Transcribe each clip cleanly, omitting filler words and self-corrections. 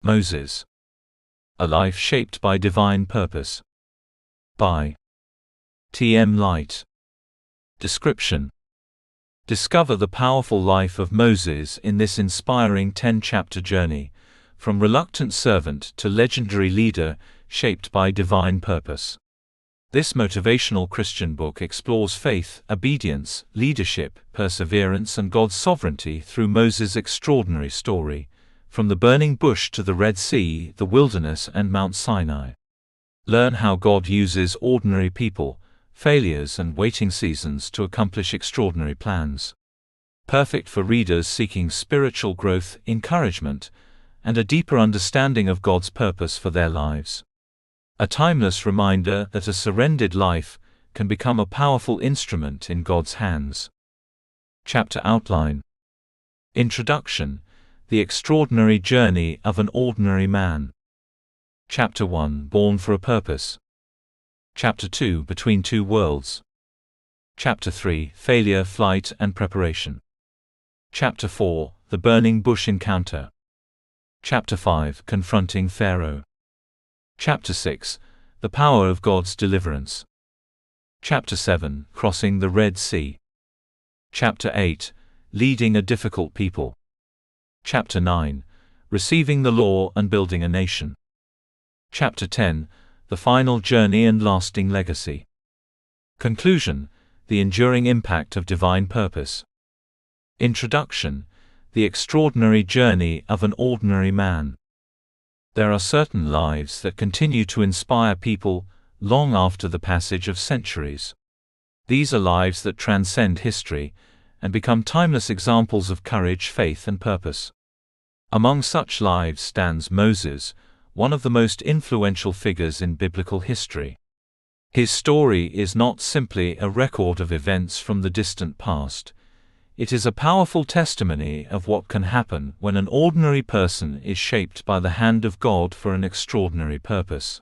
Moses. A Life Shaped by Divine Purpose. By T.M. Light. Description: discover the powerful life of Moses in this inspiring 10-chapter journey, from reluctant servant to legendary leader, shaped by divine purpose. This motivational Christian book explores faith, obedience, leadership, perseverance, and God's sovereignty through Moses' extraordinary story, from the burning bush to the Red Sea, the wilderness, and Mount Sinai. Learn how God uses ordinary people, failures, and waiting seasons to accomplish extraordinary plans. Perfect for readers seeking spiritual growth, encouragement, and a deeper understanding of God's purpose for their lives. A timeless reminder that a surrendered life can become a powerful instrument in God's hands. Chapter outline. Introduction: the extraordinary journey of an ordinary man. Chapter 1: Born for a purpose. Chapter 2: Between two worlds. Chapter 3: Failure, flight, and preparation. Chapter 4: The burning bush encounter. Chapter 5: Confronting Pharaoh. Chapter 6: The power of God's deliverance. Chapter 7: Crossing the Red Sea. Chapter 8: Leading a difficult people. Chapter 9: Receiving the law and building a nation. Chapter 10: The final journey and lasting legacy. Conclusion: the enduring impact of divine purpose. Introduction: the extraordinary journey of an ordinary man. There are certain lives that continue to inspire people long after the passage of centuries. These are lives that transcend history and become timeless examples of courage, faith, and purpose. Among such lives stands Moses, one of the most influential figures in biblical history. His story is not simply a record of events from the distant past. It is a powerful testimony of what can happen when an ordinary person is shaped by the hand of God for an extraordinary purpose.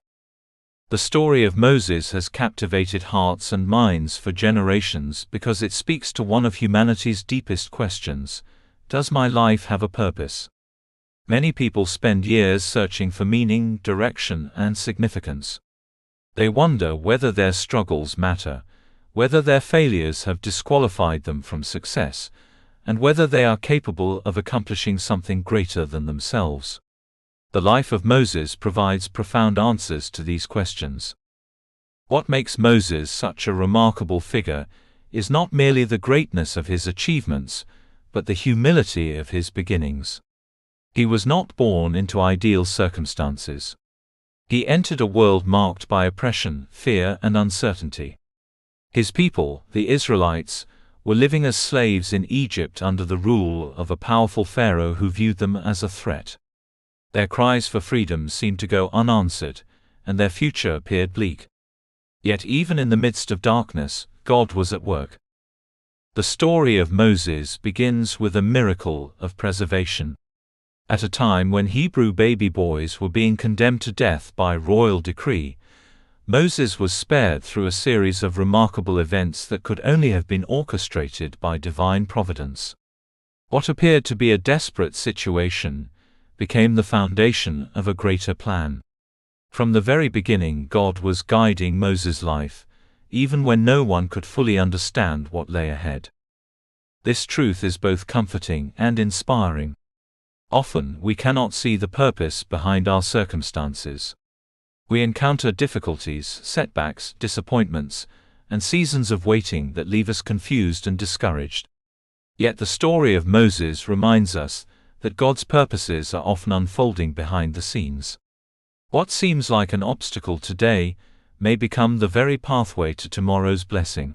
The story of Moses has captivated hearts and minds for generations because it speaks to one of humanity's deepest questions: does my life have a purpose? Many people spend years searching for meaning, direction, and significance. They wonder whether their struggles matter, whether their failures have disqualified them from success, and whether they are capable of accomplishing something greater than themselves. The life of Moses provides profound answers to these questions. What makes Moses such a remarkable figure is not merely the greatness of his achievements, but the humility of his beginnings. He was not born into ideal circumstances. He entered a world marked by oppression, fear, and uncertainty. His people, the Israelites, were living as slaves in Egypt under the rule of a powerful Pharaoh who viewed them as a threat. Their cries for freedom seemed to go unanswered, and their future appeared bleak. Yet even in the midst of darkness, God was at work. The story of Moses begins with a miracle of preservation. At a time when Hebrew baby boys were being condemned to death by royal decree, Moses was spared through a series of remarkable events that could only have been orchestrated by divine providence. What appeared to be a desperate situation became the foundation of a greater plan. From the very beginning, God was guiding Moses' life, even when no one could fully understand what lay ahead. This truth is both comforting and inspiring. Often, we cannot see the purpose behind our circumstances. We encounter difficulties, setbacks, disappointments, and seasons of waiting that leave us confused and discouraged. Yet the story of Moses reminds us that God's purposes are often unfolding behind the scenes. What seems like an obstacle today may become the very pathway to tomorrow's blessing.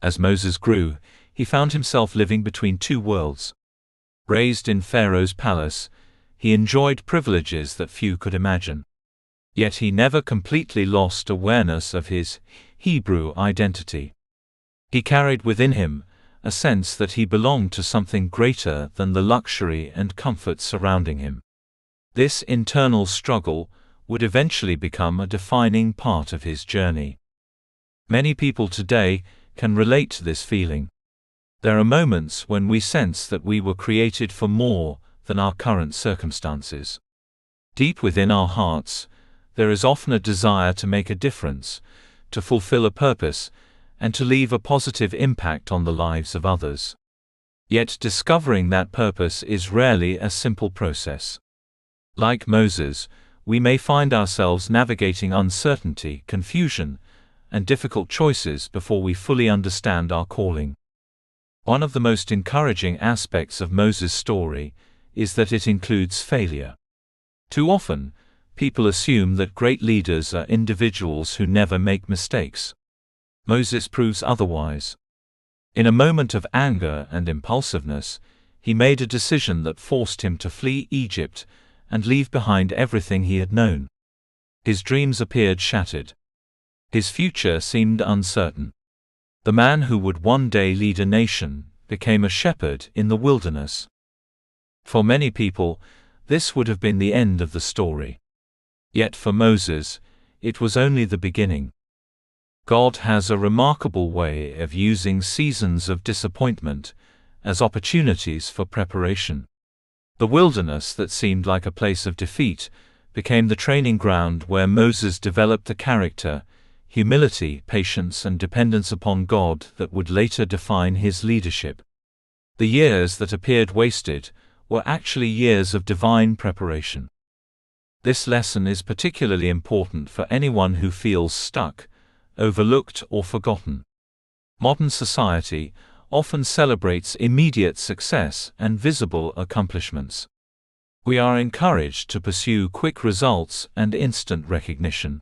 As Moses grew, he found himself living between two worlds. Raised in Pharaoh's palace, he enjoyed privileges that few could imagine. Yet he never completely lost awareness of his Hebrew identity. He carried within him a sense that he belonged to something greater than the luxury and comfort surrounding him. This internal struggle would eventually become a defining part of his journey. Many people today can relate to this feeling. There are moments when we sense that we were created for more than our current circumstances. Deep within our hearts, there is often a desire to make a difference, to fulfill a purpose, and to leave a positive impact on the lives of others. Yet discovering that purpose is rarely a simple process. Like Moses, we may find ourselves navigating uncertainty, confusion, and difficult choices before we fully understand our calling. One of the most encouraging aspects of Moses' story is that it includes failure. Too often, people assume that great leaders are individuals who never make mistakes. Moses proves otherwise. In a moment of anger and impulsiveness, he made a decision that forced him to flee Egypt and leave behind everything he had known. His dreams appeared shattered. His future seemed uncertain. The man who would one day lead a nation became a shepherd in the wilderness. For many people, this would have been the end of the story. Yet for Moses, it was only the beginning. God has a remarkable way of using seasons of disappointment as opportunities for preparation. The wilderness that seemed like a place of defeat became the training ground where Moses developed the character, humility, patience, and dependence upon God that would later define his leadership. The years that appeared wasted were actually years of divine preparation. This lesson is particularly important for anyone who feels stuck, overlooked, or forgotten. Modern society often celebrates immediate success and visible accomplishments. We are encouraged to pursue quick results and instant recognition.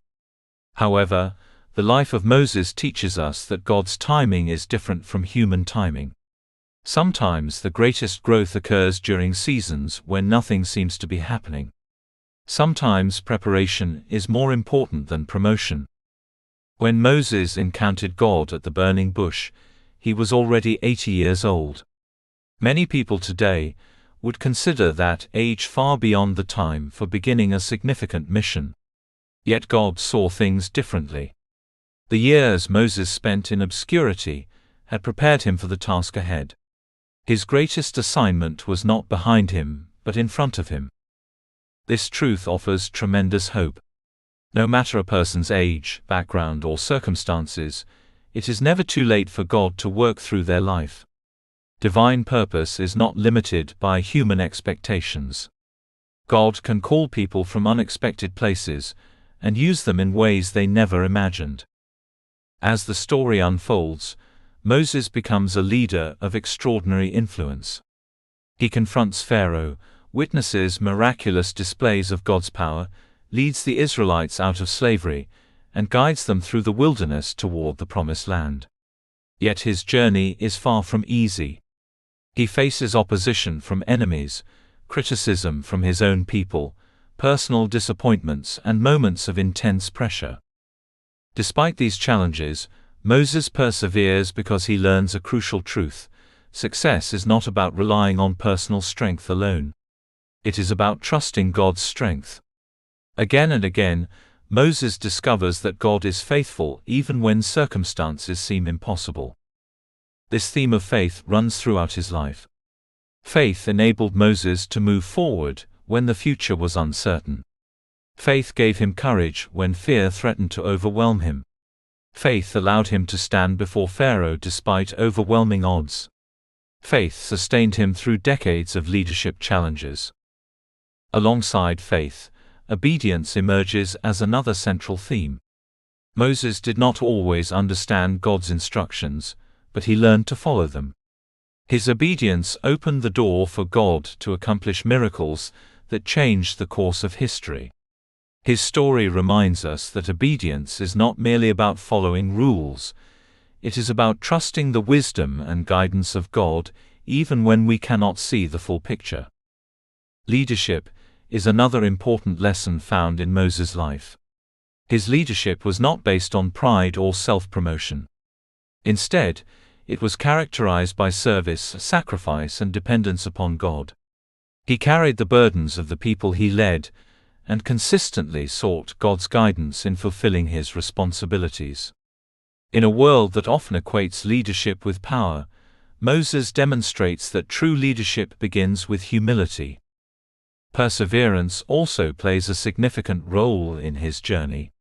However, the life of Moses teaches us that God's timing is different from human timing. Sometimes the greatest growth occurs during seasons when nothing seems to be happening. Sometimes preparation is more important than promotion. When Moses encountered God at the burning bush, he was already 80 years old. Many people today would consider that age far beyond the time for beginning a significant mission. Yet God saw things differently. The years Moses spent in obscurity had prepared him for the task ahead. His greatest assignment was not behind him, but in front of him. This truth offers tremendous hope. No matter a person's age, background, or circumstances, it is never too late for God to work through their life. Divine purpose is not limited by human expectations. God can call people from unexpected places and use them in ways they never imagined. As the story unfolds, Moses becomes a leader of extraordinary influence. He confronts Pharaoh, witnesses miraculous displays of God's power, leads the Israelites out of slavery, and guides them through the wilderness toward the Promised Land. Yet his journey is far from easy. He faces opposition from enemies, criticism from his own people, personal disappointments, and moments of intense pressure. Despite these challenges, Moses perseveres because he learns a crucial truth: success is not about relying on personal strength alone. It is about trusting God's strength. Again and again, Moses discovers that God is faithful even when circumstances seem impossible. This theme of faith runs throughout his life. Faith enabled Moses to move forward when the future was uncertain. Faith gave him courage when fear threatened to overwhelm him. Faith allowed him to stand before Pharaoh despite overwhelming odds. Faith sustained him through decades of leadership challenges. Alongside faith, obedience emerges as another central theme. Moses did not always understand God's instructions, but he learned to follow them. His obedience opened the door for God to accomplish miracles that changed the course of history. His story reminds us that obedience is not merely about following rules. It is about trusting the wisdom and guidance of God, even when we cannot see the full picture. Leadership is another important lesson found in Moses' life. His leadership was not based on pride or self-promotion. Instead, it was characterized by service, sacrifice, and dependence upon God. He carried the burdens of the people he led, and consistently sought God's guidance in fulfilling his responsibilities. In a world that often equates leadership with power, Moses demonstrates that true leadership begins with humility. Perseverance also plays a significant role in his journey.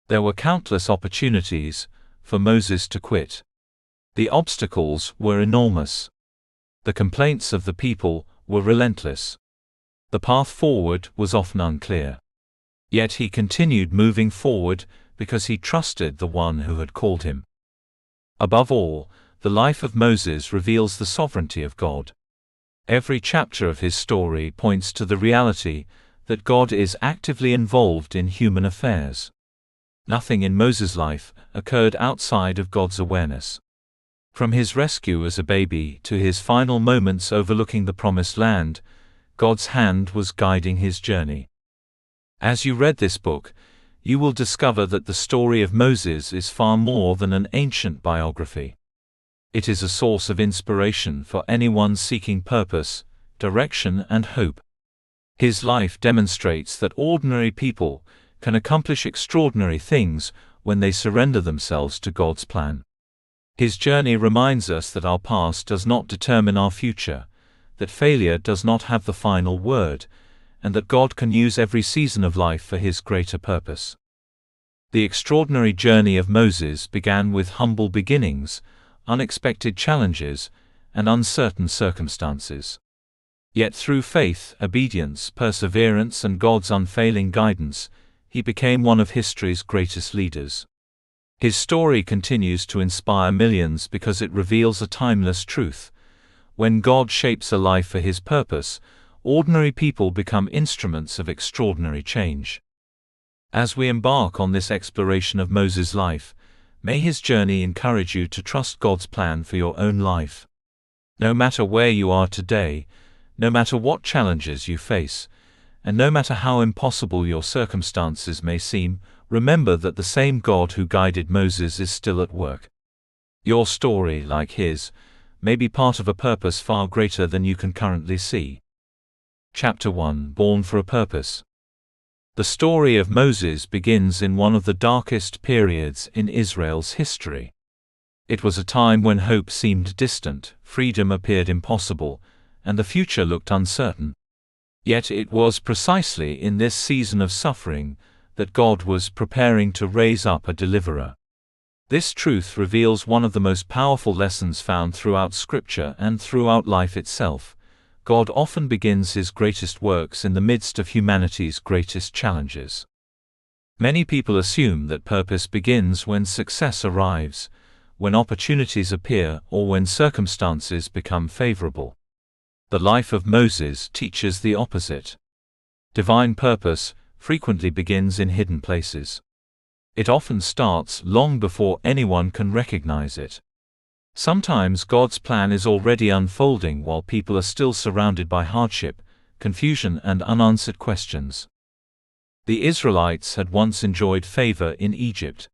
There were countless opportunities for Moses to quit. The obstacles were enormous. The complaints of the people were relentless. The path forward was often unclear. Yet he continued moving forward because he trusted the one who had called him. Above all, the life of Moses reveals the sovereignty of God. Every chapter of his story points to the reality that God is actively involved in human affairs. Nothing in Moses' life occurred outside of God's awareness. From his rescue as a baby to his final moments overlooking the Promised Land, God's hand was guiding his journey. As you read this book, you will discover that the story of Moses is far more than an ancient biography. It is a source of inspiration for anyone seeking purpose, direction, and hope. His life demonstrates that ordinary people can accomplish extraordinary things when they surrender themselves to God's plan. His journey reminds us that our past does not determine our future, that failure does not have the final word, and that God can use every season of life for His greater purpose. The extraordinary journey of Moses began with humble beginnings, unexpected challenges, and uncertain circumstances. Yet through faith, obedience, perseverance, and God's unfailing guidance, he became one of history's greatest leaders. His story continues to inspire millions because it reveals a timeless truth. When God shapes a life for His purpose, ordinary people become instruments of extraordinary change. As we embark on this exploration of Moses' life, may his journey encourage you to trust God's plan for your own life. No matter where you are today, no matter what challenges you face, and no matter how impossible your circumstances may seem, remember that the same God who guided Moses is still at work. Your story, like his, may be part of a purpose far greater than you can currently see. Chapter 1: Born for a Purpose. The story of Moses begins in one of the darkest periods in Israel's history. It was a time when hope seemed distant, freedom appeared impossible, and the future looked uncertain. Yet it was precisely in this season of suffering that God was preparing to raise up a deliverer. This truth reveals one of the most powerful lessons found throughout Scripture and throughout life itself. God often begins His greatest works in the midst of humanity's greatest challenges. Many people assume that purpose begins when success arrives, when opportunities appear, or when circumstances become favorable. The life of Moses teaches the opposite. Divine purpose frequently begins in hidden places. It often starts long before anyone can recognize it. Sometimes God's plan is already unfolding while people are still surrounded by hardship, confusion, and unanswered questions. The Israelites had once enjoyed favor in Egypt.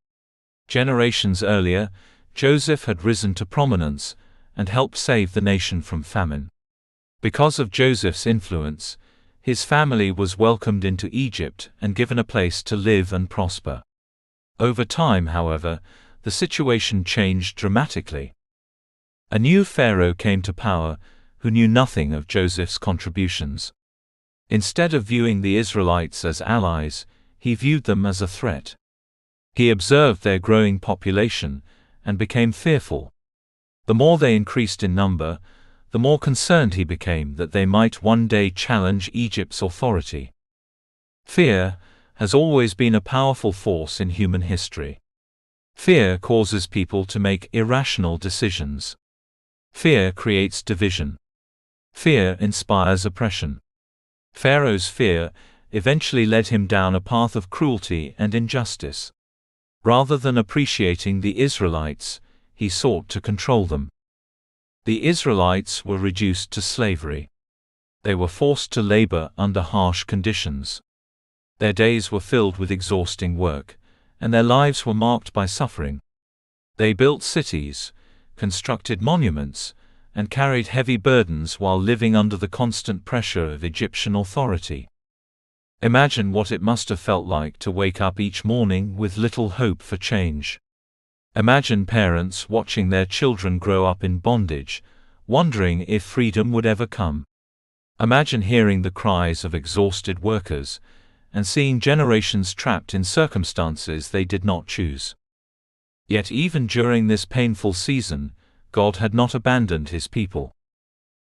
Generations earlier, Joseph had risen to prominence and helped save the nation from famine. Because of Joseph's influence, his family was welcomed into Egypt and given a place to live and prosper. Over time, however, the situation changed dramatically. A new pharaoh came to power, who knew nothing of Joseph's contributions. Instead of viewing the Israelites as allies, he viewed them as a threat. He observed their growing population and became fearful. The more they increased in number, the more concerned he became that they might one day challenge Egypt's authority. Fear has always been a powerful force in human history. Fear causes people to make irrational decisions. Fear creates division. Fear inspires oppression. Pharaoh's fear eventually led him down a path of cruelty and injustice. Rather than appreciating the Israelites, he sought to control them. The Israelites were reduced to slavery. They were forced to labor under harsh conditions. Their days were filled with exhausting work, and their lives were marked by suffering. They built cities, constructed monuments, and carried heavy burdens while living under the constant pressure of Egyptian authority. Imagine what it must have felt like to wake up each morning with little hope for change. Imagine parents watching their children grow up in bondage, wondering if freedom would ever come. Imagine hearing the cries of exhausted workers and seeing generations trapped in circumstances they did not choose. Yet even during this painful season, God had not abandoned His people.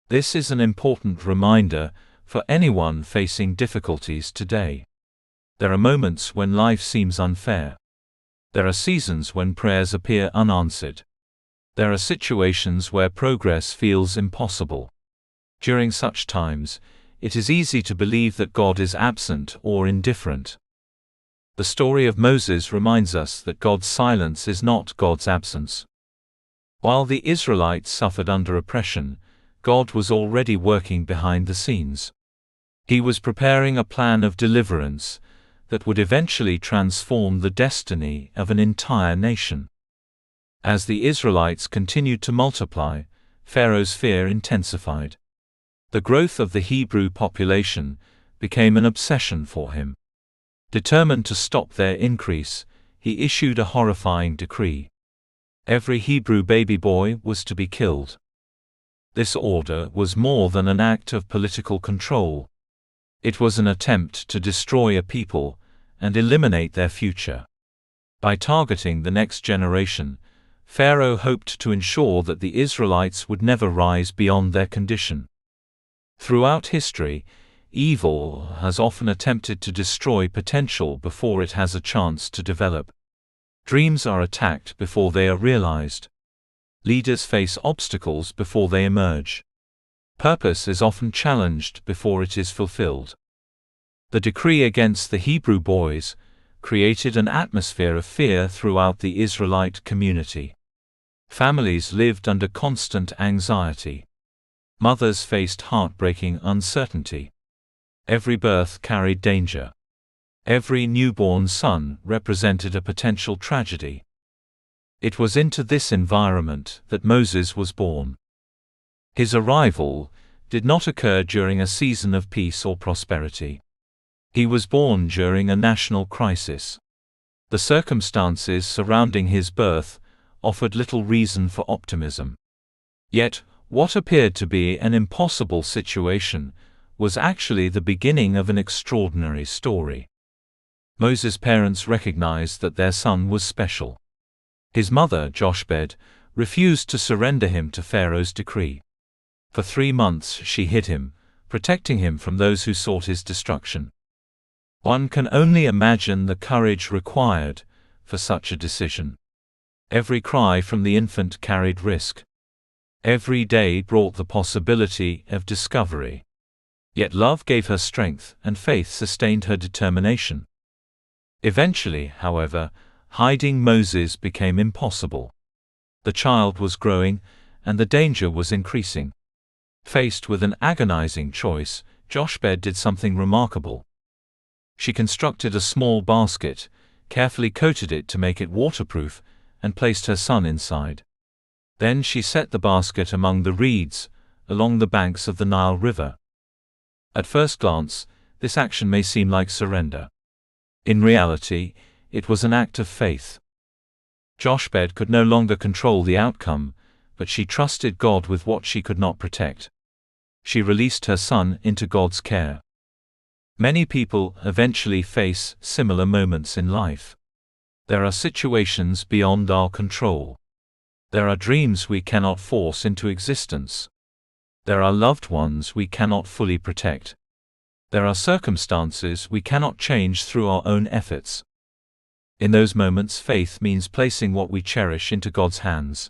This is an important reminder for anyone facing difficulties today. There are moments when life seems unfair. There are seasons when prayers appear unanswered. There are situations where progress feels impossible. During such times, it is easy to believe that God is absent or indifferent. The story of Moses reminds us that God's silence is not God's absence. While the Israelites suffered under oppression, God was already working behind the scenes. He was preparing a plan of deliverance that would eventually transform the destiny of an entire nation. As the Israelites continued to multiply, Pharaoh's fear intensified. The growth of the Hebrew population became an obsession for him. Determined to stop their increase, he issued a horrifying decree. Every Hebrew baby boy was to be killed. This order was more than an act of political control. It was an attempt to destroy a people and eliminate their future. By targeting the next generation, Pharaoh hoped to ensure that the Israelites would never rise beyond their condition. Throughout history, evil has often attempted to destroy potential before it has a chance to develop. Dreams are attacked before they are realized. Leaders face obstacles before they emerge. Purpose is often challenged before it is fulfilled. The decree against the Hebrew boys created an atmosphere of fear throughout the Israelite community. Families lived under constant anxiety. Mothers faced heartbreaking uncertainty. Every birth carried danger. Every newborn son represented a potential tragedy. It was into this environment that Moses was born. His arrival did not occur during a season of peace or prosperity. He was born during a national crisis. The circumstances surrounding his birth offered little reason for optimism. Yet, what appeared to be an impossible situation was actually the beginning of an extraordinary story. Moses' parents recognized that their son was special. His mother, Jochebed, refused to surrender him to Pharaoh's decree. For 3 months she hid him, protecting him from those who sought his destruction. One can only imagine the courage required for such a decision. Every cry from the infant carried risk. Every day brought the possibility of discovery. Yet love gave her strength, and faith sustained her determination. Eventually, however, hiding Moses became impossible. The child was growing, and the danger was increasing. Faced with an agonizing choice, Jochebed did something remarkable. She constructed a small basket, carefully coated it to make it waterproof, and placed her son inside. Then she set the basket among the reeds, along the banks of the Nile River. At first glance, this action may seem like surrender. In reality, it was an act of faith. Jochebed could no longer control the outcome, but she trusted God with what she could not protect. She released her son into God's care. Many people eventually face similar moments in life. There are situations beyond our control. There are dreams we cannot force into existence. There are loved ones we cannot fully protect. There are circumstances we cannot change through our own efforts. In those moments, faith means placing what we cherish into God's hands.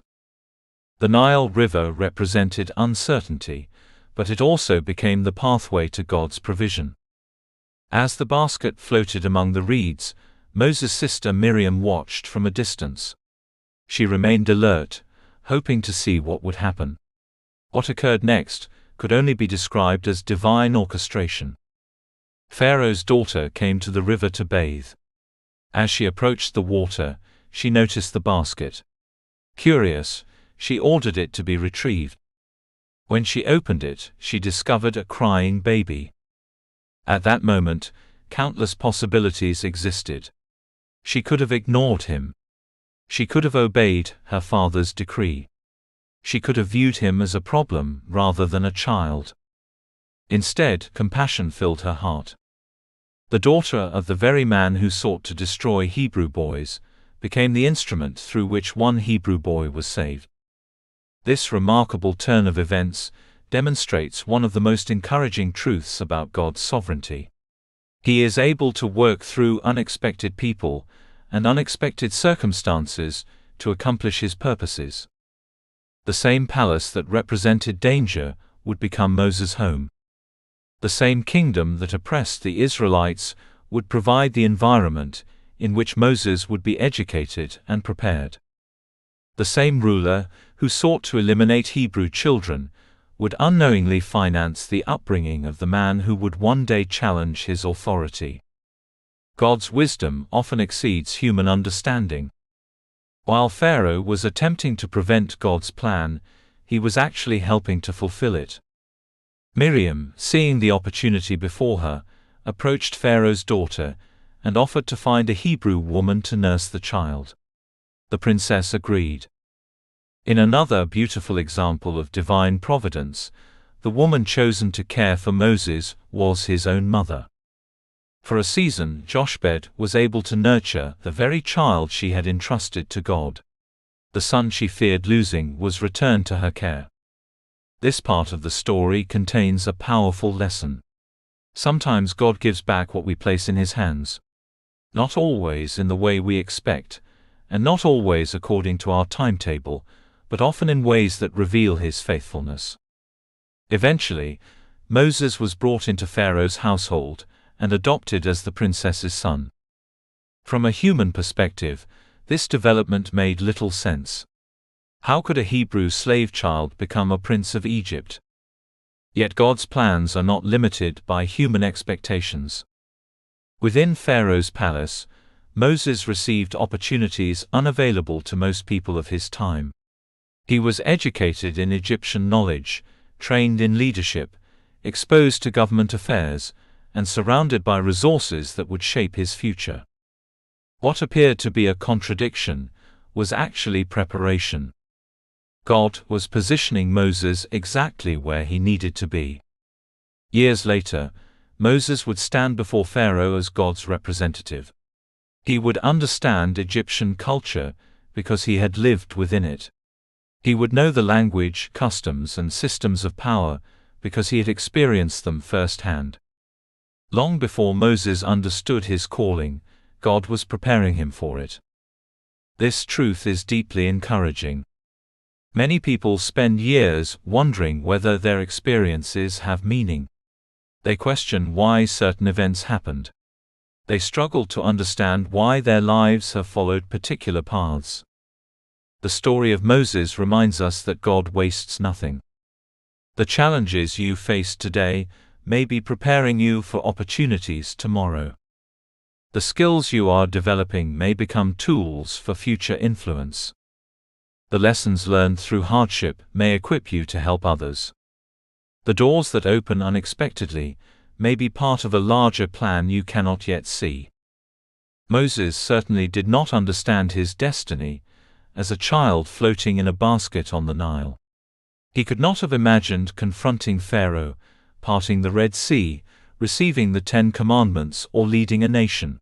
The Nile River represented uncertainty, but it also became the pathway to God's provision. As the basket floated among the reeds, Moses' sister Miriam watched from a distance. She remained alert, hoping to see what would happen. What occurred next could only be described as divine orchestration. Pharaoh's daughter came to the river to bathe. As she approached the water, she noticed the basket. Curious, she ordered it to be retrieved. When she opened it, she discovered a crying baby. At that moment, countless possibilities existed. She could have ignored him. She could have obeyed her father's decree. She could have viewed him as a problem rather than a child. Instead, compassion filled her heart. The daughter of the very man who sought to destroy Hebrew boys became the instrument through which one Hebrew boy was saved. This remarkable turn of events demonstrates one of the most encouraging truths about God's sovereignty. He is able to work through unexpected people and unexpected circumstances to accomplish His purposes. The same palace that represented danger would become Moses' home. The same kingdom that oppressed the Israelites would provide the environment in which Moses would be educated and prepared. The same ruler who sought to eliminate Hebrew children would unknowingly finance the upbringing of the man who would one day challenge his authority. God's wisdom often exceeds human understanding. While Pharaoh was attempting to prevent God's plan, he was actually helping to fulfill it. Miriam, seeing the opportunity before her, approached Pharaoh's daughter and offered to find a Hebrew woman to nurse the child. The princess agreed. In another beautiful example of divine providence, the woman chosen to care for Moses was his own mother. For a season, Jochebed was able to nurture the very child she had entrusted to God. The son she feared losing was returned to her care. This part of the story contains a powerful lesson. Sometimes God gives back what we place in His hands. Not always in the way we expect, and not always according to our timetable, but often in ways that reveal His faithfulness. Eventually, Moses was brought into Pharaoh's household and adopted as the princess's son. From a human perspective, this development made little sense. How could a Hebrew slave child become a prince of Egypt? Yet God's plans are not limited by human expectations. Within Pharaoh's palace, Moses received opportunities unavailable to most people of his time. He was educated in Egyptian knowledge, trained in leadership, exposed to government affairs, and surrounded by resources that would shape his future. What appeared to be a contradiction was actually preparation. God was positioning Moses exactly where he needed to be. Years later, Moses would stand before Pharaoh as God's representative. He would understand Egyptian culture because he had lived within it. He would know the language, customs, and systems of power because he had experienced them firsthand. Long before Moses understood his calling, God was preparing him for it. This truth is deeply encouraging. Many people spend years wondering whether their experiences have meaning. They question why certain events happened. They struggle to understand why their lives have followed particular paths. The story of Moses reminds us that God wastes nothing. The challenges you face today may be preparing you for opportunities tomorrow. The skills you are developing may become tools for future influence. The lessons learned through hardship may equip you to help others. The doors that open unexpectedly may be part of a larger plan you cannot yet see. Moses certainly did not understand his destiny as a child floating in a basket on the Nile. He could not have imagined confronting Pharaoh, parting the Red Sea, receiving the 10 Commandments, or leading a nation.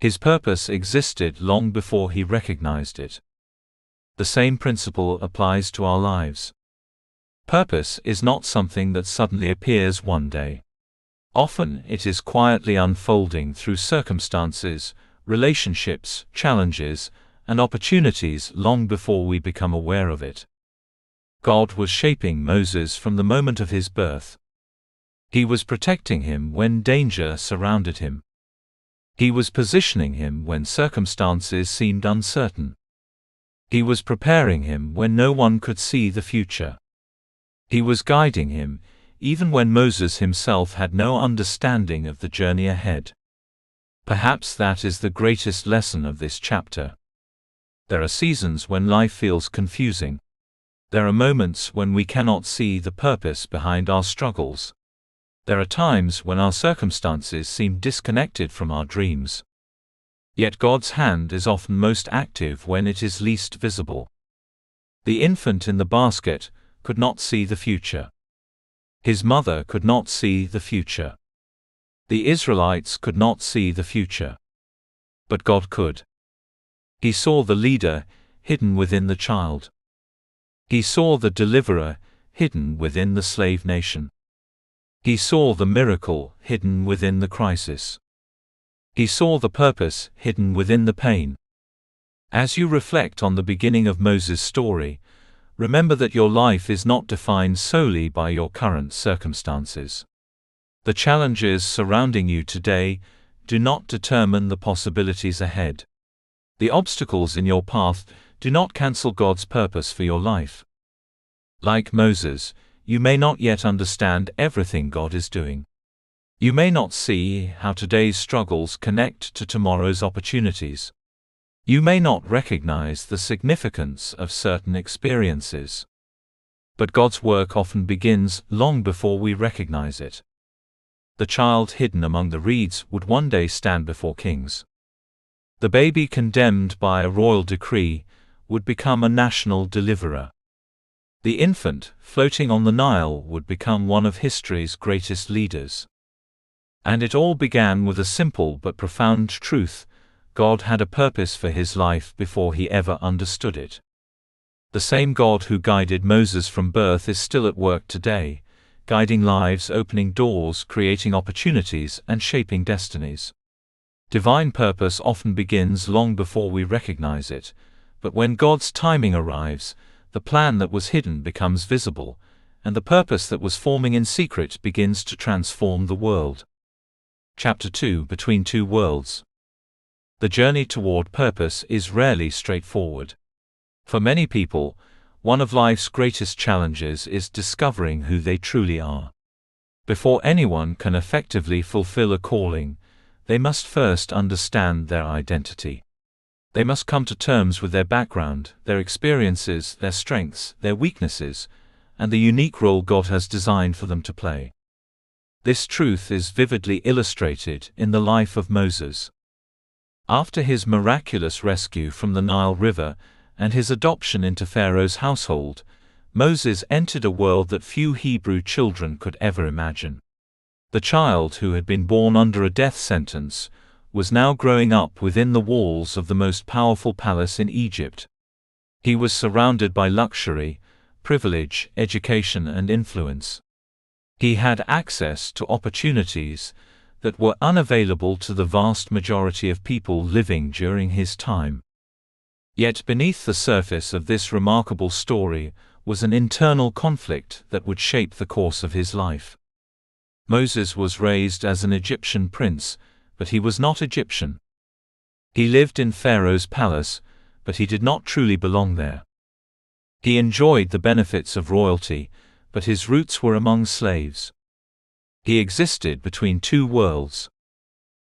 His purpose existed long before he recognized it. The same principle applies to our lives. Purpose is not something that suddenly appears one day. Often it is quietly unfolding through circumstances, relationships, challenges, and opportunities long before we become aware of it. God was shaping Moses from the moment of his birth. He was protecting him when danger surrounded him. He was positioning him when circumstances seemed uncertain. He was preparing him when no one could see the future. He was guiding him, even when Moses himself had no understanding of the journey ahead. Perhaps that is the greatest lesson of this chapter. There are seasons when life feels confusing. There are moments when we cannot see the purpose behind our struggles. There are times when our circumstances seem disconnected from our dreams. Yet God's hand is often most active when it is least visible. The infant in the basket could not see the future. His mother could not see the future. The Israelites could not see the future. But God could. He saw the leader hidden within the child. He saw the deliverer hidden within the slave nation. He saw the miracle hidden within the crisis. He saw the purpose hidden within the pain. As you reflect on the beginning of Moses' story, remember that your life is not defined solely by your current circumstances. The challenges surrounding you today do not determine the possibilities ahead. The obstacles in your path do not cancel God's purpose for your life. Like Moses, you may not yet understand everything God is doing. You may not see how today's struggles connect to tomorrow's opportunities. You may not recognize the significance of certain experiences. But God's work often begins long before we recognize it. The child hidden among the reeds would one day stand before kings. The baby condemned by a royal decree would become a national deliverer. The infant floating on the Nile would become one of history's greatest leaders. And it all began with a simple but profound truth: God had a purpose for his life before he ever understood it. The same God who guided Moses from birth is still at work today, guiding lives, opening doors, creating opportunities, and shaping destinies. Divine purpose often begins long before we recognize it, but when God's timing arrives, the plan that was hidden becomes visible, and the purpose that was forming in secret begins to transform the world. Chapter 2: Between Two Worlds. The journey toward purpose is rarely straightforward. For many people, one of life's greatest challenges is discovering who they truly are. Before anyone can effectively fulfill a calling, they must first understand their identity. They must come to terms with their background, their experiences, their strengths, their weaknesses, and the unique role God has designed for them to play. This truth is vividly illustrated in the life of Moses. After his miraculous rescue from the Nile River and his adoption into Pharaoh's household, Moses entered a world that few Hebrew children could ever imagine. The child who had been born under a death sentence was now growing up within the walls of the most powerful palace in Egypt. He was surrounded by luxury, privilege, education, and influence. He had access to opportunities that were unavailable to the vast majority of people living during his time. Yet beneath the surface of this remarkable story was an internal conflict that would shape the course of his life. Moses was raised as an Egyptian prince, but he was not Egyptian. He lived in Pharaoh's palace, but he did not truly belong there. He enjoyed the benefits of royalty, but his roots were among slaves. He existed between two worlds.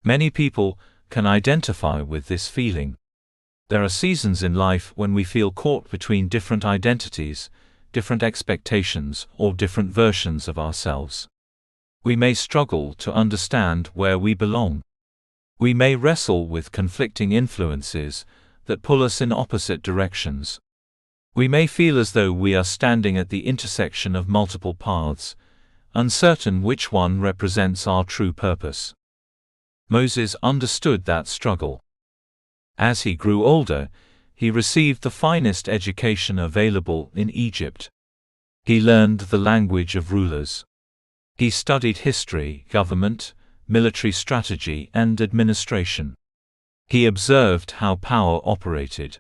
Many people can identify with this feeling. There are seasons in life when we feel caught between different identities, different expectations, or different versions of ourselves. We may struggle to understand where we belong. We may wrestle with conflicting influences that pull us in opposite directions. We may feel as though we are standing at the intersection of multiple paths, uncertain which one represents our true purpose. Moses understood that struggle. As he grew older, he received the finest education available in Egypt. He learned the language of rulers. He studied history, government, military strategy, and administration. He observed how power operated.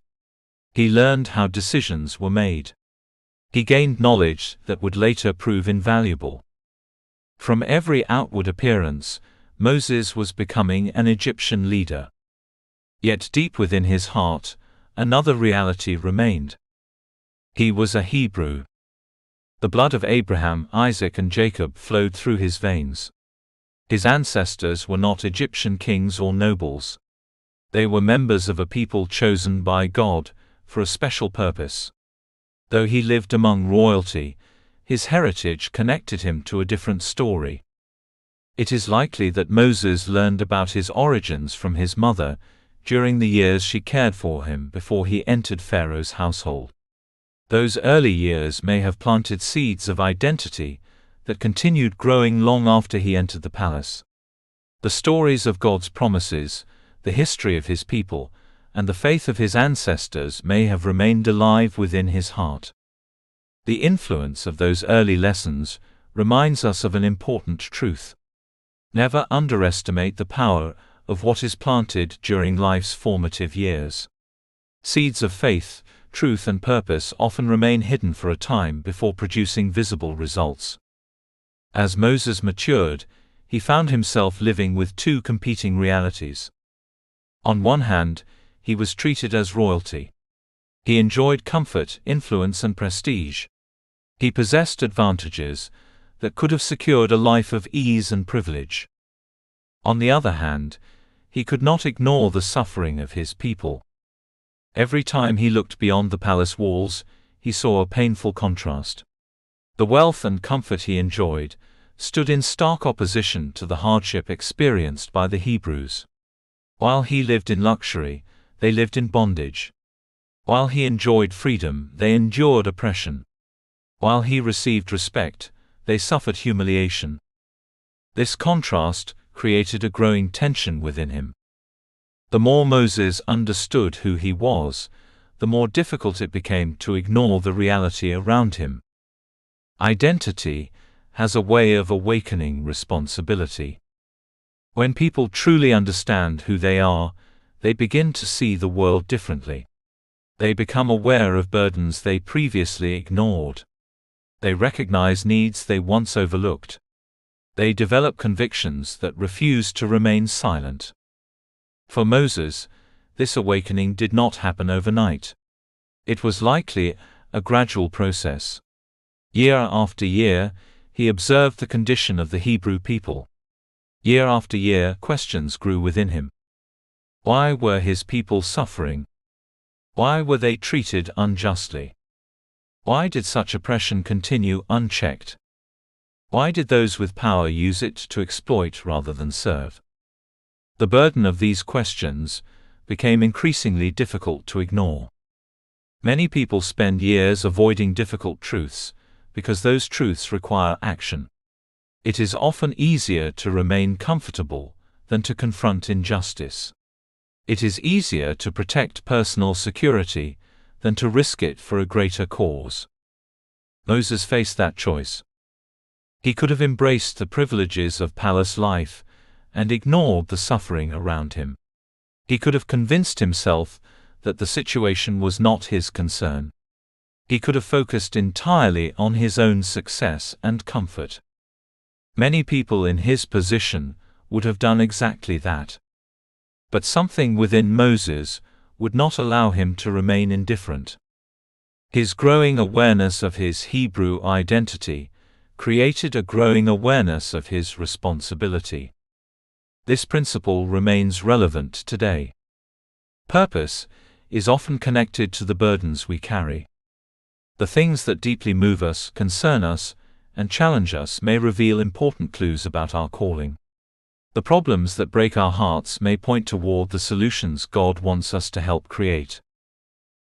He learned how decisions were made. He gained knowledge that would later prove invaluable. From every outward appearance, Moses was becoming an Egyptian leader. Yet deep within his heart, another reality remained. He was a Hebrew. The blood of Abraham, Isaac, and Jacob flowed through his veins. His ancestors were not Egyptian kings or nobles. They were members of a people chosen by God for a special purpose. Though he lived among royalty, his heritage connected him to a different story. It is likely that Moses learned about his origins from his mother during the years she cared for him before he entered Pharaoh's household. Those early years may have planted seeds of identity that continued growing long after he entered the palace. The stories of God's promises, the history of his people, and the faith of his ancestors may have remained alive within his heart. The influence of those early lessons reminds us of an important truth. Never underestimate the power of what is planted during life's formative years. Seeds of faith, truth, and purpose often remain hidden for a time before producing visible results. As Moses matured, he found himself living with two competing realities. On one hand, he was treated as royalty. He enjoyed comfort, influence, and prestige. He possessed advantages that could have secured a life of ease and privilege. On the other hand, he could not ignore the suffering of his people. Every time he looked beyond the palace walls, he saw a painful contrast. The wealth and comfort he enjoyed stood in stark opposition to the hardship experienced by the Hebrews. While he lived in luxury, they lived in bondage. While he enjoyed freedom, they endured oppression. While he received respect, they suffered humiliation. This contrast created a growing tension within him. The more Moses understood who he was, the more difficult it became to ignore the reality around him. Identity has a way of awakening responsibility. When people truly understand who they are, they begin to see the world differently. They become aware of burdens they previously ignored. They recognize needs they once overlooked. They develop convictions that refuse to remain silent. For Moses, this awakening did not happen overnight. It was likely a gradual process. Year after year, he observed the condition of the Hebrew people. Year after year, questions grew within him. Why were his people suffering? Why were they treated unjustly? Why did such oppression continue unchecked? Why did those with power use it to exploit rather than serve? The burden of these questions became increasingly difficult to ignore. Many people spend years avoiding difficult truths because those truths require action. It is often easier to remain comfortable than to confront injustice. It is easier to protect personal security than to risk it for a greater cause. Moses faced that choice. He could have embraced the privileges of palace life and ignored the suffering around him. He could have convinced himself that the situation was not his concern. He could have focused entirely on his own success and comfort. Many people in his position would have done exactly that. But something within Moses would not allow him to remain indifferent. His growing awareness of his Hebrew identity created a growing awareness of his responsibility. This principle remains relevant today. Purpose is often connected to the burdens we carry. The things that deeply move us, concern us, and challenge us may reveal important clues about our calling. The problems that break our hearts may point toward the solutions God wants us to help create.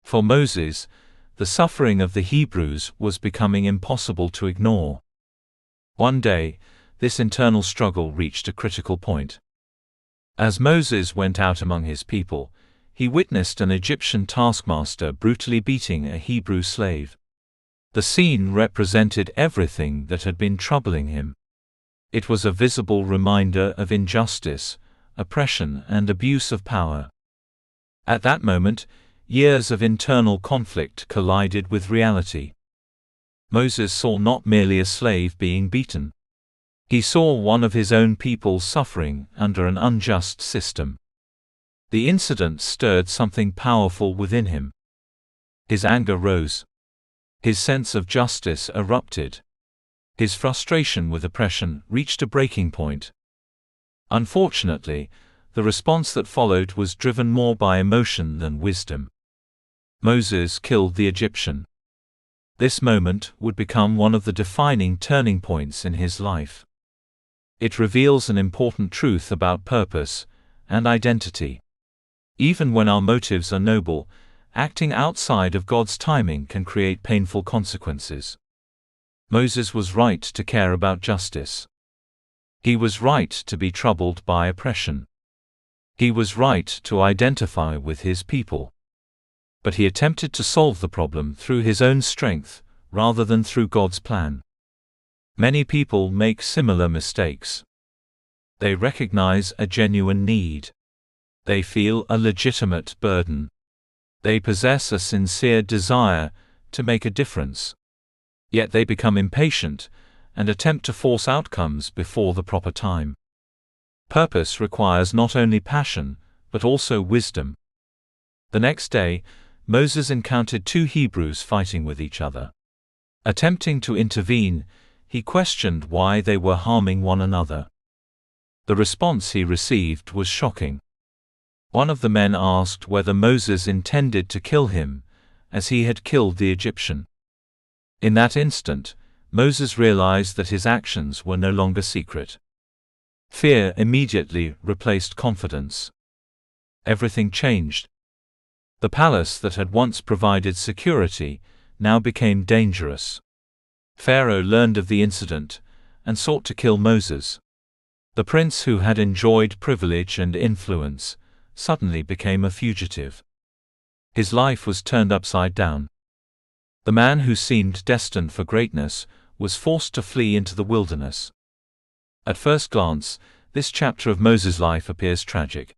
For Moses, the suffering of the Hebrews was becoming impossible to ignore. One day, this internal struggle reached a critical point. As Moses went out among his people, he witnessed an Egyptian taskmaster brutally beating a Hebrew slave. The scene represented everything that had been troubling him. It was a visible reminder of injustice, oppression, and abuse of power. At that moment, years of internal conflict collided with reality. Moses saw not merely a slave being beaten. He saw one of his own people suffering under an unjust system. The incident stirred something powerful within him. His anger rose. His sense of justice erupted. His frustration with oppression reached a breaking point. Unfortunately, the response that followed was driven more by emotion than wisdom. Moses killed the Egyptian. This moment would become one of the defining turning points in his life. It reveals an important truth about purpose and identity. Even when our motives are noble, acting outside of God's timing can create painful consequences. Moses was right to care about justice. He was right to be troubled by oppression. He was right to identify with his people. But he attempted to solve the problem through his own strength, rather than through God's plan. Many people make similar mistakes. They recognize a genuine need. They feel a legitimate burden. They possess a sincere desire to make a difference. Yet they become impatient and attempt to force outcomes before the proper time. Purpose requires not only passion, but also wisdom. The next day, Moses encountered two Hebrews fighting with each other. Attempting to intervene, he questioned why they were harming one another. The response he received was shocking. One of the men asked whether Moses intended to kill him, as he had killed the Egyptian. In that instant, Moses realized that his actions were no longer secret. Fear immediately replaced confidence. Everything changed. The palace that had once provided security now became dangerous. Pharaoh learned of the incident and sought to kill Moses. The prince who had enjoyed privilege and influence suddenly became a fugitive. His life was turned upside down. The man who seemed destined for greatness was forced to flee into the wilderness. At first glance, this chapter of Moses' life appears tragic.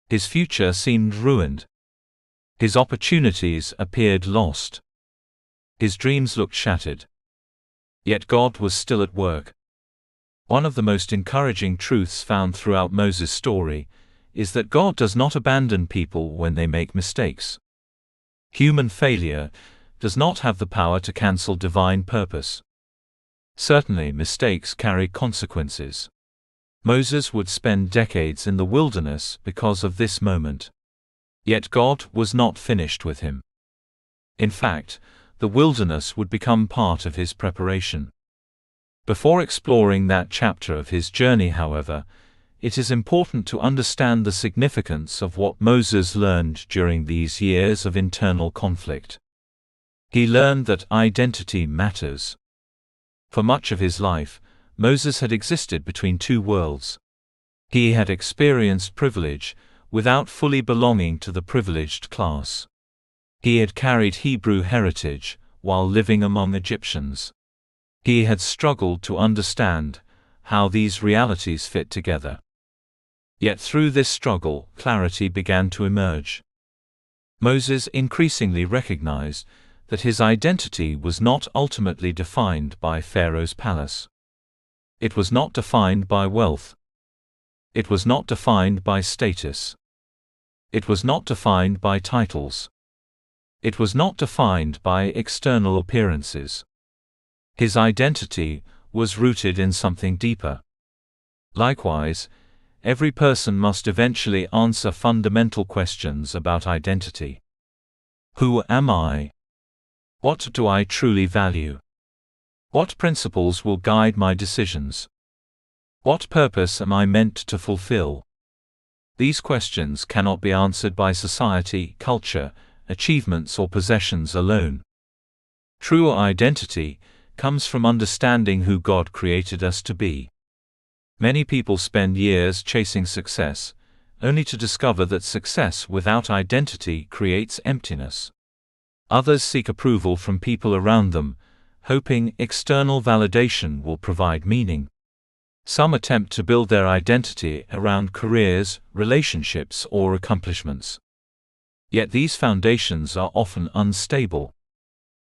His future seemed ruined. His opportunities appeared lost. His dreams looked shattered. Yet God was still at work. One of the most encouraging truths found throughout Moses' story is that God does not abandon people when they make mistakes. Human failure does not have the power to cancel divine purpose. Certainly, mistakes carry consequences. Moses would spend decades in the wilderness because of this moment. Yet God was not finished with him. In fact, the wilderness would become part of his preparation. Before exploring that chapter of his journey, however, it is important to understand the significance of what Moses learned during these years of internal conflict. He learned that identity matters. For much of his life, Moses had existed between two worlds. He had experienced privilege without fully belonging to the privileged class. He had carried Hebrew heritage while living among Egyptians. He had struggled to understand how these realities fit together. Yet through this struggle, clarity began to emerge. Moses increasingly recognized that his identity was not ultimately defined by Pharaoh's palace. It was not defined by wealth. It was not defined by status. It was not defined by titles. It was not defined by external appearances. His identity was rooted in something deeper. Likewise, every person must eventually answer fundamental questions about identity. Who am I? What do I truly value? What principles will guide my decisions? What purpose am I meant to fulfill? These questions cannot be answered by society, culture, achievements, or possessions alone. True identity comes from understanding who God created us to be. Many people spend years chasing success, only to discover that success without identity creates emptiness. Others seek approval from people around them, hoping external validation will provide meaning. Some attempt to build their identity around careers, relationships, or accomplishments. Yet these foundations are often unstable.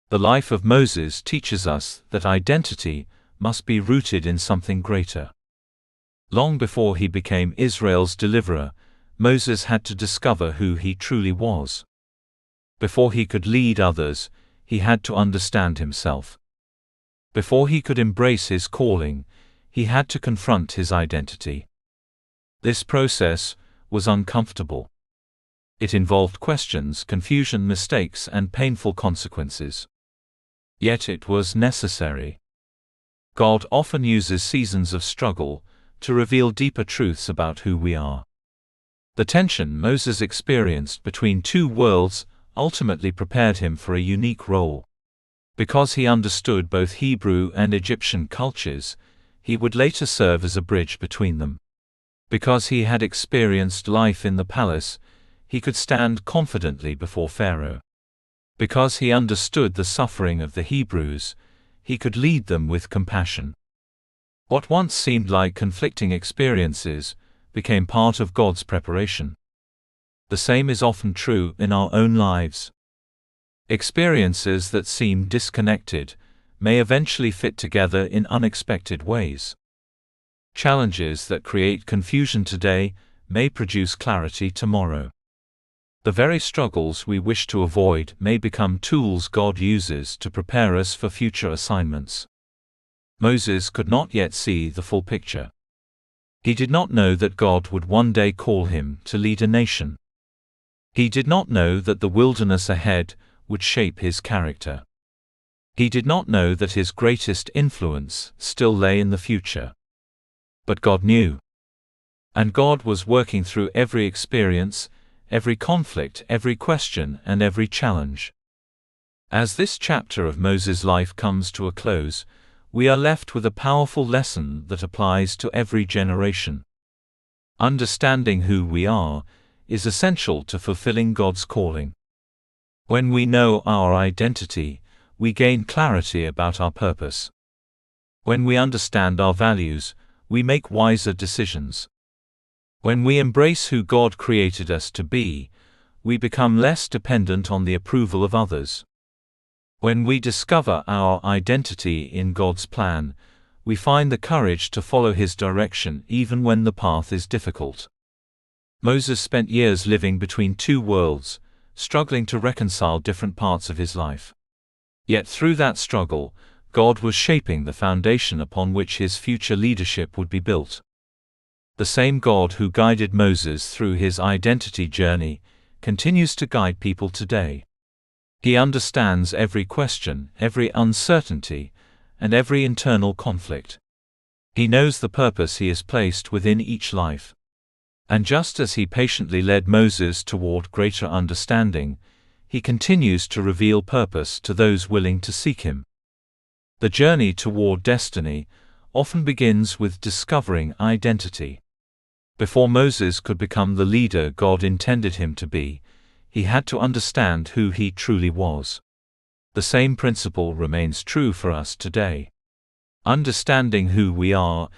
The life of Moses teaches us that identity must be rooted in something greater. Long before he became Israel's deliverer, Moses had to discover who he truly was. Before he could lead others, he had to understand himself. Before he could embrace his calling, he had to confront his identity. This process was uncomfortable. It involved questions, confusion, mistakes, and painful consequences. Yet it was necessary. God often uses seasons of struggle to reveal deeper truths about who we are. The tension Moses experienced between two worlds ultimately prepared him for a unique role. Because he understood both Hebrew and Egyptian cultures, he would later serve as a bridge between them. Because he had experienced life in the palace, he could stand confidently before Pharaoh. Because he understood the suffering of the Hebrews, he could lead them with compassion. What once seemed like conflicting experiences became part of God's preparation. The same is often true in our own lives. Experiences that seem disconnected may eventually fit together in unexpected ways. Challenges that create confusion today may produce clarity tomorrow. The very struggles we wish to avoid may become tools God uses to prepare us for future assignments. Moses could not yet see the full picture. He did not know that God would one day call him to lead a nation. He did not know that the wilderness ahead would shape his character. He did not know that his greatest influence still lay in the future. But God knew. And God was working through every experience, every conflict, every question, and every challenge. As this chapter of Moses' life comes to a close, we are left with a powerful lesson that applies to every generation. Understanding who we are is essential to fulfilling God's calling. When we know our identity, we gain clarity about our purpose. When we understand our values, we make wiser decisions. When we embrace who God created us to be, we become less dependent on the approval of others. When we discover our identity in God's plan, we find the courage to follow His direction even when the path is difficult. Moses spent years living between two worlds, struggling to reconcile different parts of his life. Yet through that struggle, God was shaping the foundation upon which his future leadership would be built. The same God who guided Moses through his identity journey continues to guide people today. He understands every question, every uncertainty, and every internal conflict. He knows the purpose He has placed within each life. And just as He patiently led Moses toward greater understanding, He continues to reveal purpose to those willing to seek Him. The journey toward destiny often begins with discovering identity. Before Moses could become the leader God intended him to be, he had to understand who he truly was. The same principle remains true for us today. Understanding who we are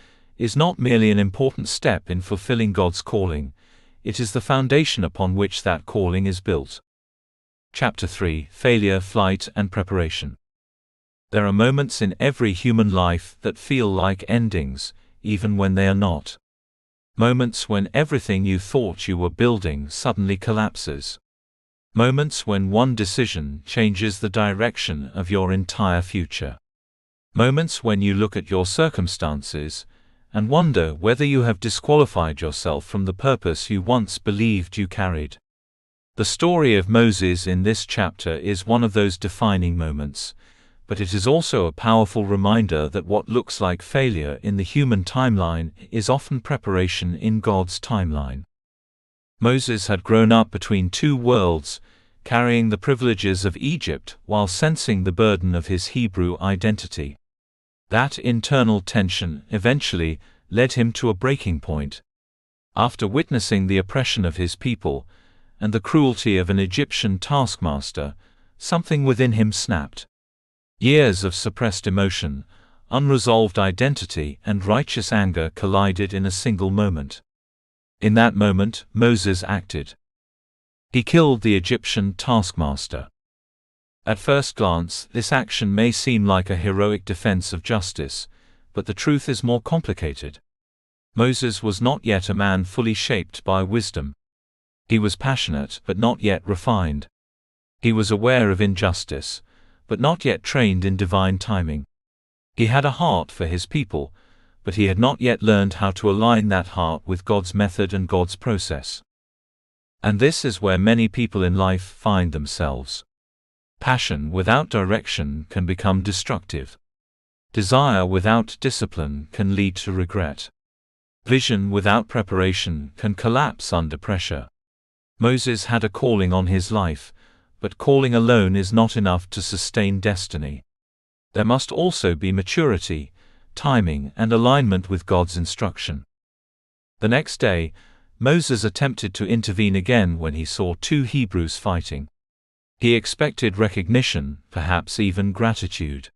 is not merely an important step in fulfilling God's calling, it is the foundation upon which that calling is built. Chapter 3: Failure, Flight, and Preparation. There are moments in every human life that feel like endings, even when they are not. Moments when everything you thought you were building suddenly collapses. Moments when one decision changes the direction of your entire future. Moments when you look at your circumstances and wonder whether you have disqualified yourself from the purpose you once believed you carried. The story of Moses in this chapter is one of those defining moments, but it is also a powerful reminder that what looks like failure in the human timeline is often preparation in God's timeline. Moses had grown up between two worlds, carrying the privileges of Egypt while sensing the burden of his Hebrew identity. That internal tension eventually led him to a breaking point. After witnessing the oppression of his people and the cruelty of an Egyptian taskmaster, something within him snapped. Years of suppressed emotion, unresolved identity, and righteous anger collided in a single moment. In that moment, Moses acted. He killed the Egyptian taskmaster. At first glance, this action may seem like a heroic defense of justice, but the truth is more complicated. Moses was not yet a man fully shaped by wisdom. He was passionate but not yet refined. He was aware of injustice, but not yet trained in divine timing. He had a heart for his people, but he had not yet learned how to align that heart with God's method and God's process. And this is where many people in life find themselves. Passion without direction can become destructive. Desire without discipline can lead to regret. Vision without preparation can collapse under pressure. Moses had a calling on his life, but calling alone is not enough to sustain destiny. There must also be maturity, timing, and alignment with God's instruction. The next day, Moses attempted to intervene again when he saw two Hebrews fighting. He expected recognition, perhaps even gratitude.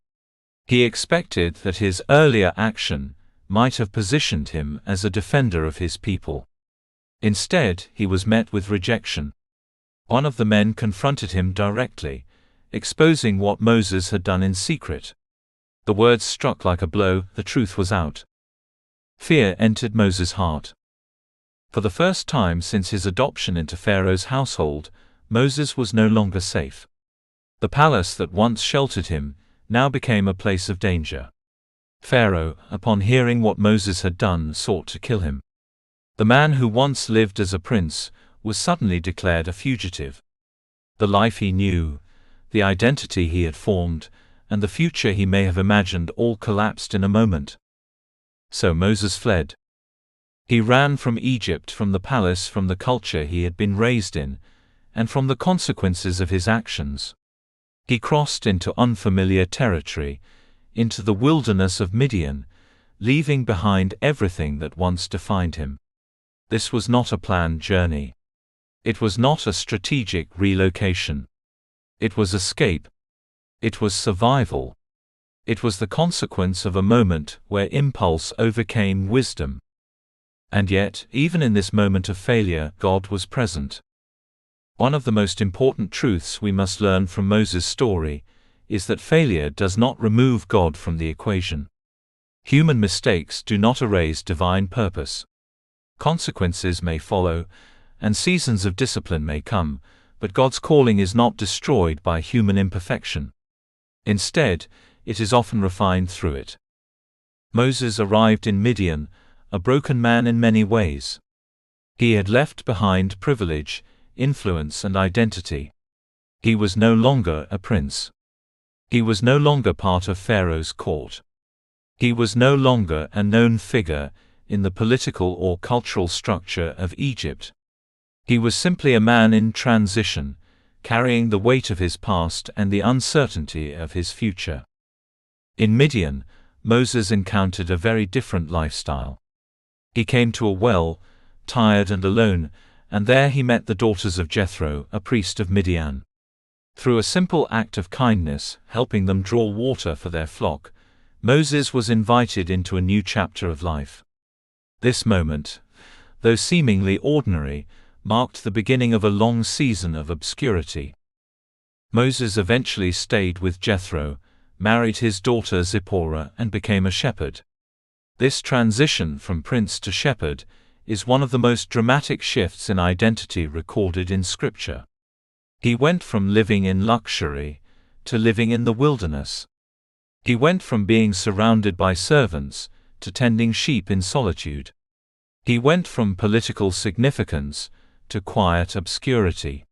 He expected that his earlier action might have positioned him as a defender of his people. Instead, he was met with rejection. One of the men confronted him directly, exposing what Moses had done in secret. The words struck like a blow, the truth was out. Fear entered Moses' heart. For the first time since his adoption into Pharaoh's household, Moses was no longer safe. The palace that once sheltered him now became a place of danger. Pharaoh, upon hearing what Moses had done, sought to kill him. The man who once lived as a prince was suddenly declared a fugitive. The life he knew, the identity he had formed, and the future he may have imagined all collapsed in a moment. So Moses fled. He ran from Egypt, from the palace, from the culture he had been raised in, and from the consequences of his actions. He crossed into unfamiliar territory, into the wilderness of Midian, leaving behind everything that once defined him. This was not a planned journey. It was not a strategic relocation. It was escape. It was survival. It was the consequence of a moment where impulse overcame wisdom. And yet, even in this moment of failure, God was present. One of the most important truths we must learn from Moses' story is that failure does not remove God from the equation. Human mistakes do not erase divine purpose. Consequences may follow, and seasons of discipline may come, but God's calling is not destroyed by human imperfection. Instead, it is often refined through it. Moses arrived in Midian, a broken man in many ways. He had left behind privilege, influence, and identity. He was no longer a prince. He was no longer part of Pharaoh's court. He was no longer a known figure in the political or cultural structure of Egypt. He was simply a man in transition, carrying the weight of his past and the uncertainty of his future. In Midian, Moses encountered a very different lifestyle. He came to a well, tired and alone, and there he met the daughters of Jethro, a priest of Midian. Through a simple act of kindness, helping them draw water for their flock, Moses was invited into a new chapter of life. This moment, though seemingly ordinary, marked the beginning of a long season of obscurity. Moses eventually stayed with Jethro, married his daughter Zipporah, and became a shepherd. This transition from prince to shepherd is one of the most dramatic shifts in identity recorded in Scripture. He went from living in luxury to living in the wilderness. He went from being surrounded by servants to tending sheep in solitude. He went from political significance to quiet obscurity.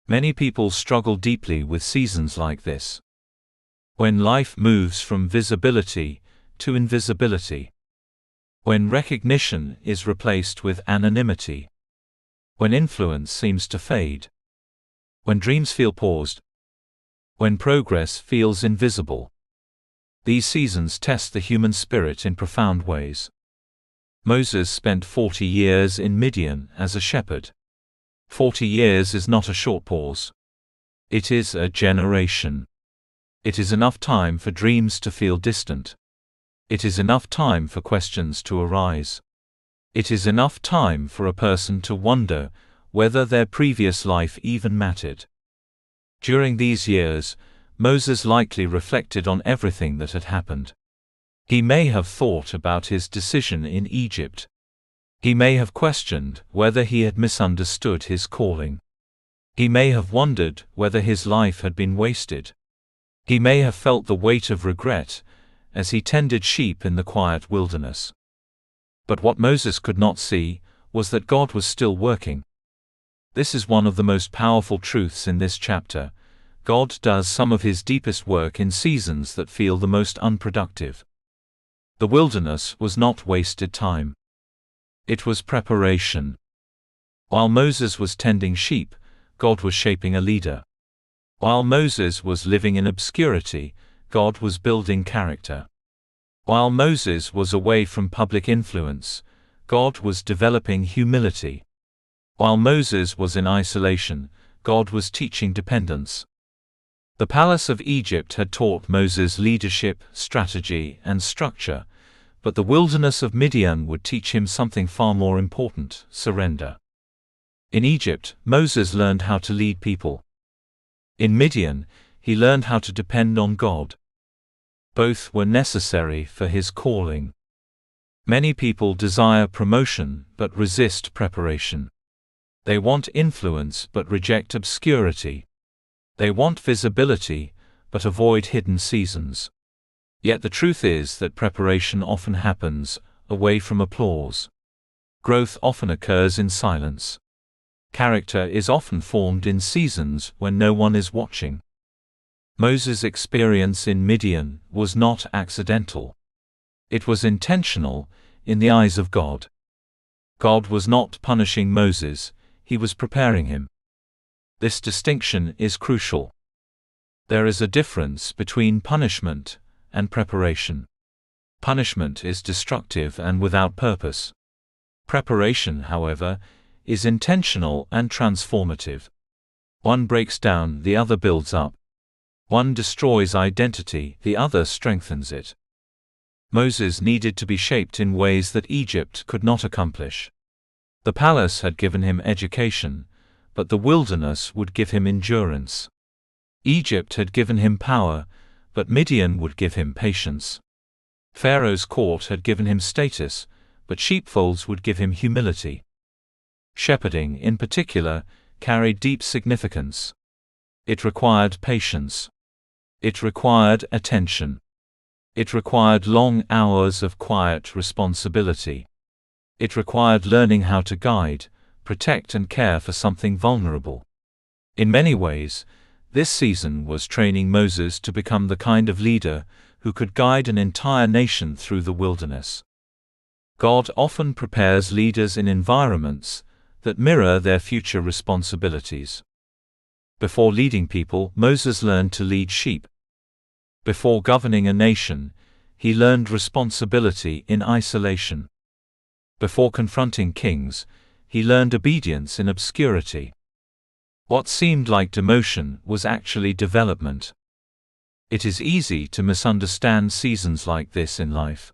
Many people struggle deeply with seasons like this. When life moves from visibility to invisibility. When recognition is replaced with anonymity. When influence seems to fade. When dreams feel paused. When progress feels invisible. These seasons test the human spirit in profound ways. Moses spent 40 years in Midian as a shepherd. 40 years is not a short pause. It is a generation. It is enough time for dreams to feel distant. It is enough time for questions to arise. It is enough time for a person to wonder whether their previous life even mattered. During these years, Moses likely reflected on everything that had happened. He may have thought about his decision in Egypt. He may have questioned whether he had misunderstood his calling. He may have wondered whether his life had been wasted. He may have felt the weight of regret as he tended sheep in the quiet wilderness. But what Moses could not see was that God was still working. This is one of the most powerful truths in this chapter. God does some of his deepest work in seasons that feel the most unproductive. The wilderness was not wasted time. It was preparation. While Moses was tending sheep, God was shaping a leader. While Moses was living in obscurity, God was building character. While Moses was away from public influence, God was developing humility. While Moses was in isolation, God was teaching dependence. The palace of Egypt had taught Moses leadership, strategy, and structure, but the wilderness of Midian would teach him something far more important: surrender. In Egypt, Moses learned how to lead people. In Midian, he learned how to depend on God. Both were necessary for his calling. Many people desire promotion but resist preparation. They want influence but reject obscurity. They want visibility but avoid hidden seasons. Yet the truth is that preparation often happens away from applause. Growth often occurs in silence. Character is often formed in seasons when no one is watching. Moses' experience in Midian was not accidental. It was intentional, in the eyes of God. God was not punishing Moses, he was preparing him. This distinction is crucial. There is a difference between punishment and preparation. Punishment is destructive and without purpose. Preparation, however, is intentional and transformative. One breaks down, the other builds up. One destroys identity, the other strengthens it. Moses needed to be shaped in ways that Egypt could not accomplish. The palace had given him education, but the wilderness would give him endurance. Egypt had given him power, but Midian would give him patience. Pharaoh's court had given him status, but sheepfolds would give him humility. Shepherding, in particular, carried deep significance. It required patience. It required attention. It required long hours of quiet responsibility. It required learning how to guide, protect and care for something vulnerable. In many ways, this season was training Moses to become the kind of leader who could guide an entire nation through the wilderness. God often prepares leaders in environments that mirror their future responsibilities. Before leading people, Moses learned to lead sheep. Before governing a nation, he learned responsibility in isolation. Before confronting kings, he learned obedience in obscurity. What seemed like demotion was actually development. It is easy to misunderstand seasons like this in life.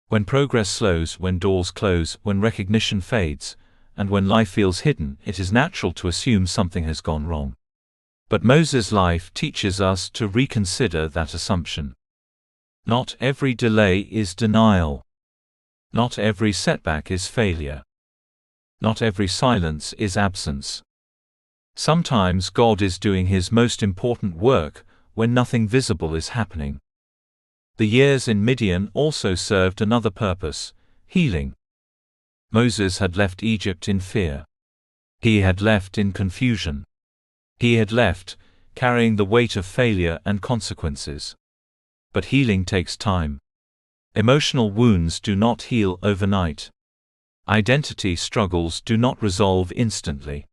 When progress slows, when doors close, when recognition fades, and when life feels hidden, it is natural to assume something has gone wrong. But Moses' life teaches us to reconsider that assumption. Not every delay is denial. Not every setback is failure. Not every silence is absence. Sometimes God is doing His most important work when nothing visible is happening. The years in Midian also served another purpose: healing. Moses had left Egypt in fear. He had left in confusion. He had left, carrying the weight of failure and consequences. But healing takes time. Emotional wounds do not heal overnight. Identity struggles do not resolve instantly.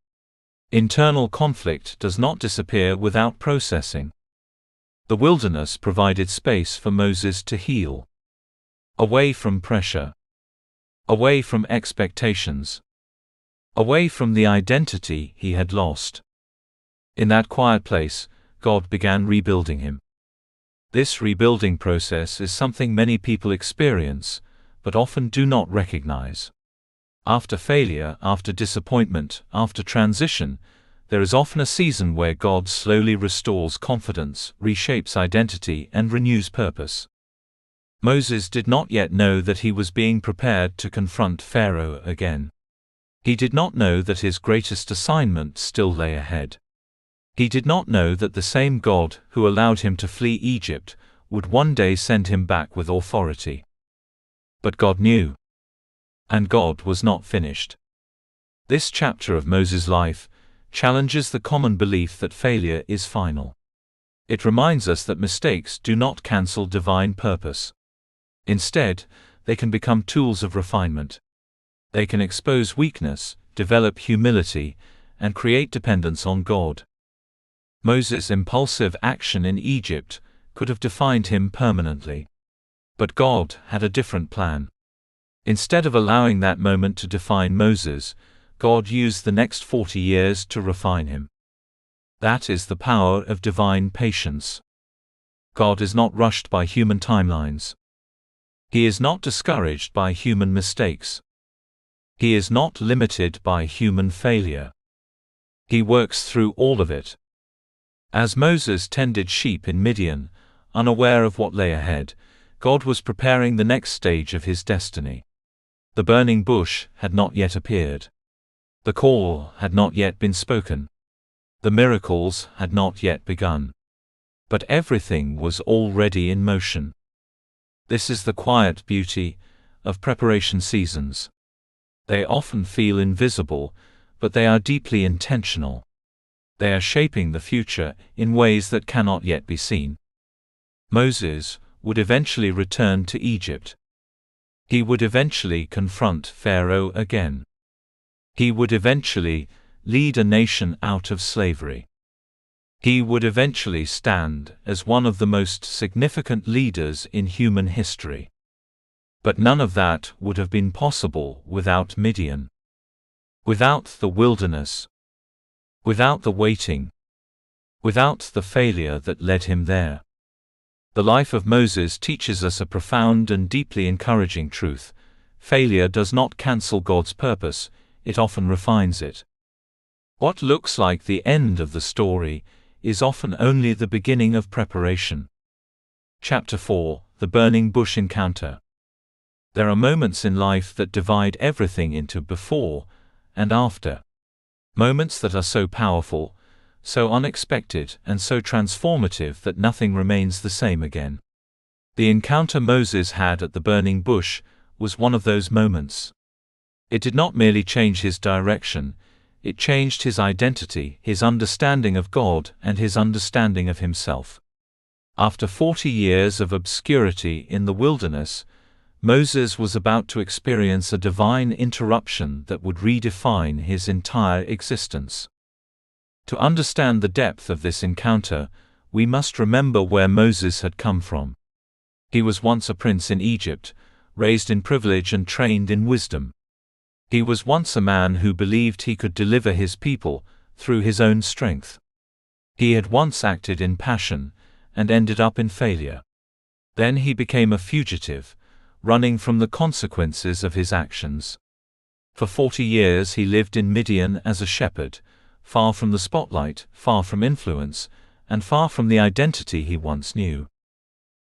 Internal conflict does not disappear without processing. The wilderness provided space for Moses to heal. Away from pressure. Away from expectations. Away from the identity he had lost. In that quiet place, God began rebuilding him. This rebuilding process is something many people experience, but often do not recognize. After failure, after disappointment, after transition, there is often a season where God slowly restores confidence, reshapes identity, and renews purpose. Moses did not yet know that he was being prepared to confront Pharaoh again. He did not know that his greatest assignment still lay ahead. He did not know that the same God who allowed him to flee Egypt would one day send him back with authority. But God knew. And God was not finished. This chapter of Moses' life challenges the common belief that failure is final. It reminds us that mistakes do not cancel divine purpose. Instead, they can become tools of refinement. They can expose weakness, develop humility, and create dependence on God. Moses' impulsive action in Egypt could have defined him permanently. But God had a different plan. Instead of allowing that moment to define Moses, God used the next 40 years to refine him. That is the power of divine patience. God is not rushed by human timelines. He is not discouraged by human mistakes. He is not limited by human failure. He works through all of it. As Moses tended sheep in Midian, unaware of what lay ahead, God was preparing the next stage of his destiny. The burning bush had not yet appeared. The call had not yet been spoken. The miracles had not yet begun. But everything was already in motion. This is the quiet beauty of preparation seasons. They often feel invisible, but they are deeply intentional. They are shaping the future in ways that cannot yet be seen. Moses would eventually return to Egypt. He would eventually confront Pharaoh again. He would eventually lead a nation out of slavery. He would eventually stand as one of the most significant leaders in human history. But none of that would have been possible without Midian. Without the wilderness. Without the waiting. Without the failure that led him there. The life of Moses teaches us a profound and deeply encouraging truth. Failure does not cancel God's purpose, it often refines it. What looks like the end of the story is often only the beginning of preparation. Chapter 4: The Burning Bush Encounter. There are moments in life that divide everything into before and after. Moments that are so powerful, so unexpected, and so transformative that nothing remains the same again. The encounter Moses had at the burning bush was one of those moments. It did not merely change his direction, it changed his identity, his understanding of God, and his understanding of himself. After 40 years of obscurity in the wilderness, Moses was about to experience a divine interruption that would redefine his entire existence. To understand the depth of this encounter, we must remember where Moses had come from. He was once a prince in Egypt, raised in privilege and trained in wisdom. He was once a man who believed he could deliver his people through his own strength. He had once acted in passion and ended up in failure. Then he became a fugitive, running from the consequences of his actions. For 40 years he lived in Midian as a shepherd, far from the spotlight, far from influence, and far from the identity he once knew.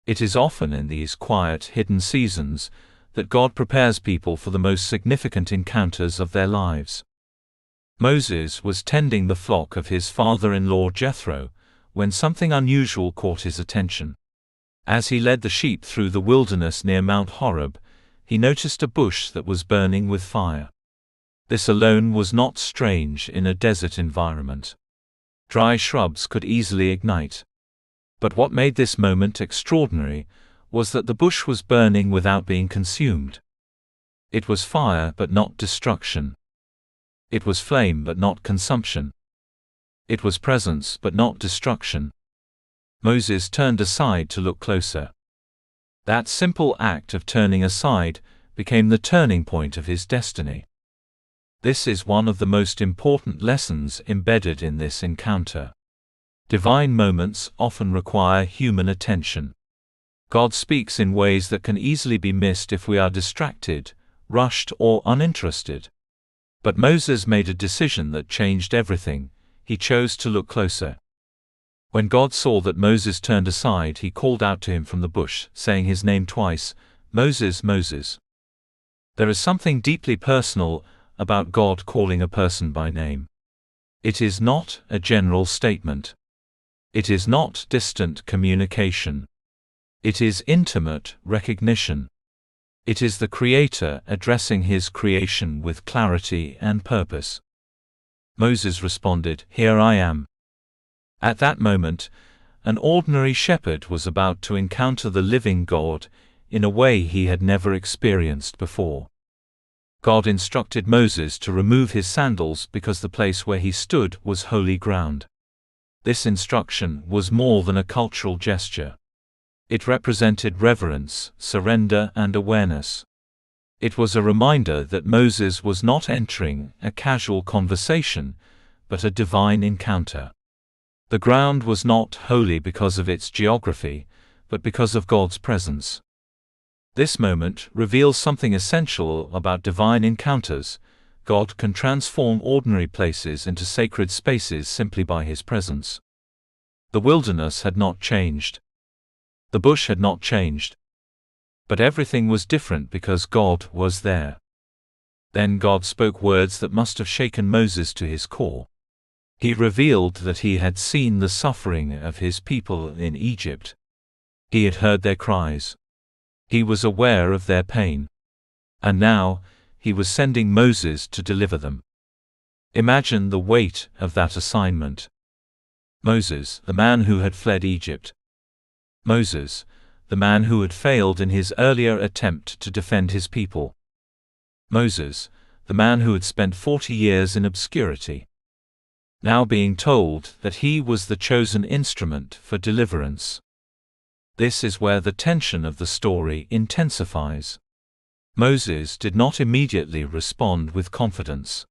It is often in these quiet, hidden seasons that God prepares people for the most significant encounters of their lives. Moses was tending the flock of his father-in-law Jethro when something unusual caught his attention. As he led the sheep through the wilderness near Mount Horeb, he noticed a bush that was burning with fire. This alone was not strange in a desert environment. Dry shrubs could easily ignite. But what made this moment extraordinary was that the bush was burning without being consumed. It was fire but not destruction. It was flame but not consumption. It was presence but not destruction. Moses turned aside to look closer. That simple act of turning aside became the turning point of his destiny. This is one of the most important lessons embedded in this encounter. Divine moments often require human attention. God speaks in ways that can easily be missed if we are distracted, rushed, or uninterested. But Moses made a decision that changed everything. He chose to look closer. When God saw that Moses turned aside, he called out to him from the bush, saying his name twice, "Moses, Moses." There is something deeply personal about God calling a person by name. It is not a general statement. It is not distant communication. It is intimate recognition. It is the Creator addressing His creation with clarity and purpose. Moses responded, "Here I am." At that moment, an ordinary shepherd was about to encounter the living God in a way he had never experienced before. God instructed Moses to remove his sandals because the place where he stood was holy ground. This instruction was more than a cultural gesture. It represented reverence, surrender, and awareness. It was a reminder that Moses was not entering a casual conversation, but a divine encounter. The ground was not holy because of its geography, but because of God's presence. This moment reveals something essential about divine encounters. God can transform ordinary places into sacred spaces simply by His presence. The wilderness had not changed. The bush had not changed. But everything was different because God was there. Then God spoke words that must have shaken Moses to his core. He revealed that he had seen the suffering of his people in Egypt. He had heard their cries. He was aware of their pain. And now, he was sending Moses to deliver them. Imagine the weight of that assignment. Moses, the man who had fled Egypt. Moses, the man who had failed in his earlier attempt to defend his people. Moses, the man who had spent 40 years in obscurity. Now being told that he was the chosen instrument for deliverance. This is where the tension of the story intensifies. Moses did not immediately respond with confidence.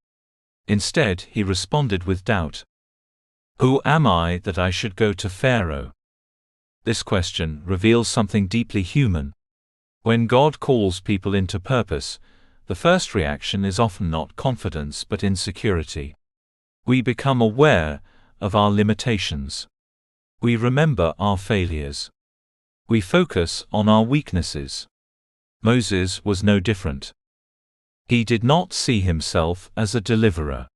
Instead, he responded with doubt. Who am I that I should go to Pharaoh? This question reveals something deeply human. When God calls people into purpose, the first reaction is often not confidence but insecurity. We become aware of our limitations. We remember our failures. We focus on our weaknesses. Moses was no different. He did not see himself as a deliverer.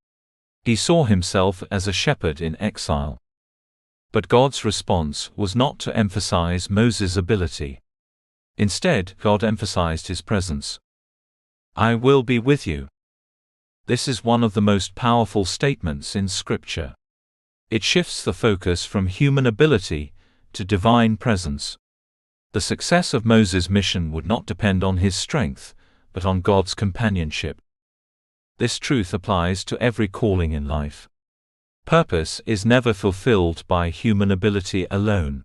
He saw himself as a shepherd in exile. But God's response was not to emphasize Moses' ability. Instead, God emphasized his presence. I will be with you. This is one of the most powerful statements in Scripture. It shifts the focus from human ability to divine presence. The success of Moses' mission would not depend on his strength, but on God's companionship. This truth applies to every calling in life. Purpose is never fulfilled by human ability alone.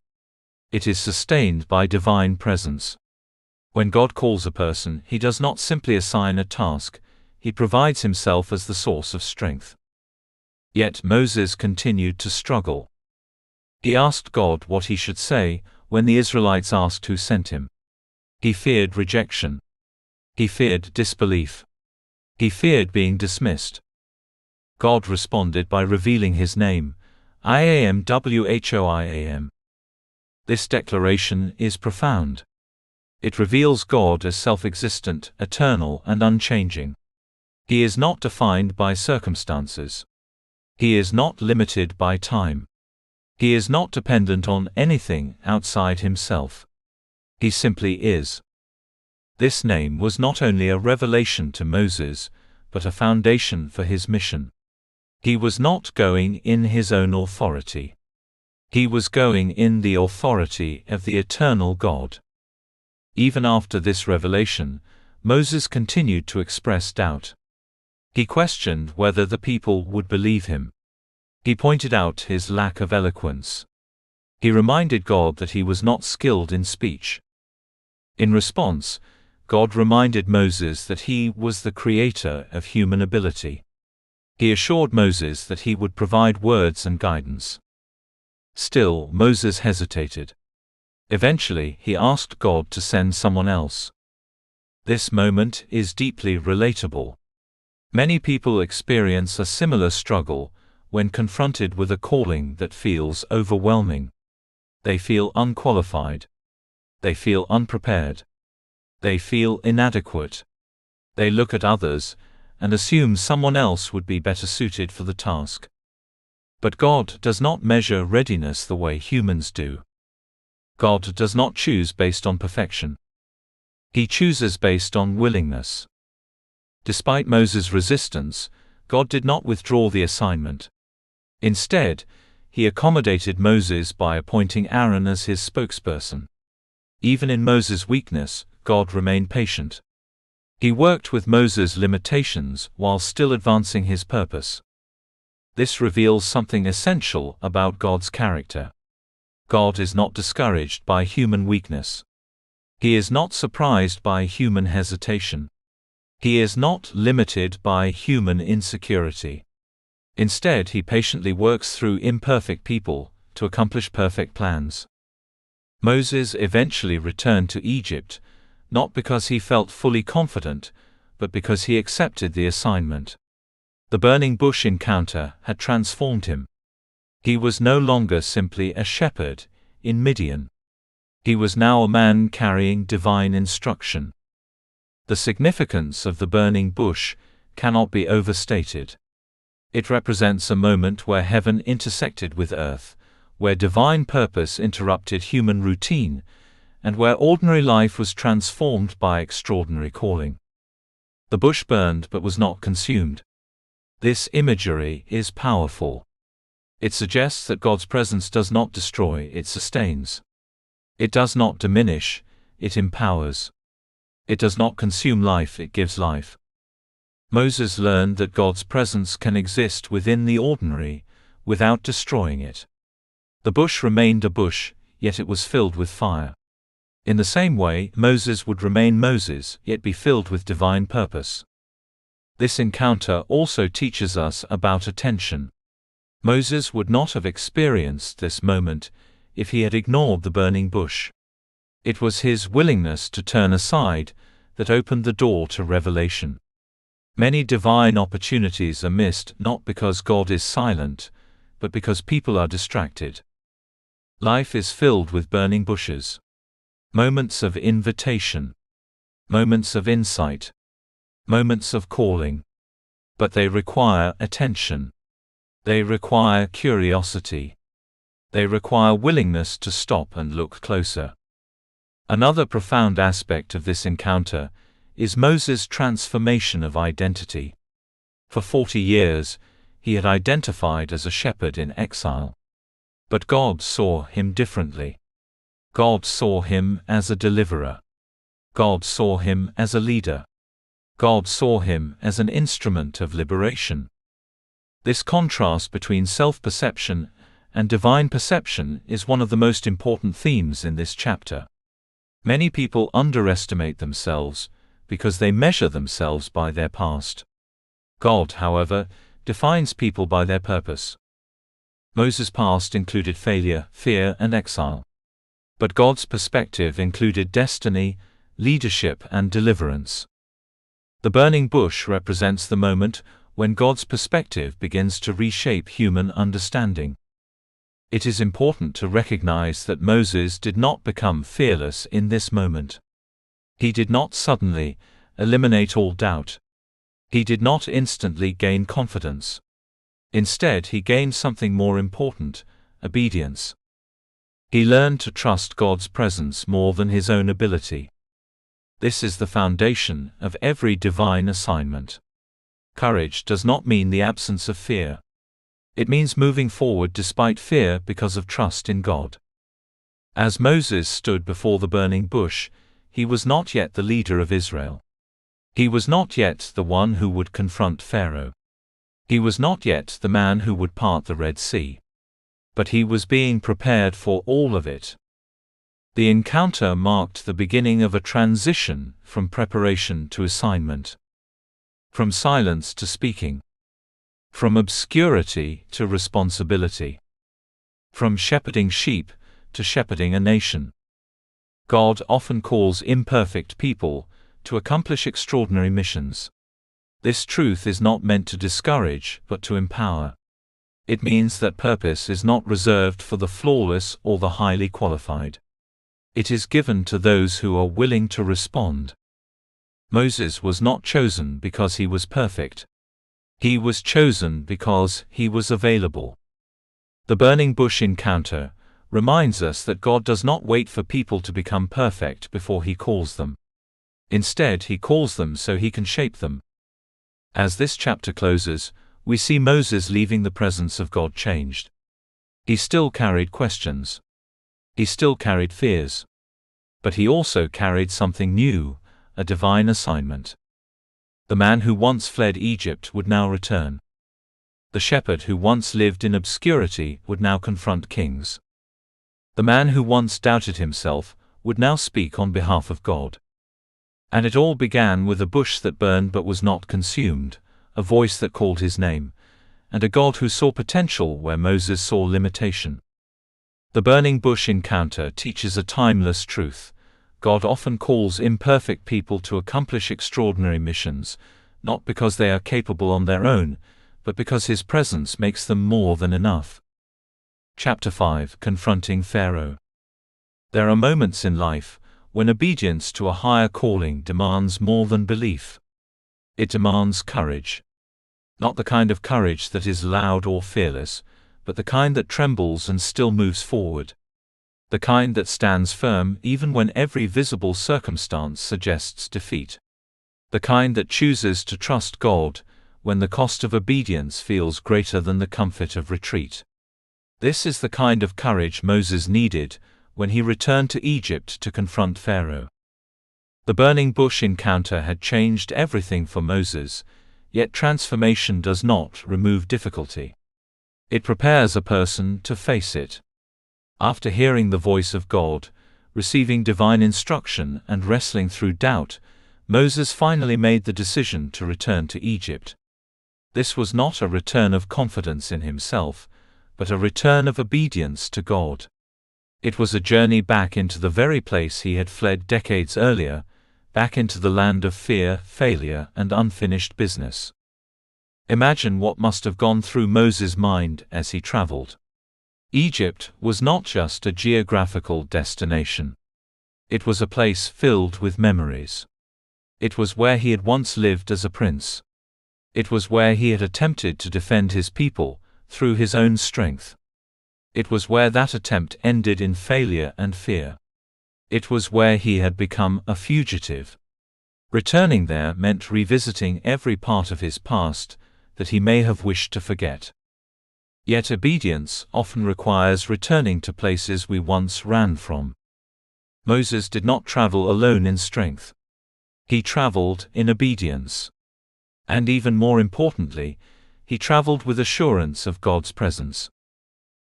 It is sustained by divine presence. When God calls a person, He does not simply assign a task, He provides Himself as the source of strength. Yet Moses continued to struggle. He asked God what he should say when the Israelites asked who sent him. He feared rejection. He feared disbelief. He feared being dismissed. God responded by revealing His name, I am Whoiam. This declaration is profound. It reveals God as self-existent, eternal, and unchanging. He is not defined by circumstances. He is not limited by time. He is not dependent on anything outside Himself. He simply is. This name was not only a revelation to Moses, but a foundation for his mission. He was not going in his own authority. He was going in the authority of the eternal God. Even after this revelation, Moses continued to express doubt. He questioned whether the people would believe him. He pointed out his lack of eloquence. He reminded God that he was not skilled in speech. In response, God reminded Moses that He was the creator of human ability. He assured Moses that He would provide words and guidance. Still, Moses hesitated. Eventually, he asked God to send someone else. This moment is deeply relatable. Many people experience a similar struggle when confronted with a calling that feels overwhelming. They feel unqualified. They feel unprepared. They feel inadequate. They look at others and assume someone else would be better suited for the task. But God does not measure readiness the way humans do. God does not choose based on perfection. He chooses based on willingness. Despite Moses' resistance, God did not withdraw the assignment. Instead, He accommodated Moses by appointing Aaron as his spokesperson. Even in Moses' weakness, God remained patient. He worked with Moses' limitations while still advancing his purpose. This reveals something essential about God's character. God is not discouraged by human weakness. He is not surprised by human hesitation. He is not limited by human insecurity. Instead, he patiently works through imperfect people to accomplish perfect plans. Moses eventually returned to Egypt, not because he felt fully confident, but because he accepted the assignment. The burning bush encounter had transformed him. He was no longer simply a shepherd in Midian. He was now a man carrying divine instruction. The significance of the burning bush cannot be overstated. It represents a moment where heaven intersected with earth, where divine purpose interrupted human routine, and where ordinary life was transformed by extraordinary calling. The bush burned but was not consumed. This imagery is powerful. It suggests that God's presence does not destroy, it sustains. It does not diminish, it empowers. It does not consume life, it gives life. Moses learned that God's presence can exist within the ordinary, without destroying it. The bush remained a bush, yet it was filled with fire. In the same way, Moses would remain Moses, yet be filled with divine purpose. This encounter also teaches us about attention. Moses would not have experienced this moment if he had ignored the burning bush. It was his willingness to turn aside that opened the door to revelation. Many divine opportunities are missed not because God is silent, but because people are distracted. Life is filled with burning bushes. Moments of invitation. Moments of insight. Moments of calling. But they require attention. They require curiosity. They require willingness to stop and look closer. Another profound aspect of this encounter is Moses' transformation of identity. For 40 years, he had identified as a shepherd in exile. But God saw him differently. God saw him as a deliverer. God saw him as a leader. God saw him as an instrument of liberation. This contrast between self-perception and divine perception is one of the most important themes in this chapter. Many people underestimate themselves because they measure themselves by their past. God, however, defines people by their purpose. Moses' past included failure, fear, and exile. But God's perspective included destiny, leadership, and deliverance. The burning bush represents the moment when God's perspective begins to reshape human understanding. It is important to recognize that Moses did not become fearless in this moment. He did not suddenly eliminate all doubt. He did not instantly gain confidence. Instead, he gained something more important: obedience. He learned to trust God's presence more than his own ability. This is the foundation of every divine assignment. Courage does not mean the absence of fear. It means moving forward despite fear because of trust in God. As Moses stood before the burning bush, he was not yet the leader of Israel. He was not yet the one who would confront Pharaoh. He was not yet the man who would part the Red Sea. But he was being prepared for all of it. The encounter marked the beginning of a transition from preparation to assignment. From silence to speaking. From obscurity to responsibility. From shepherding sheep to shepherding a nation. God often calls imperfect people to accomplish extraordinary missions. This truth is not meant to discourage, but to empower. It means that purpose is not reserved for the flawless or the highly qualified. It is given to those who are willing to respond. Moses was not chosen because he was perfect. He was chosen because he was available. The burning bush encounter reminds us that God does not wait for people to become perfect before he calls them. Instead, he calls them so he can shape them. As this chapter closes, we see Moses leaving the presence of God changed. He still carried questions. He still carried fears. But he also carried something new, a divine assignment. The man who once fled Egypt would now return. The shepherd who once lived in obscurity would now confront kings. The man who once doubted himself would now speak on behalf of God. And it all began with a bush that burned but was not consumed, a voice that called his name, and a God who saw potential where Moses saw limitation. The burning bush encounter teaches a timeless truth. God often calls imperfect people to accomplish extraordinary missions, not because they are capable on their own, but because His presence makes them more than enough. Chapter 5: Confronting Pharaoh. There are moments in life when obedience to a higher calling demands more than belief. It demands courage. Not the kind of courage that is loud or fearless, but the kind that trembles and still moves forward. The kind that stands firm even when every visible circumstance suggests defeat. The kind that chooses to trust God when the cost of obedience feels greater than the comfort of retreat. This is the kind of courage Moses needed when he returned to Egypt to confront Pharaoh. The burning bush encounter had changed everything for Moses, yet transformation does not remove difficulty. It prepares a person to face it. After hearing the voice of God, receiving divine instruction and wrestling through doubt, Moses finally made the decision to return to Egypt. This was not a return of confidence in himself, but a return of obedience to God. It was a journey back into the very place he had fled decades earlier, back into the land of fear, failure, and unfinished business. Imagine what must have gone through Moses' mind as he traveled. Egypt was not just a geographical destination. It was a place filled with memories. It was where he had once lived as a prince. It was where he had attempted to defend his people through his own strength. It was where that attempt ended in failure and fear. It was where he had become a fugitive. Returning there meant revisiting every part of his past that he may have wished to forget. Yet obedience often requires returning to places we once ran from. Moses did not travel alone in strength. He traveled in obedience. And even more importantly, he traveled with assurance of God's presence.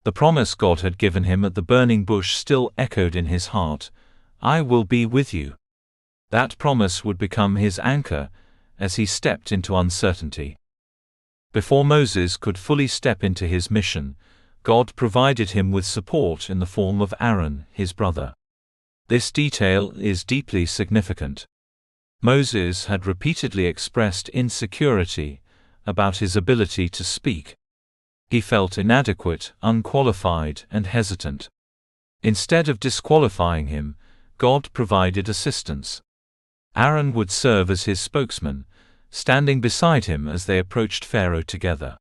The promise God had given him at the burning bush still echoed in his heart, "I will be with you." That promise would become his anchor as he stepped into uncertainty. Before Moses could fully step into his mission, God provided him with support in the form of Aaron, his brother. This detail is deeply significant. Moses had repeatedly expressed insecurity about his ability to speak. He felt inadequate, unqualified, and hesitant. Instead of disqualifying him, God provided assistance. Aaron would serve as his spokesman, standing beside him as they approached Pharaoh together.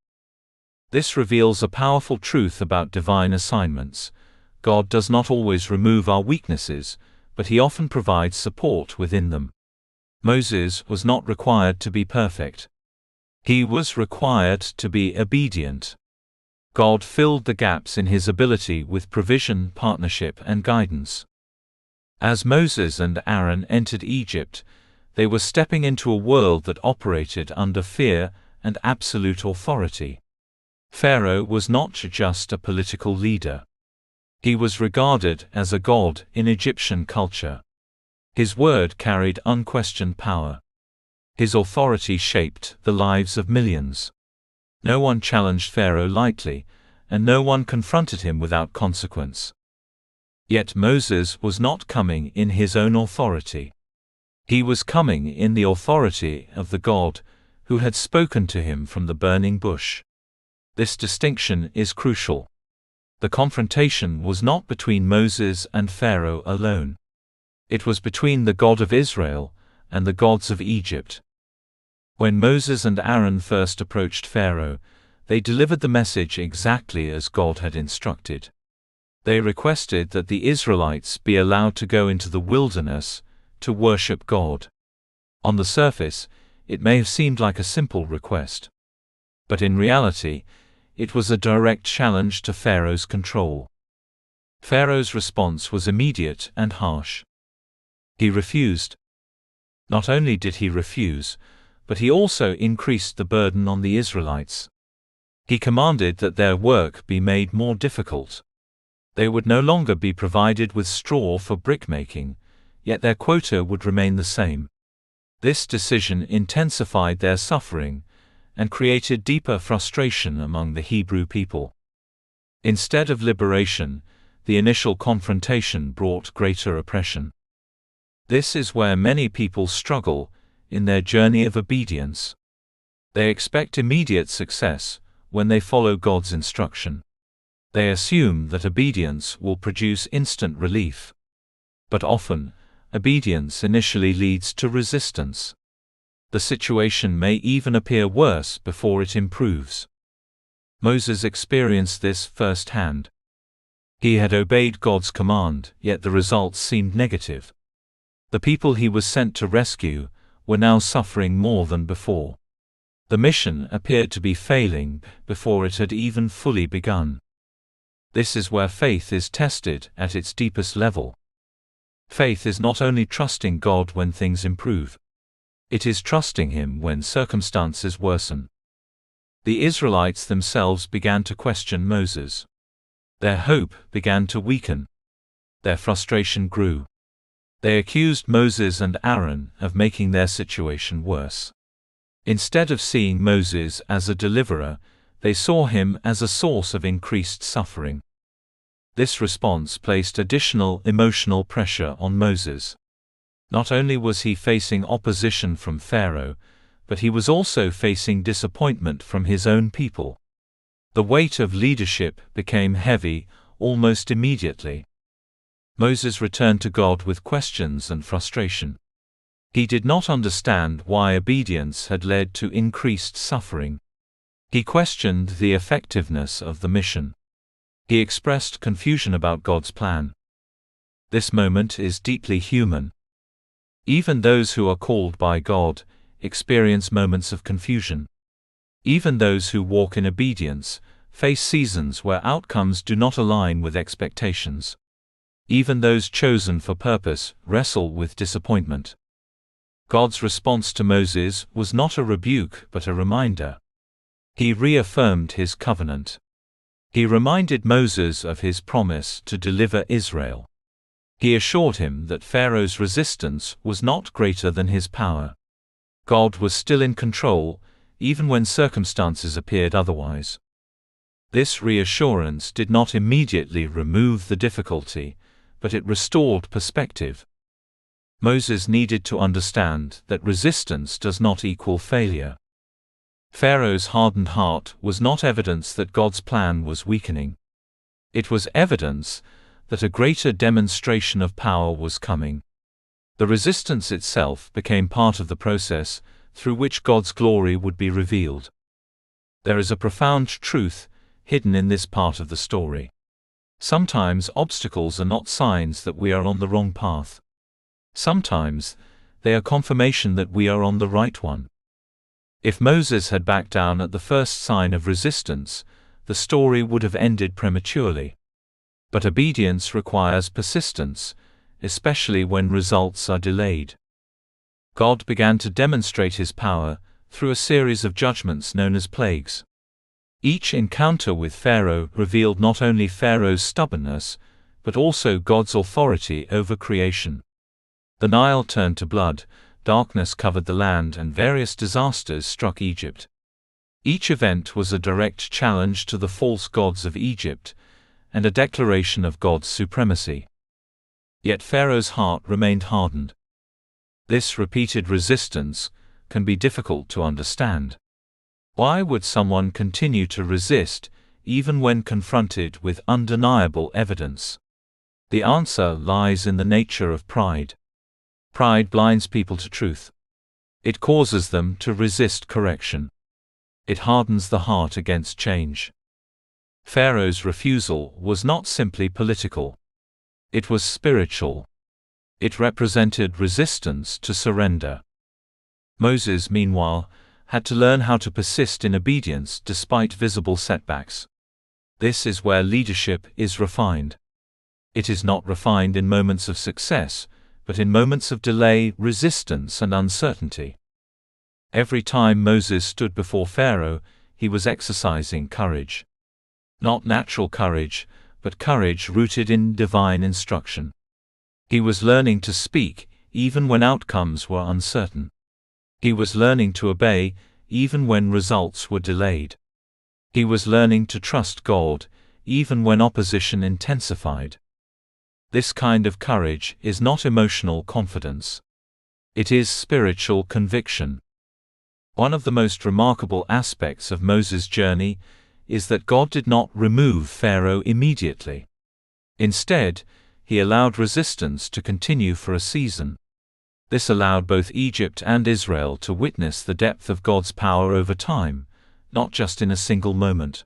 This reveals a powerful truth about divine assignments. God does not always remove our weaknesses, but He often provides support within them. Moses was not required to be perfect. He was required to be obedient. God filled the gaps in his ability with provision, partnership, and guidance. As Moses and Aaron entered Egypt, they were stepping into a world that operated under fear and absolute authority. Pharaoh was not just a political leader. He was regarded as a god in Egyptian culture. His word carried unquestioned power. His authority shaped the lives of millions. No one challenged Pharaoh lightly, and no one confronted him without consequence. Yet Moses was not coming in his own authority. He was coming in the authority of the God who had spoken to him from the burning bush. This distinction is crucial. The confrontation was not between Moses and Pharaoh alone. It was between the God of Israel and the gods of Egypt. When Moses and Aaron first approached Pharaoh, they delivered the message exactly as God had instructed. They requested that the Israelites be allowed to go into the wilderness to worship God. On the surface, it may have seemed like a simple request. But in reality, it was a direct challenge to Pharaoh's control. Pharaoh's response was immediate and harsh. He refused. Not only did he refuse, but he also increased the burden on the Israelites. He commanded that their work be made more difficult. They would no longer be provided with straw for brickmaking, yet their quota would remain the same. This decision intensified their suffering and created deeper frustration among the Hebrew people. Instead of liberation, the initial confrontation brought greater oppression. This is where many people struggle in their journey of obedience. They expect immediate success when they follow God's instruction. They assume that obedience will produce instant relief. But often, obedience initially leads to resistance. The situation may even appear worse before it improves. Moses experienced this firsthand. He had obeyed God's command, yet the results seemed negative. The people he was sent to rescue were now suffering more than before. The mission appeared to be failing before it had even fully begun. This is where faith is tested at its deepest level. Faith is not only trusting God when things improve. It is trusting Him when circumstances worsen. The Israelites themselves began to question Moses. Their hope began to weaken. Their frustration grew. They accused Moses and Aaron of making their situation worse. Instead of seeing Moses as a deliverer, they saw him as a source of increased suffering. This response placed additional emotional pressure on Moses. Not only was he facing opposition from Pharaoh, but he was also facing disappointment from his own people. The weight of leadership became heavy almost immediately. Moses returned to God with questions and frustration. He did not understand why obedience had led to increased suffering. He questioned the effectiveness of the mission. He expressed confusion about God's plan. This moment is deeply human. Even those who are called by God experience moments of confusion. Even those who walk in obedience face seasons where outcomes do not align with expectations. Even those chosen for purpose wrestle with disappointment. God's response to Moses was not a rebuke but a reminder. He reaffirmed His covenant. He reminded Moses of His promise to deliver Israel. He assured him that Pharaoh's resistance was not greater than his power. God was still in control, even when circumstances appeared otherwise. This reassurance did not immediately remove the difficulty, but it restored perspective. Moses needed to understand that resistance does not equal failure. Pharaoh's hardened heart was not evidence that God's plan was weakening. It was evidence that a greater demonstration of power was coming. The resistance itself became part of the process through which God's glory would be revealed. There is a profound truth hidden in this part of the story. Sometimes obstacles are not signs that we are on the wrong path. Sometimes they are confirmation that we are on the right one. If Moses had backed down at the first sign of resistance, the story would have ended prematurely. But obedience requires persistence, especially when results are delayed. God began to demonstrate His power through a series of judgments known as plagues. Each encounter with Pharaoh revealed not only Pharaoh's stubbornness, but also God's authority over creation. The Nile turned to blood, darkness covered the land, and various disasters struck Egypt. Each event was a direct challenge to the false gods of Egypt, and a declaration of God's supremacy. Yet Pharaoh's heart remained hardened. This repeated resistance can be difficult to understand. Why would someone continue to resist, even when confronted with undeniable evidence? The answer lies in the nature of pride. Pride blinds people to truth. It causes them to resist correction. It hardens the heart against change. Pharaoh's refusal was not simply political. It was spiritual. It represented resistance to surrender. Moses, meanwhile, had to learn how to persist in obedience despite visible setbacks. This is where leadership is refined. It is not refined in moments of success, but in moments of delay, resistance, and uncertainty. Every time Moses stood before Pharaoh, he was exercising courage. Not natural courage, but courage rooted in divine instruction. He was learning to speak, even when outcomes were uncertain. He was learning to obey, even when results were delayed. He was learning to trust God, even when opposition intensified. This kind of courage is not emotional confidence. It is spiritual conviction. One of the most remarkable aspects of Moses' journey is that God did not remove Pharaoh immediately. Instead, he allowed resistance to continue for a season. This allowed both Egypt and Israel to witness the depth of God's power over time, not just in a single moment.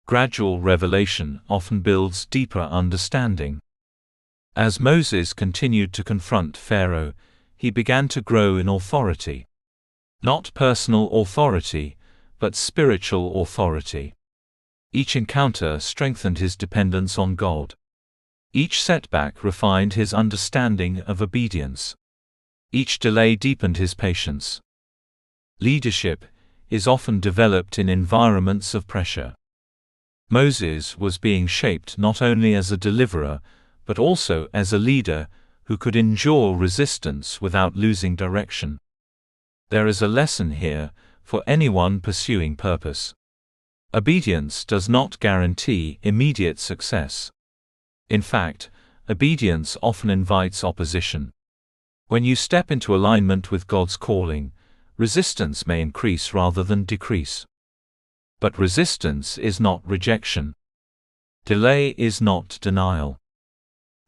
Gradual revelation often builds deeper understanding. As Moses continued to confront Pharaoh, he began to grow in authority. Not personal authority, but spiritual authority. Each encounter strengthened his dependence on God. Each setback refined his understanding of obedience. Each delay deepened his patience. Leadership is often developed in environments of pressure. Moses was being shaped not only as a deliverer, but also as a leader who could endure resistance without losing direction. There is a lesson here for anyone pursuing purpose. Obedience does not guarantee immediate success. In fact, obedience often invites opposition. When you step into alignment with God's calling, resistance may increase rather than decrease. But resistance is not rejection. Delay is not denial.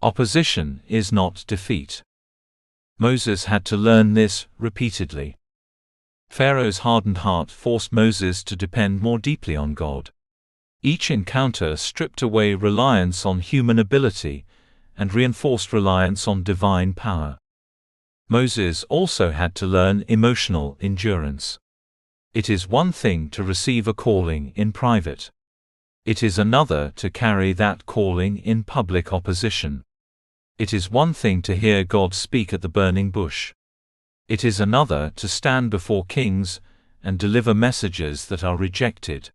Opposition is not defeat. Moses had to learn this repeatedly. Pharaoh's hardened heart forced Moses to depend more deeply on God. Each encounter stripped away reliance on human ability and reinforced reliance on divine power. Moses also had to learn emotional endurance. It is one thing to receive a calling in private. It is another to carry that calling in public opposition. It is one thing to hear God speak at the burning bush. It is another to stand before kings and deliver messages that are rejected.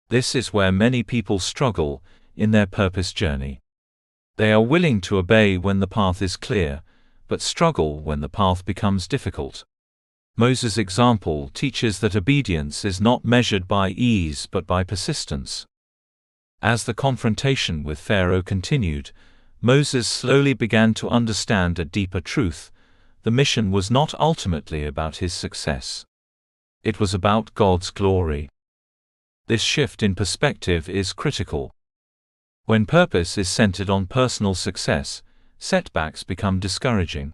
This is where many people struggle in their purpose journey. They are willing to obey when the path is clear, but struggle when the path becomes difficult. Moses' example teaches that obedience is not measured by ease but by persistence. As the confrontation with Pharaoh continued, Moses slowly began to understand a deeper truth. The mission was not ultimately about his success. It was about God's glory. This shift in perspective is critical. When purpose is centered on personal success, setbacks become discouraging.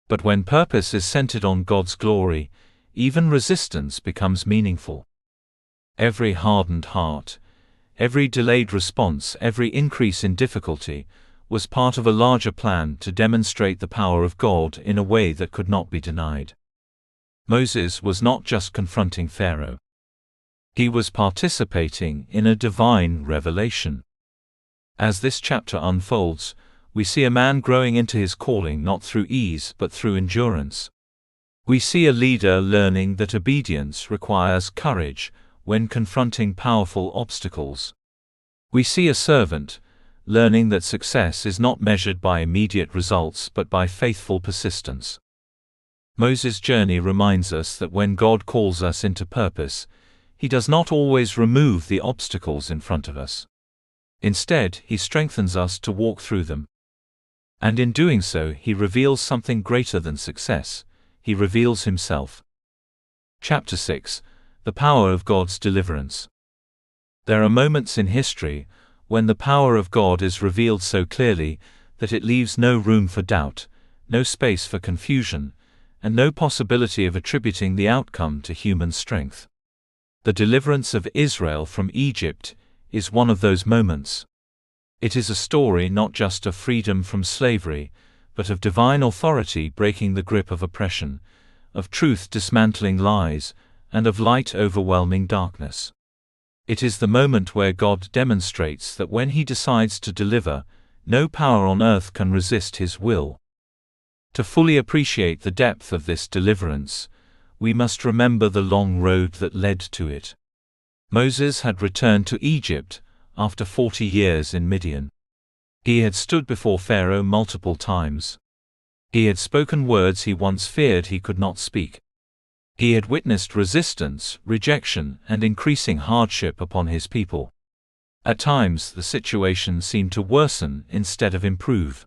But when purpose is centered on God's glory, even resistance becomes meaningful. Every hardened heart, every delayed response, every increase in difficulty, was part of a larger plan to demonstrate the power of God in a way that could not be denied. Moses was not just confronting Pharaoh. He was participating in a divine revelation. As this chapter unfolds, we see a man growing into his calling not through ease but through endurance. We see a leader learning that obedience requires courage when confronting powerful obstacles. We see a servant learning that success is not measured by immediate results but by faithful persistence. Moses' journey reminds us that when God calls us into purpose, He does not always remove the obstacles in front of us. Instead, He strengthens us to walk through them. And in doing so, He reveals something greater than success. He reveals Himself. Chapter 6: The Power of God's Deliverance. There are moments in history when the power of God is revealed so clearly that it leaves no room for doubt, no space for confusion, and no possibility of attributing the outcome to human strength. The deliverance of Israel from Egypt is one of those moments. It is a story not just of freedom from slavery, but of divine authority breaking the grip of oppression, of truth dismantling lies, and of light overwhelming darkness. It is the moment where God demonstrates that when He decides to deliver, no power on earth can resist His will. To fully appreciate the depth of this deliverance, we must remember the long road that led to it. Moses had returned to Egypt after 40 years in Midian. He had stood before Pharaoh multiple times. He had spoken words he once feared he could not speak. He had witnessed resistance, rejection, and increasing hardship upon his people. At times, the situation seemed to worsen instead of improve.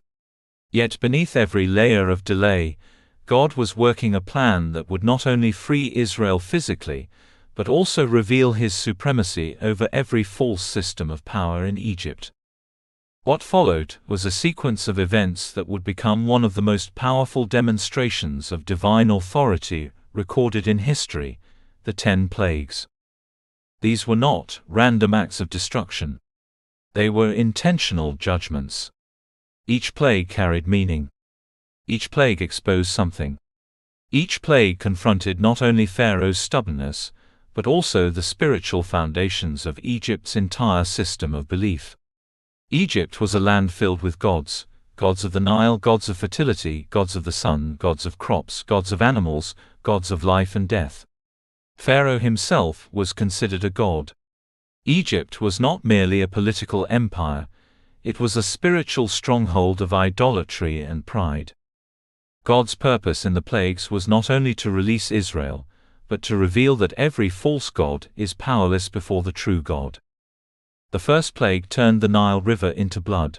Yet beneath every layer of delay, God was working a plan that would not only free Israel physically, but also reveal His supremacy over every false system of power in Egypt. What followed was a sequence of events that would become one of the most powerful demonstrations of divine authority recorded in history: the 10 plagues. These were not random acts of destruction. They were intentional judgments. Each plague carried meaning. Each plague exposed something. Each plague confronted not only Pharaoh's stubbornness, but also the spiritual foundations of Egypt's entire system of belief. Egypt was a land filled with gods: gods of the Nile, gods of fertility, gods of the sun, gods of crops, gods of animals, gods of life and death. Pharaoh himself was considered a god. Egypt was not merely a political empire, it was a spiritual stronghold of idolatry and pride. God's purpose in the plagues was not only to release Israel, but to reveal that every false god is powerless before the true God. The first plague turned the Nile River into blood.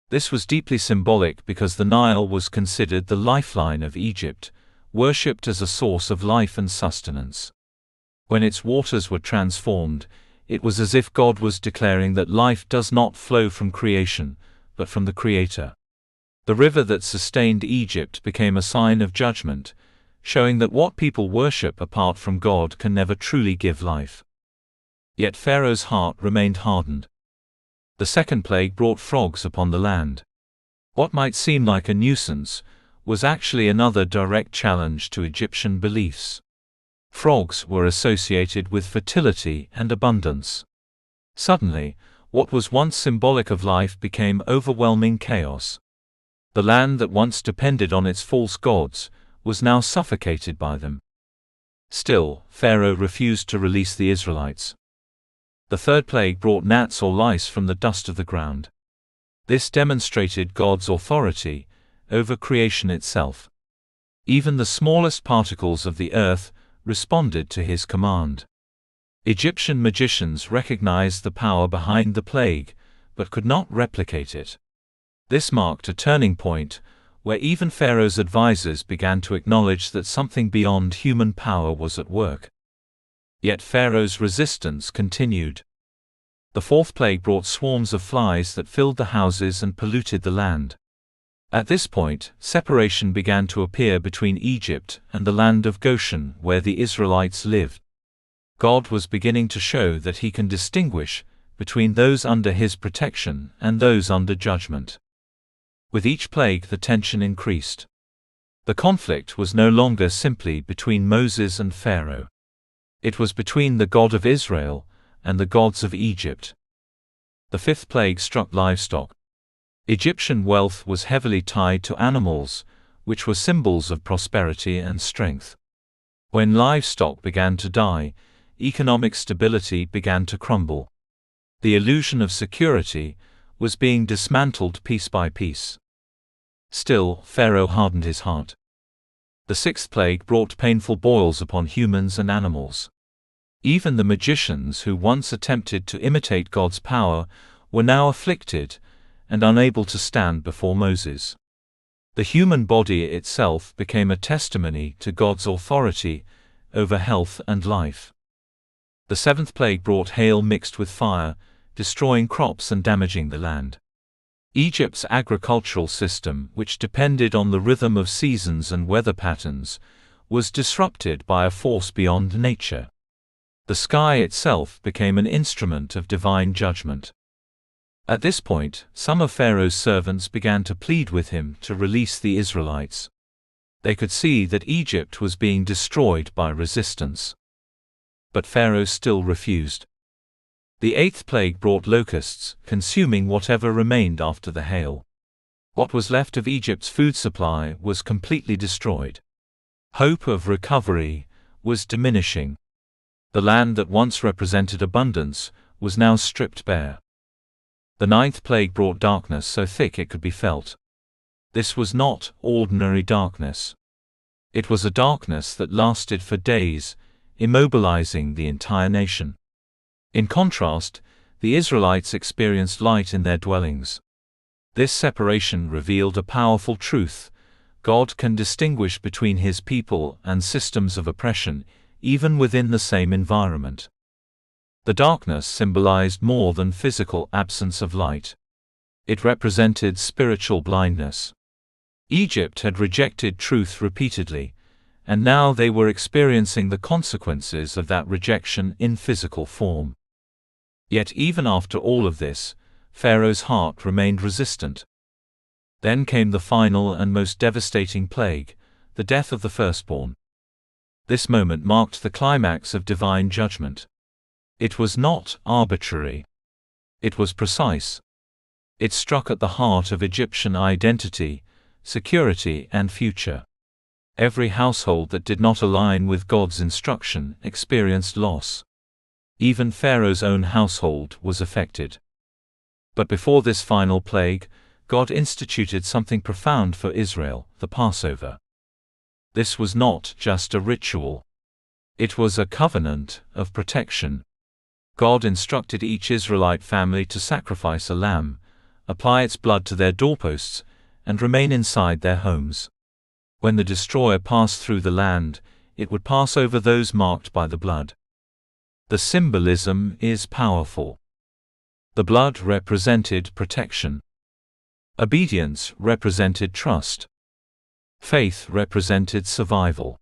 This was deeply symbolic because the Nile was considered the lifeline of Egypt, worshipped as a source of life and sustenance. When its waters were transformed, it was as if God was declaring that life does not flow from creation, but from the Creator. The river that sustained Egypt became a sign of judgment, showing that what people worship apart from God can never truly give life. Yet Pharaoh's heart remained hardened. The second plague brought frogs upon the land. What might seem like a nuisance was actually another direct challenge to Egyptian beliefs. Frogs were associated with fertility and abundance. Suddenly, what was once symbolic of life became overwhelming chaos. The land that once depended on its false gods was now suffocated by them. Still, Pharaoh refused to release the Israelites. The third plague brought gnats or lice from the dust of the ground. This demonstrated God's authority over creation itself. Even the smallest particles of the earth responded to His command. Egyptian magicians recognized the power behind the plague, but could not replicate it. This marked a turning point, where even Pharaoh's advisors began to acknowledge that something beyond human power was at work. Yet Pharaoh's resistance continued. The fourth plague brought swarms of flies that filled the houses and polluted the land. At this point, separation began to appear between Egypt and the land of Goshen, where the Israelites lived. God was beginning to show that He can distinguish between those under His protection and those under judgment. With each plague, the tension increased. The conflict was no longer simply between Moses and Pharaoh. It was between the God of Israel and the gods of Egypt. The fifth plague struck livestock. Egyptian wealth was heavily tied to animals, which were symbols of prosperity and strength. When livestock began to die, economic stability began to crumble. The illusion of security was being dismantled piece by piece. Still, Pharaoh hardened his heart. The sixth plague brought painful boils upon humans and animals. Even the magicians who once attempted to imitate God's power were now afflicted and unable to stand before Moses. The human body itself became a testimony to God's authority over health and life. The seventh plague brought hail mixed with fire, destroying crops and damaging the land. Egypt's agricultural system, which depended on the rhythm of seasons and weather patterns, was disrupted by a force beyond nature. The sky itself became an instrument of divine judgment. At this point, some of Pharaoh's servants began to plead with him to release the Israelites. They could see that Egypt was being destroyed by resistance. But Pharaoh still refused. The eighth plague brought locusts, consuming whatever remained after the hail. What was left of Egypt's food supply was completely destroyed. Hope of recovery was diminishing. The land that once represented abundance was now stripped bare. The ninth plague brought darkness so thick it could be felt. This was not ordinary darkness. It was a darkness that lasted for days, immobilizing the entire nation. In contrast, the Israelites experienced light in their dwellings. This separation revealed a powerful truth: God can distinguish between His people and systems of oppression, even within the same environment. The darkness symbolized more than physical absence of light. It represented spiritual blindness. Egypt had rejected truth repeatedly, and now they were experiencing the consequences of that rejection in physical form. Yet even after all of this, Pharaoh's heart remained resistant. Then came the final and most devastating plague, the death of the firstborn. This moment marked the climax of divine judgment. It was not arbitrary. It was precise. It struck at the heart of Egyptian identity, security, and future. Every household that did not align with God's instruction experienced loss. Even Pharaoh's own household was affected. But before this final plague, God instituted something profound for Israel: the Passover. This was not just a ritual. It was a covenant of protection. God instructed each Israelite family to sacrifice a lamb, apply its blood to their doorposts, and remain inside their homes. When the destroyer passed through the land, it would pass over those marked by the blood. The symbolism is powerful. The blood represented protection. Obedience represented trust. Faith represented survival.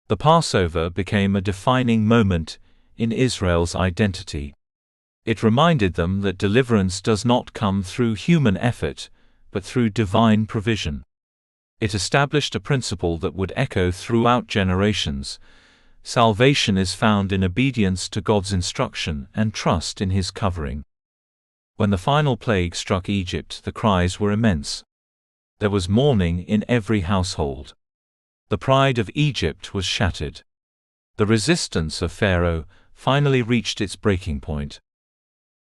The Passover became a defining moment in Israel's identity. It reminded them that deliverance does not come through human effort, but through divine provision. It established a principle that would echo throughout generations: salvation is found in obedience to God's instruction and trust in His covering. When the final plague struck Egypt, the cries were immense. There was mourning in every household. The pride of Egypt was shattered. The resistance of Pharaoh finally reached its breaking point.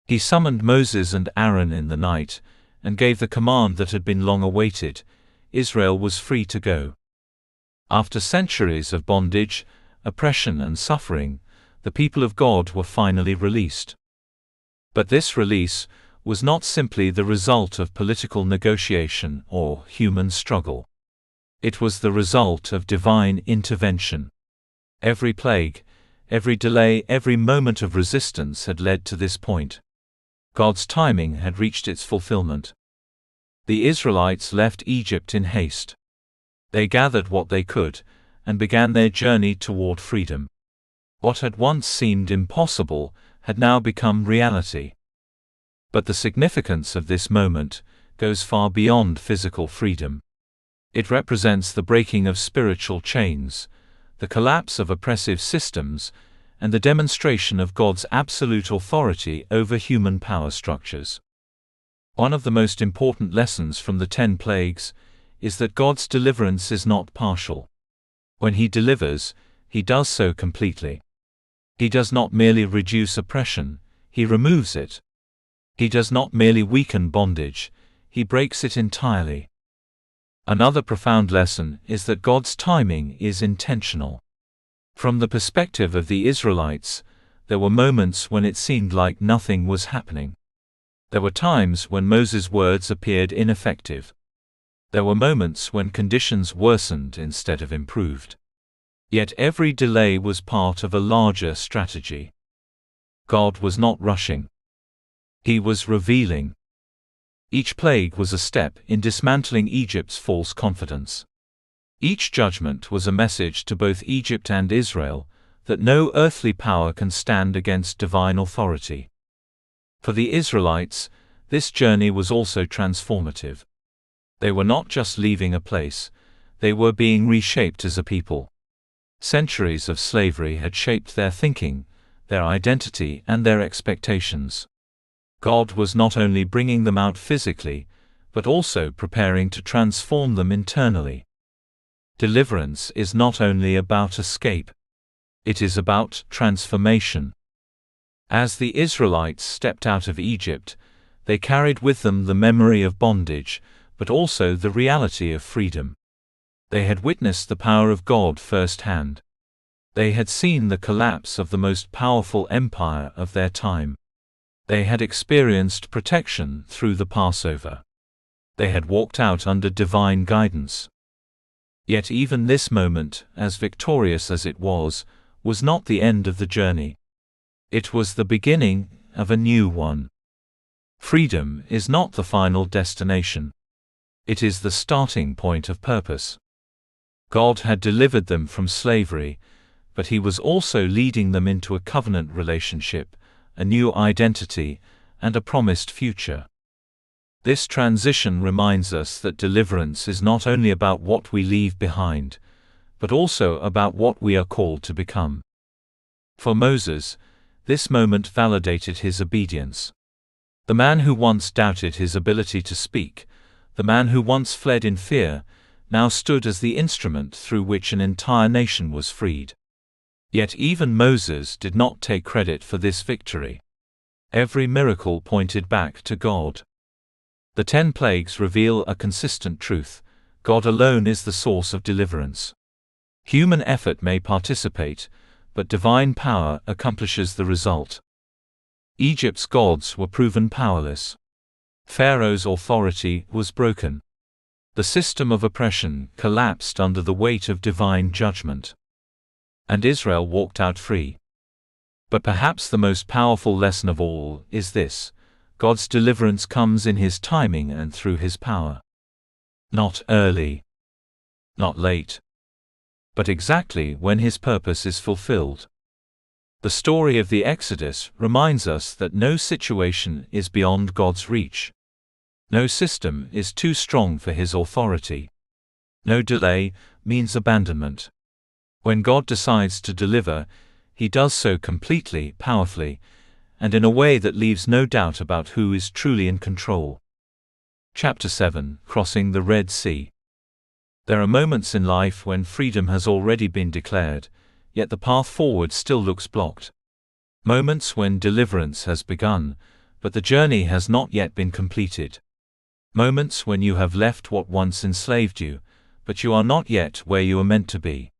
He summoned Moses and Aaron in the night, and gave the command that had been long awaited: Israel was free to go. After centuries of bondage, oppression, and suffering, the people of God were finally released. But this release was not simply the result of political negotiation or human struggle. It was the result of divine intervention. Every plague, every delay, every moment of resistance had led to this point. God's timing had reached its fulfillment. The Israelites left Egypt in haste. They gathered what they could, and began their journey toward freedom. What had once seemed impossible had now become reality. But the significance of this moment goes far beyond physical freedom. It represents the breaking of spiritual chains, the collapse of oppressive systems, and the demonstration of God's absolute authority over human power structures. One of the most important lessons from the 10 plagues is that God's deliverance is not partial. When He delivers, He does so completely. He does not merely reduce oppression, He removes it. He does not merely weaken bondage, He breaks it entirely. Another profound lesson is that God's timing is intentional. From the perspective of the Israelites, there were moments when it seemed like nothing was happening. There were times when Moses' words appeared ineffective. There were moments when conditions worsened instead of improved. Yet every delay was part of a larger strategy. God was not rushing. He was revealing. Each plague was a step in dismantling Egypt's false confidence. Each judgment was a message to both Egypt and Israel that no earthly power can stand against divine authority. For the Israelites, this journey was also transformative. They were not just leaving a place, they were being reshaped as a people. Centuries of slavery had shaped their thinking, their identity, and their expectations. God was not only bringing them out physically, but also preparing to transform them internally. Deliverance is not only about escape. It is about transformation. As the Israelites stepped out of Egypt, They carried with them the memory of bondage, but also the reality of freedom. They had witnessed the power of God firsthand. They had seen the collapse of the most powerful empire of their time. They had experienced protection through the Passover. They had walked out under divine guidance. Yet even this moment, as victorious as it was not the end of the journey. It was the beginning of a new one. Freedom is not the final destination. It is the starting point of purpose. God had delivered them from slavery, but He was also leading them into a covenant relationship, a new identity, and a promised future. This transition reminds us that deliverance is not only about what we leave behind, but also about what we are called to become. For Moses, this moment validated his obedience. The man who once doubted his ability to speak, the man who once fled in fear, now stood as the instrument through which an entire nation was freed. Yet even Moses did not take credit for this victory. Every miracle pointed back to God. The 10 plagues reveal a consistent truth: God alone is the source of deliverance. Human effort may participate, but divine power accomplishes the result. Egypt's gods were proven powerless. Pharaoh's authority was broken. The system of oppression collapsed under the weight of divine judgment. And Israel walked out free. But perhaps the most powerful lesson of all is this: God's deliverance comes in His timing and through His power. Not early, not late, but exactly when His purpose is fulfilled. The story of the Exodus reminds us that no situation is beyond God's reach. No system is too strong for His authority. No delay means abandonment. When God decides to deliver, He does so completely, powerfully, and in a way that leaves no doubt about who is truly in control. Chapter 7: Crossing the Red Sea. There are moments in life when freedom has already been declared, yet the path forward still looks blocked. Moments when deliverance has begun, but the journey has not yet been completed. Moments when you have left what once enslaved you, but you are not yet where you are meant to be.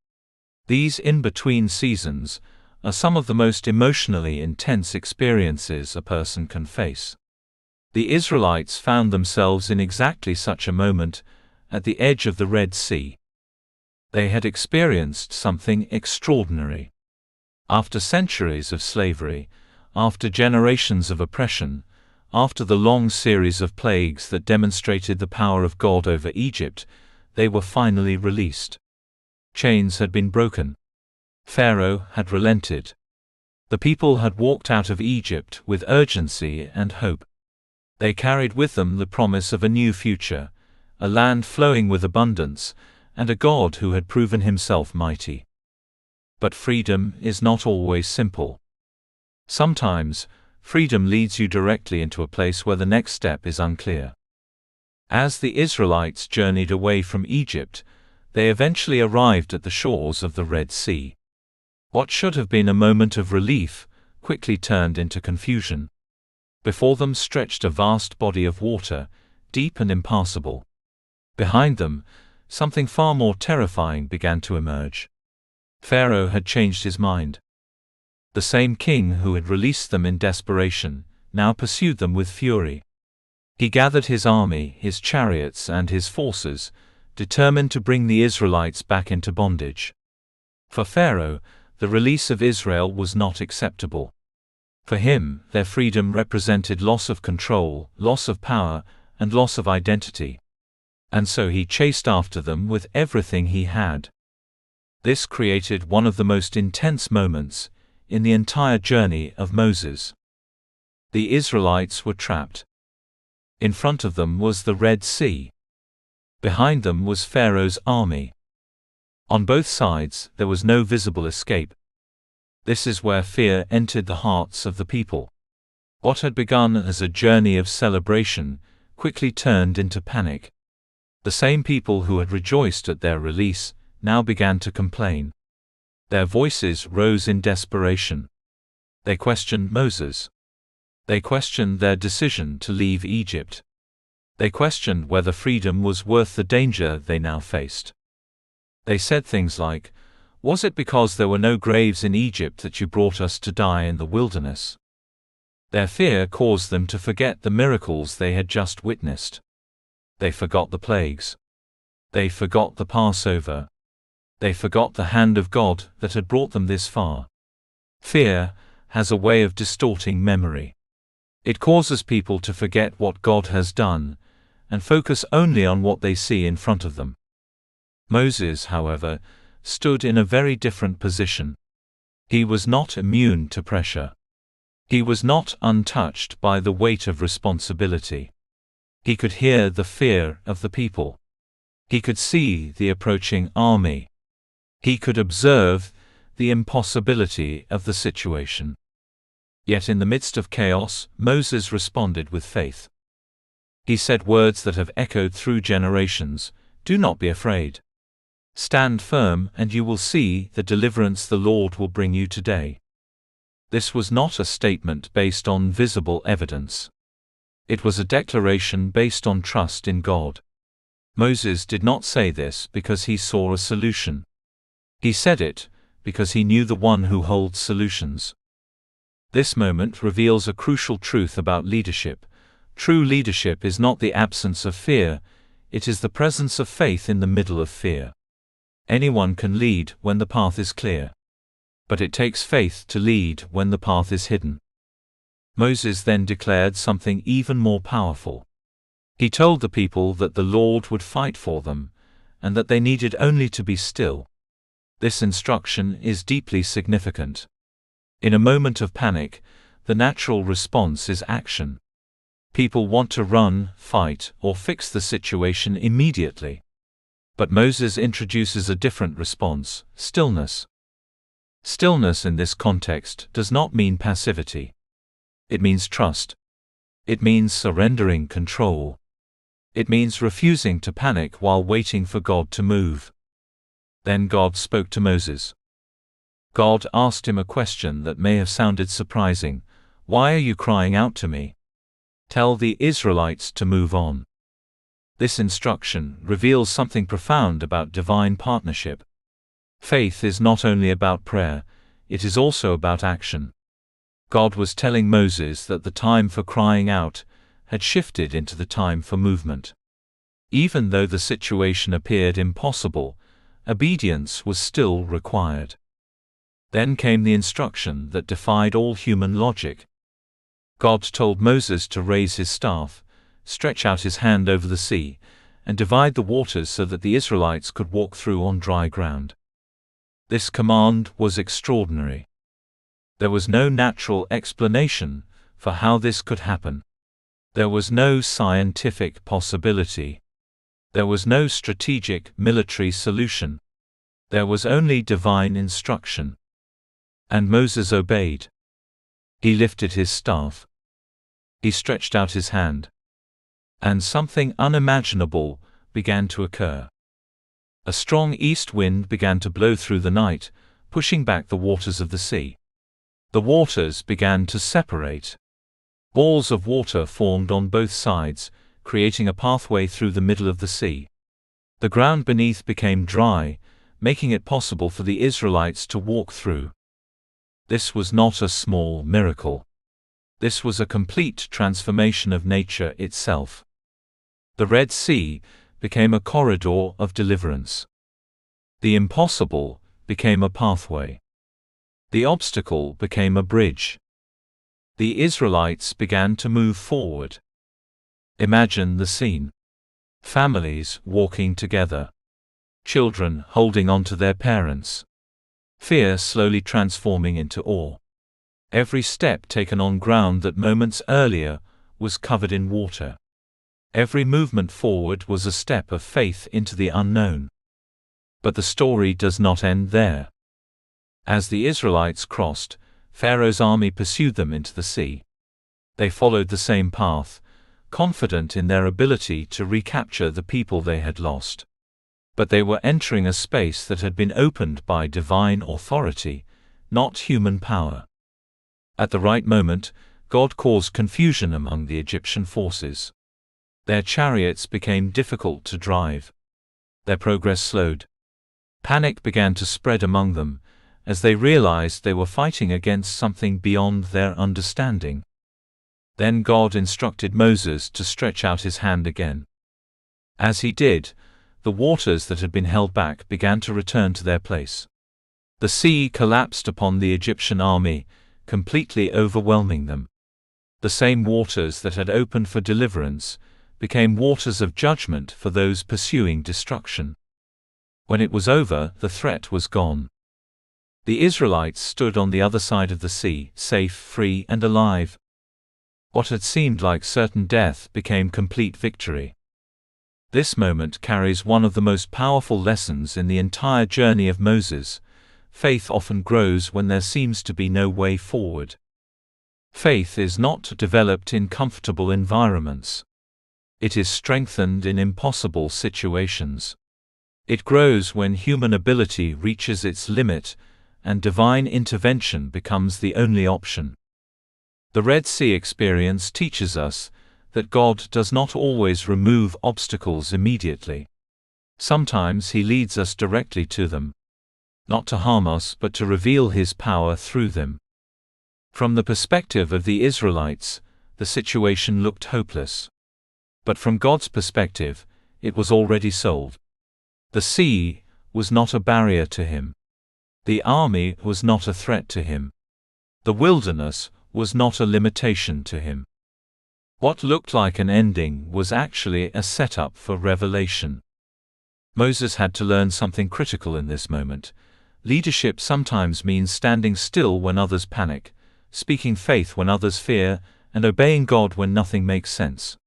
These in-between seasons are some of the most emotionally intense experiences a person can face. The Israelites found themselves in exactly such a moment, at the edge of the Red Sea. They had experienced something extraordinary. After centuries of slavery, after generations of oppression, after the long series of plagues that demonstrated the power of God over Egypt, they were finally released. Chains had been broken. Pharaoh had relented. The people had walked out of Egypt with urgency and hope. They carried with them the promise of a new future, a land flowing with abundance, and a God who had proven Himself mighty. But freedom is not always simple. Sometimes, freedom leads you directly into a place where the next step is unclear. As the Israelites journeyed away from Egypt, they eventually arrived at the shores of the Red Sea. What should have been a moment of relief quickly turned into confusion. Before them stretched a vast body of water, deep and impassable. Behind them, something far more terrifying began to emerge. Pharaoh had changed his mind. The same king who had released them in desperation now pursued them with fury. He gathered his army, his chariots, and his forces, determined to bring the Israelites back into bondage. For Pharaoh, the release of Israel was not acceptable. For him, their freedom represented loss of control, loss of power, and loss of identity. And so he chased after them with everything he had. This created one of the most intense moments in the entire journey of Moses. The Israelites were trapped. In front of them was the Red Sea. Behind them was Pharaoh's army. On both sides, there was no visible escape. This is where fear entered the hearts of the people. What had begun as a journey of celebration quickly turned into panic. The same people who had rejoiced at their release now began to complain. Their voices rose in desperation. They questioned Moses. They questioned their decision to leave Egypt. They questioned whether freedom was worth the danger they now faced. They said things like, "Was it because there were no graves in Egypt that you brought us to die in the wilderness?" Their fear caused them to forget the miracles they had just witnessed. They forgot the plagues. They forgot the Passover. They forgot the hand of God that had brought them this far. Fear has a way of distorting memory. It causes people to forget what God has done and focus only on what they see in front of them. Moses, however, stood in a very different position. He was not immune to pressure. He was not untouched by the weight of responsibility. He could hear the fear of the people. He could see the approaching army. He could observe the impossibility of the situation. Yet in the midst of chaos, Moses responded with faith. He said words that have echoed through generations: "Do not be afraid. Stand firm, and you will see the deliverance the Lord will bring you today." This was not a statement based on visible evidence. It was a declaration based on trust in God. Moses did not say this because he saw a solution. He said it because he knew the one who holds solutions. This moment reveals a crucial truth about leadership. True leadership is not the absence of fear, it is the presence of faith in the middle of fear. Anyone can lead when the path is clear. But it takes faith to lead when the path is hidden. Moses then declared something even more powerful. He told the people that the Lord would fight for them, and that they needed only to be still. This instruction is deeply significant. In a moment of panic, the natural response is action. People want to run, fight, or fix the situation immediately. But Moses introduces a different response: stillness. Stillness in this context does not mean passivity. It means trust. It means surrendering control. It means refusing to panic while waiting for God to move. Then God spoke to Moses. God asked him a question that may have sounded surprising: "Why are you crying out to me? Tell the Israelites to move on." This instruction reveals something profound about divine partnership. Faith is not only about prayer, it is also about action. God was telling Moses that the time for crying out had shifted into the time for movement. Even though the situation appeared impossible, obedience was still required. Then came the instruction that defied all human logic. God told Moses to raise his staff, stretch out his hand over the sea, and divide the waters so that the Israelites could walk through on dry ground. This command was extraordinary. There was no natural explanation for how this could happen. There was no scientific possibility. There was no strategic military solution. There was only divine instruction. And Moses obeyed. He lifted his staff. He stretched out his hand. And something unimaginable began to occur. A strong east wind began to blow through the night, pushing back the waters of the sea. The waters began to separate. Walls of water formed on both sides, creating a pathway through the middle of the sea. The ground beneath became dry, making it possible for the Israelites to walk through. This was not a small miracle. This was a complete transformation of nature itself. The Red Sea became a corridor of deliverance. The impossible became a pathway. The obstacle became a bridge. The Israelites began to move forward. Imagine the scene. Families walking together. Children holding on to their parents. Fear slowly transforming into awe. Every step taken on ground that moments earlier was covered in water. Every movement forward was a step of faith into the unknown. But the story does not end there. As the Israelites crossed, Pharaoh's army pursued them into the sea. They followed the same path, confident in their ability to recapture the people they had lost. But they were entering a space that had been opened by divine authority, not human power. At the right moment, God caused confusion among the Egyptian forces. Their chariots became difficult to drive. Their progress slowed. Panic began to spread among them, as they realized they were fighting against something beyond their understanding. Then God instructed Moses to stretch out his hand again. As he did, the waters that had been held back began to return to their place. The sea collapsed upon the Egyptian army, completely overwhelming them. The same waters that had opened for deliverance became waters of judgment for those pursuing destruction. When it was over, the threat was gone. The Israelites stood on the other side of the sea, safe, free, and alive. What had seemed like certain death became complete victory. This moment carries one of the most powerful lessons in the entire journey of Moses. Faith often grows when there seems to be no way forward. Faith is not developed in comfortable environments. It is strengthened in impossible situations. It grows when human ability reaches its limit and divine intervention becomes the only option. The Red Sea experience teaches us that God does not always remove obstacles immediately. Sometimes He leads us directly to them, not to harm us but to reveal His power through them. From the perspective of the Israelites, the situation looked hopeless. But from God's perspective, it was already solved. The sea was not a barrier to Him. The army was not a threat to Him. The wilderness was not a limitation to Him. What looked like an ending was actually a setup for revelation. Moses had to learn something critical in this moment. Leadership sometimes means standing still when others panic, speaking faith when others fear, and obeying God when nothing makes sense.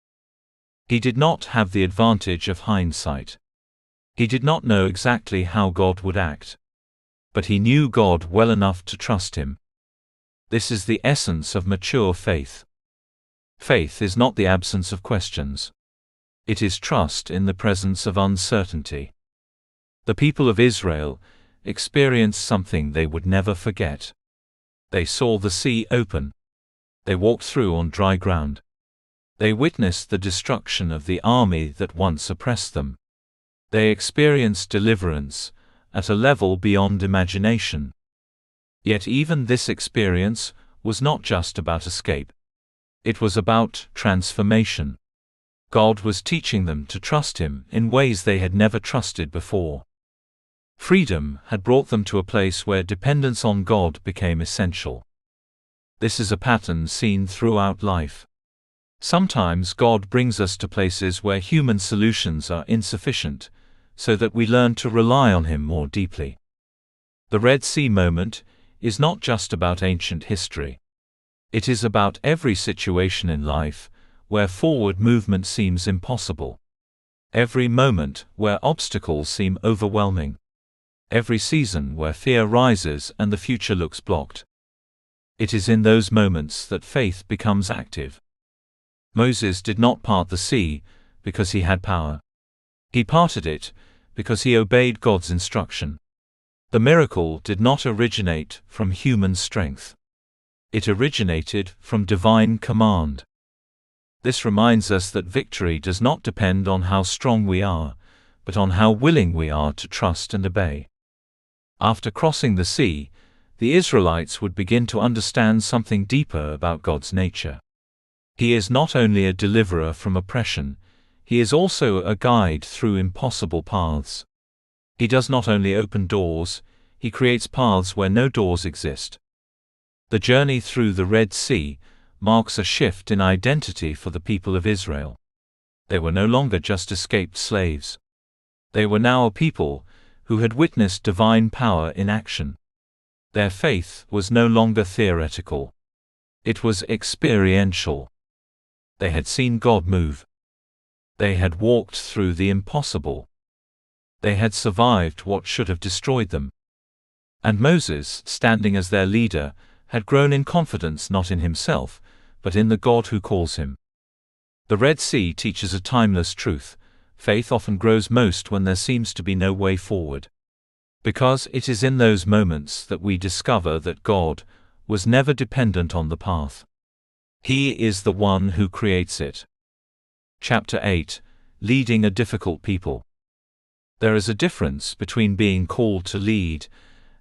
He did not have the advantage of hindsight. He did not know exactly how God would act. But he knew God well enough to trust Him. This is the essence of mature faith. Faith is not the absence of questions. It is trust in the presence of uncertainty. The people of Israel experienced something they would never forget. They saw the sea open. They walked through on dry ground. They witnessed the destruction of the army that once oppressed them. They experienced deliverance at a level beyond imagination. Yet even this experience was not just about escape. It was about transformation. God was teaching them to trust Him in ways they had never trusted before. Freedom had brought them to a place where dependence on God became essential. This is a pattern seen throughout life. Sometimes God brings us to places where human solutions are insufficient, so that we learn to rely on Him more deeply. The Red Sea moment is not just about ancient history. It is about every situation in life where forward movement seems impossible. Every moment where obstacles seem overwhelming. Every season where fear rises and the future looks blocked. It is in those moments that faith becomes active. Moses did not part the sea because he had power. He parted it because he obeyed God's instruction. The miracle did not originate from human strength. It originated from divine command. This reminds us that victory does not depend on how strong we are, but on how willing we are to trust and obey. After crossing the sea, the Israelites would begin to understand something deeper about God's nature. He is not only a deliverer from oppression, He is also a guide through impossible paths. He does not only open doors, He creates paths where no doors exist. The journey through the Red Sea marks a shift in identity for the people of Israel. They were no longer just escaped slaves. They were now a people who had witnessed divine power in action. Their faith was no longer theoretical. It was experiential. They had seen God move. They had walked through the impossible. They had survived what should have destroyed them. And Moses, standing as their leader, had grown in confidence not in himself, but in the God who calls him. The Red Sea teaches a timeless truth. Faith often grows most when there seems to be no way forward. Because it is in those moments that we discover that God was never dependent on the path. He is the one who creates it. Chapter 8: Leading a Difficult People. There is a difference between being called to lead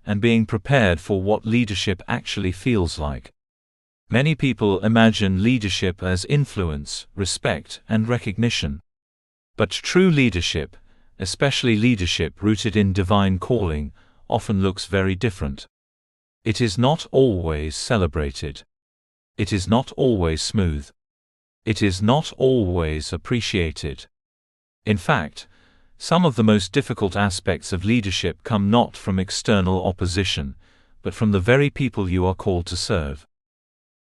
and being prepared for what leadership actually feels like. Many people imagine leadership as influence, respect, and recognition. But true leadership, especially leadership rooted in divine calling, often looks very different. It is not always celebrated. It is not always smooth. It is not always appreciated. In fact, some of the most difficult aspects of leadership come not from external opposition, but from the very people you are called to serve.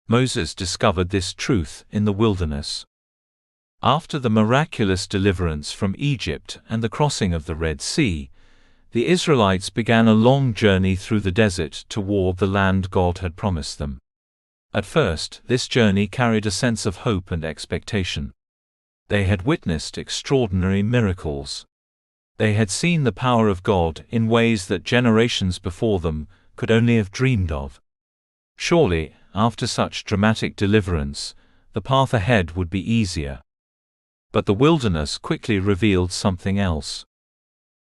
Moses discovered this truth in the wilderness. After the miraculous deliverance from Egypt and the crossing of the Red Sea, the Israelites began a long journey through the desert toward the land God had promised them. At first, this journey carried a sense of hope and expectation. They had witnessed extraordinary miracles. They had seen the power of God in ways that generations before them could only have dreamed of. Surely, after such dramatic deliverance, the path ahead would be easier. But the wilderness quickly revealed something else.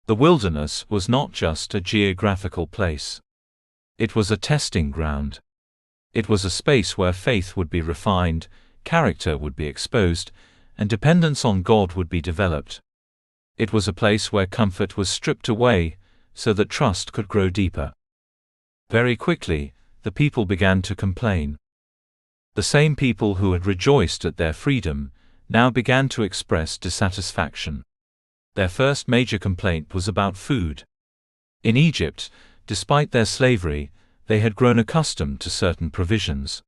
The wilderness was not just a geographical place. It was a testing ground. It was a space where faith would be refined, character would be exposed, and dependence on God would be developed. It was a place where comfort was stripped away, so that trust could grow deeper. Very quickly, the people began to complain. The same people who had rejoiced at their freedom now began to express dissatisfaction. Their first major complaint was about food. In Egypt, despite their slavery, they had grown accustomed to certain provisions.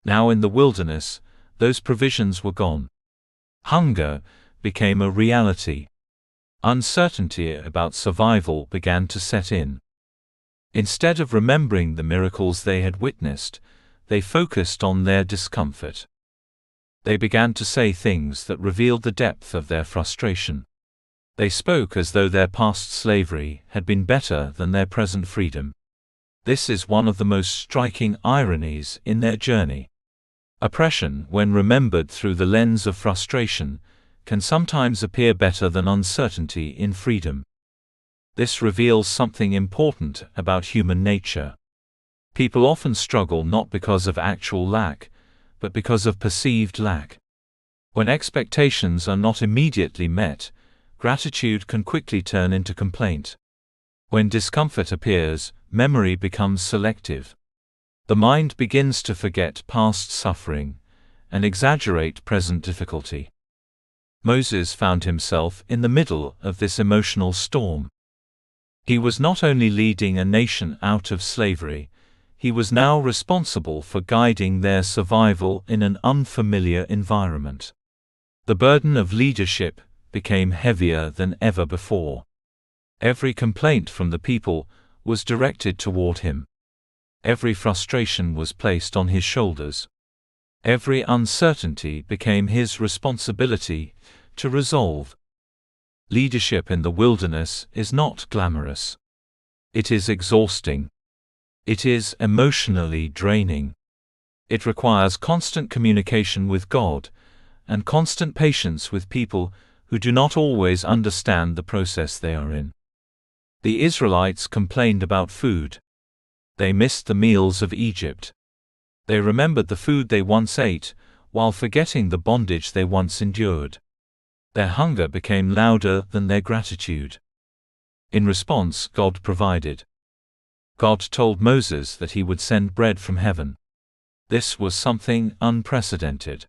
Now in the wilderness, those provisions were gone. Hunger became a reality. Uncertainty about survival began to set in. Instead of remembering the miracles they had witnessed, they focused on their discomfort. They began to say things that revealed the depth of their frustration. They spoke as though their past slavery had been better than their present freedom. This is one of the most striking ironies in their journey. Oppression, when remembered through the lens of frustration, can sometimes appear better than uncertainty in freedom. This reveals something important about human nature. People often struggle not because of actual lack, but because of perceived lack. When expectations are not immediately met, gratitude can quickly turn into complaint. When discomfort appears, memory becomes selective. The mind begins to forget past suffering and exaggerate present difficulty. Moses found himself in the middle of this emotional storm. He was not only leading a nation out of slavery, he was now responsible for guiding their survival in an unfamiliar environment. The burden of leadership became heavier than ever before. Every complaint from the people was directed toward him. Every frustration was placed on his shoulders. Every uncertainty became his responsibility to resolve. Leadership in the wilderness is not glamorous. It is exhausting. It is emotionally draining. It requires constant communication with God and constant patience with people who do not always understand the process they are in. The Israelites complained about food. They missed the meals of Egypt. They remembered the food they once ate, while forgetting the bondage they once endured. Their hunger became louder than their gratitude. In response, God provided. God told Moses that he would send bread from heaven. This was something unprecedented.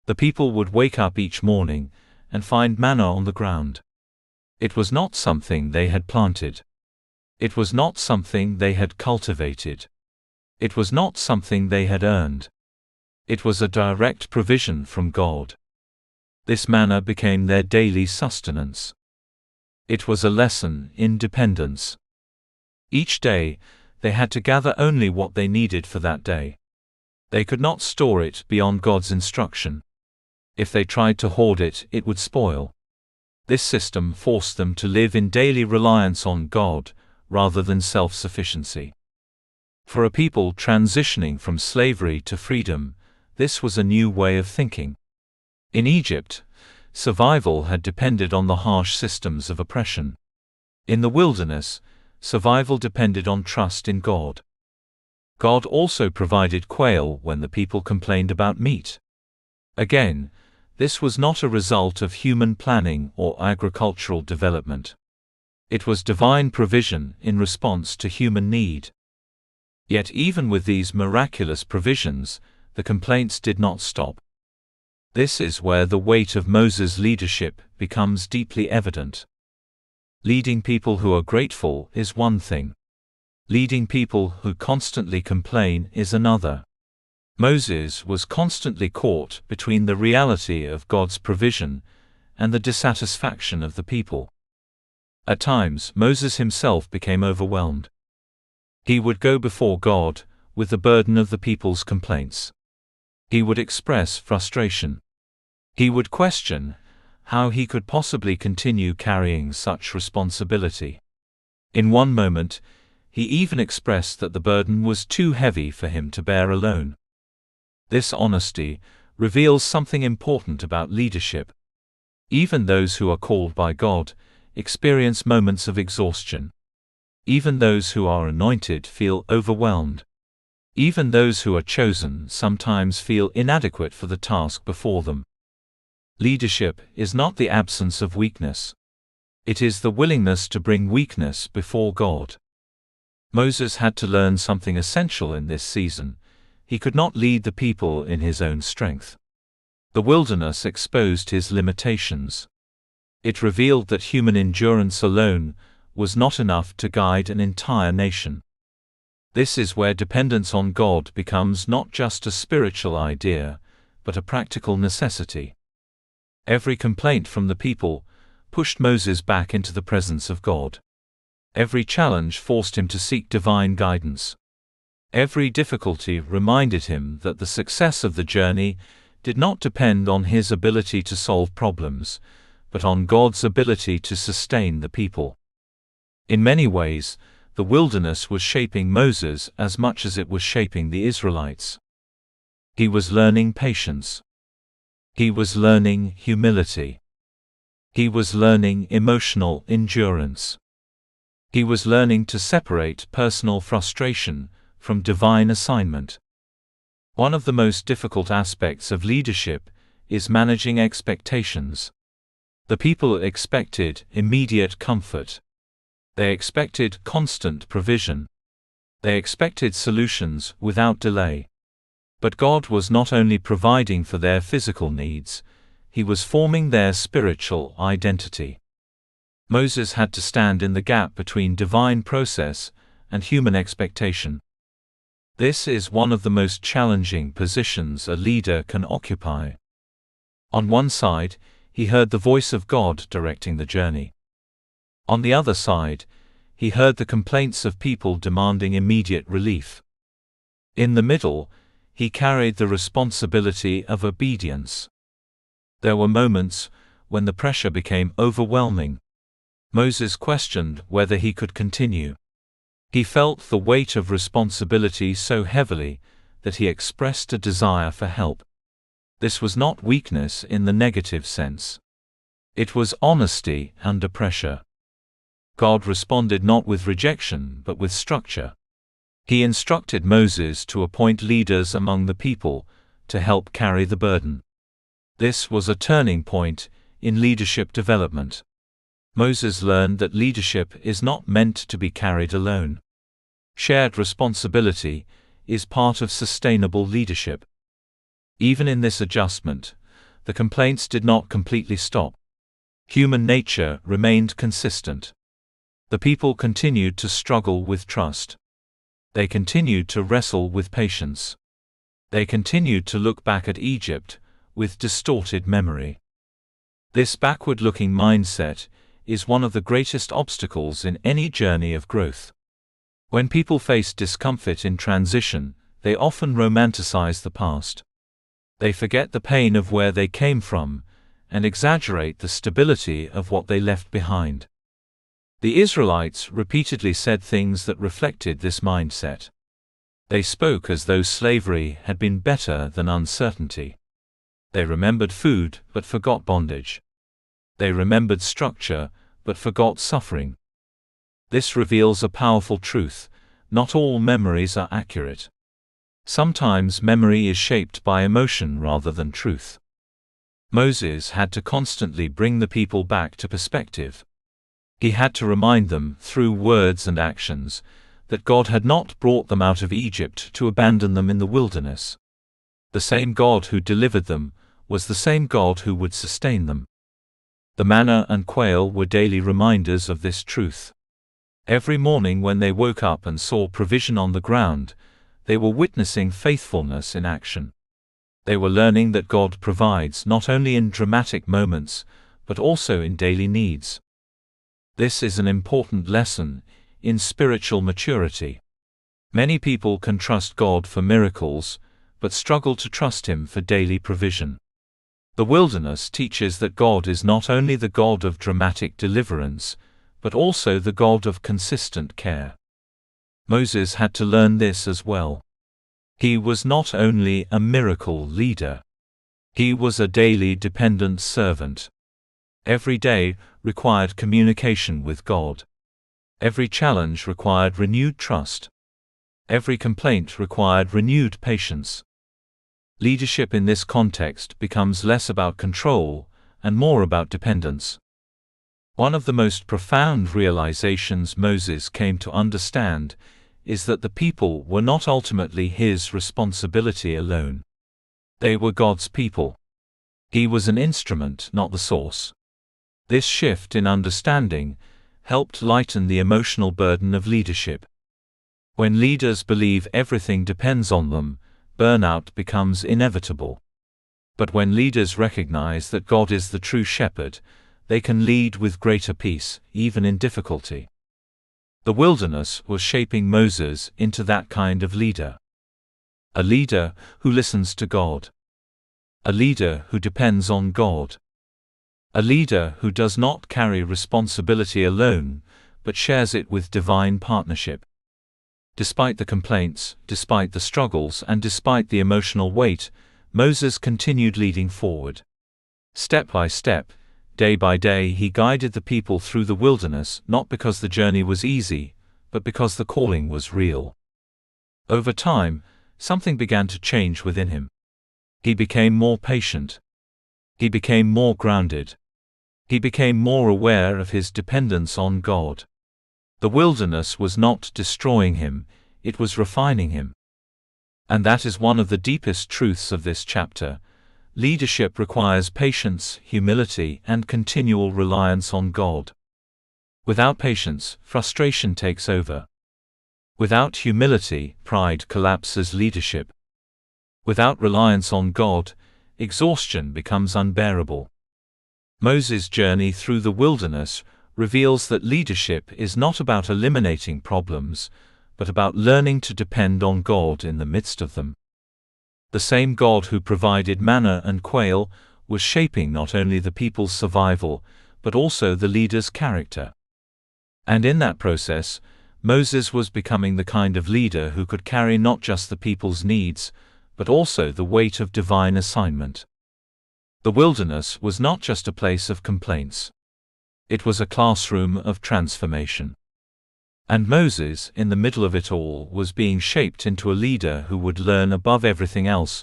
The people would wake up each morning and find manna on the ground. It was not something they had planted. It was not something they had cultivated. It was not something they had earned. It was a direct provision from God. This manna became their daily sustenance. It was a lesson in dependence. Each day, they had to gather only what they needed for that day. They could not store it beyond God's instruction. If they tried to hoard it, it would spoil. This system forced them to live in daily reliance on God, rather than self-sufficiency. For a people transitioning from slavery to freedom, This was a new way of thinking. In Egypt, survival had depended on the harsh systems of oppression. In the wilderness, survival depended on trust in God. God also provided quail when the people complained about meat. Again, this was not a result of human planning or agricultural development. It was divine provision in response to human need. Yet even with these miraculous provisions, the complaints did not stop. This is where the weight of Moses' leadership becomes deeply evident. Leading people who are grateful is one thing. Leading people who constantly complain is another. Moses was constantly caught between the reality of God's provision and the dissatisfaction of the people. At times, Moses himself became overwhelmed. He would go before God with the burden of the people's complaints. He would express frustration. He would question how he could possibly continue carrying such responsibility. In one moment, he even expressed that the burden was too heavy for him to bear alone. This honesty reveals something important about leadership. Even those who are called by God experience moments of exhaustion. Even those who are anointed feel overwhelmed. Even those who are chosen sometimes feel inadequate for the task before them. Leadership is not the absence of weakness. It is the willingness to bring weakness before God. Moses had to learn something essential in this season. He could not lead the people in his own strength. The wilderness exposed his limitations. It revealed that human endurance alone was not enough to guide an entire nation. This is where dependence on God becomes not just a spiritual idea, but a practical necessity. Every complaint from the people pushed Moses back into the presence of God. Every challenge forced him to seek divine guidance. Every difficulty reminded him that the success of the journey did not depend on his ability to solve problems, but on God's ability to sustain the people. In many ways, the wilderness was shaping Moses as much as it was shaping the Israelites. He was learning patience. He was learning humility. He was learning emotional endurance. He was learning to separate personal frustration from divine assignment. One of the most difficult aspects of leadership is managing expectations. The people expected immediate comfort. They expected constant provision. They expected solutions without delay. But God was not only providing for their physical needs, He was forming their spiritual identity. Moses had to stand in the gap between divine process and human expectation. This is one of the most challenging positions a leader can occupy. On one side, he heard the voice of God directing the journey. On the other side, he heard the complaints of people demanding immediate relief. In the middle, he carried the responsibility of obedience. There were moments when the pressure became overwhelming. Moses questioned whether he could continue. He felt the weight of responsibility so heavily that he expressed a desire for help. This was not weakness in the negative sense. It was honesty under pressure. God responded not with rejection but with structure. He instructed Moses to appoint leaders among the people to help carry the burden. This was a turning point in leadership development. Moses learned that leadership is not meant to be carried alone. Shared responsibility is part of sustainable leadership. Even in this adjustment, the complaints did not completely stop. Human nature remained consistent. The people continued to struggle with trust. They continued to wrestle with patience. They continued to look back at Egypt with distorted memory. This backward-looking mindset is one of the greatest obstacles in any journey of growth. When people face discomfort in transition, they often romanticize the past. They forget the pain of where they came from and exaggerate the stability of what they left behind. The Israelites repeatedly said things that reflected this mindset. They spoke as though slavery had been better than uncertainty. They remembered food, but forgot bondage. They remembered structure, but forgot suffering. This reveals a powerful truth: not all memories are accurate. Sometimes memory is shaped by emotion rather than truth. Moses had to constantly bring the people back to perspective. He had to remind them, through words and actions, that God had not brought them out of Egypt to abandon them in the wilderness. The same God who delivered them was the same God who would sustain them. The manna and quail were daily reminders of this truth. Every morning when they woke up and saw provision on the ground, they were witnessing faithfulness in action. They were learning that God provides not only in dramatic moments, but also in daily needs. This is an important lesson in spiritual maturity. Many people can trust God for miracles, but struggle to trust Him for daily provision. The wilderness teaches that God is not only the God of dramatic deliverance, but also the God of consistent care. Moses had to learn this as well. He was not only a miracle leader. He was a daily dependent servant. Every day required communication with God. Every challenge required renewed trust. Every complaint required renewed patience. Leadership in this context becomes less about control and more about dependence. One of the most profound realizations Moses came to understand is that the people were not ultimately his responsibility alone. They were God's people. He was an instrument, not the source. This shift in understanding helped lighten the emotional burden of leadership. When leaders believe everything depends on them, burnout becomes inevitable. But when leaders recognize that God is the true shepherd, they can lead with greater peace, even in difficulty. The wilderness was shaping Moses into that kind of leader. A leader who listens to God. A leader who depends on God. A leader who does not carry responsibility alone, but shares it with divine partnership. Despite the complaints, despite the struggles, and despite the emotional weight, Moses continued leading forward. Step by step, day by day, he guided the people through the wilderness, not because the journey was easy, but because the calling was real. Over time, something began to change within him. He became more patient. He became more grounded. He became more aware of his dependence on God. The wilderness was not destroying him, it was refining him. And that is one of the deepest truths of this chapter. Leadership requires patience, humility, and continual reliance on God. Without patience, frustration takes over. Without humility, pride collapses leadership. Without reliance on God, exhaustion becomes unbearable. Moses' journey through the wilderness reveals that leadership is not about eliminating problems, but about learning to depend on God in the midst of them. The same God who provided manna and quail was shaping not only the people's survival, but also the leader's character. And in that process, Moses was becoming the kind of leader who could carry not just the people's needs, but also the weight of divine assignment. The wilderness was not just a place of complaints. It was a classroom of transformation. And Moses, in the middle of it all, was being shaped into a leader who would learn above everything else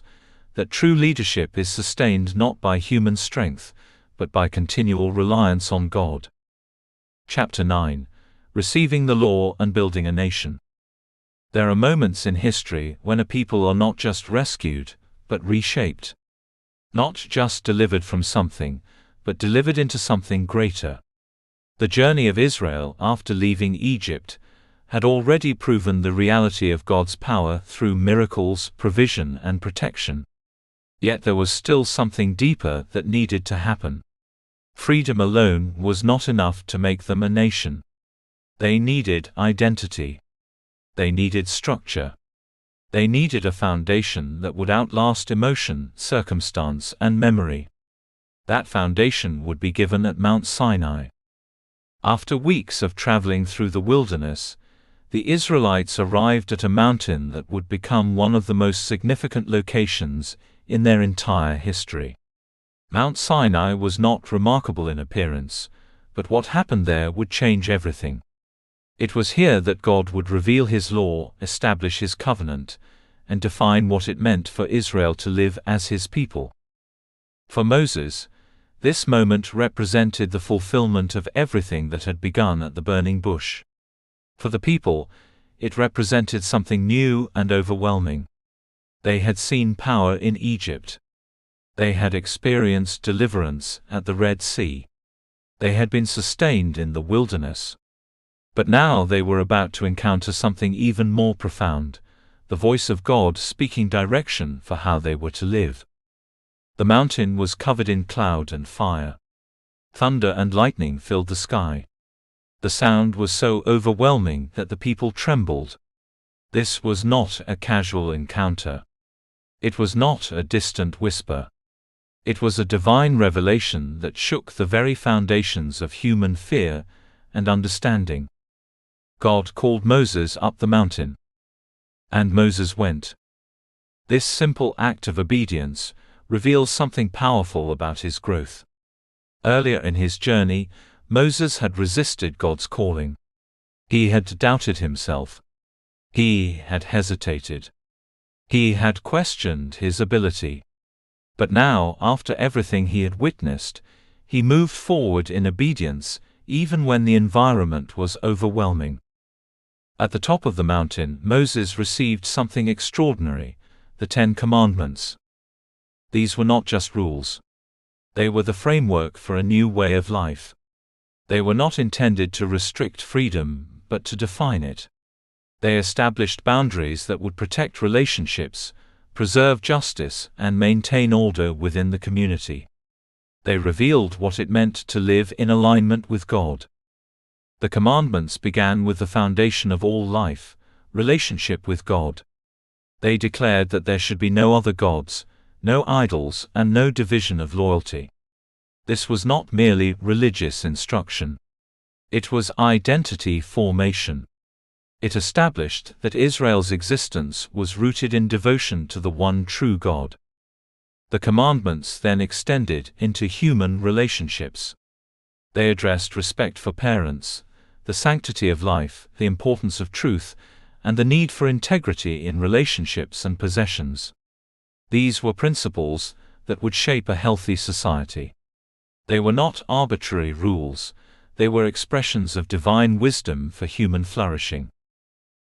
that true leadership is sustained not by human strength, but by continual reliance on God. Chapter 9: Receiving the Law and Building a Nation. There are moments in history when a people are not just rescued, but reshaped. Not just delivered from something, but delivered into something greater. The journey of Israel after leaving Egypt had already proven the reality of God's power through miracles, provision, and protection. Yet there was still something deeper that needed to happen. Freedom alone was not enough to make them a nation. They needed identity. They needed structure. They needed a foundation that would outlast emotion, circumstance, and memory. That foundation would be given at Mount Sinai. After weeks of traveling through the wilderness, The Israelites arrived at a mountain that would become one of the most significant locations in their entire history. Mount Sinai was not remarkable in appearance, but what happened there would change everything. It was here that God would reveal His law, establish His covenant, and define what it meant for Israel to live as His people. For Moses, this moment represented the fulfillment of everything that had begun at the burning bush. For the people, it represented something new and overwhelming. They had seen power in Egypt. They had experienced deliverance at the Red Sea. They had been sustained in the wilderness. But now they were about to encounter something even more profound, the voice of God speaking direction for how they were to live. The mountain was covered in cloud and fire. Thunder and lightning filled the sky. The sound was so overwhelming that the people trembled. This was not a casual encounter. It was not a distant whisper. It was a divine revelation that shook the very foundations of human fear and understanding. God called Moses up the mountain. And Moses went. This simple act of obedience reveals something powerful about his growth. Earlier in his journey, Moses had resisted God's calling. He had doubted himself. He had hesitated. He had questioned his ability. But now, after everything he had witnessed, he moved forward in obedience, even when the environment was overwhelming. At the top of the mountain, Moses received something extraordinary: the 10 Commandments. These were not just rules. They were the framework for a new way of life. They were not intended to restrict freedom, but to define it. They established boundaries that would protect relationships, preserve justice, and maintain order within the community. They revealed what it meant to live in alignment with God. The commandments began with the foundation of all life, relationship with God. They declared that there should be no other gods, no idols, and no division of loyalty. This was not merely religious instruction. It was identity formation. It established that Israel's existence was rooted in devotion to the one true God. The commandments then extended into human relationships. They addressed respect for parents, the sanctity of life, the importance of truth, and the need for integrity in relationships and possessions. These were principles that would shape a healthy society. They were not arbitrary rules, they were expressions of divine wisdom for human flourishing.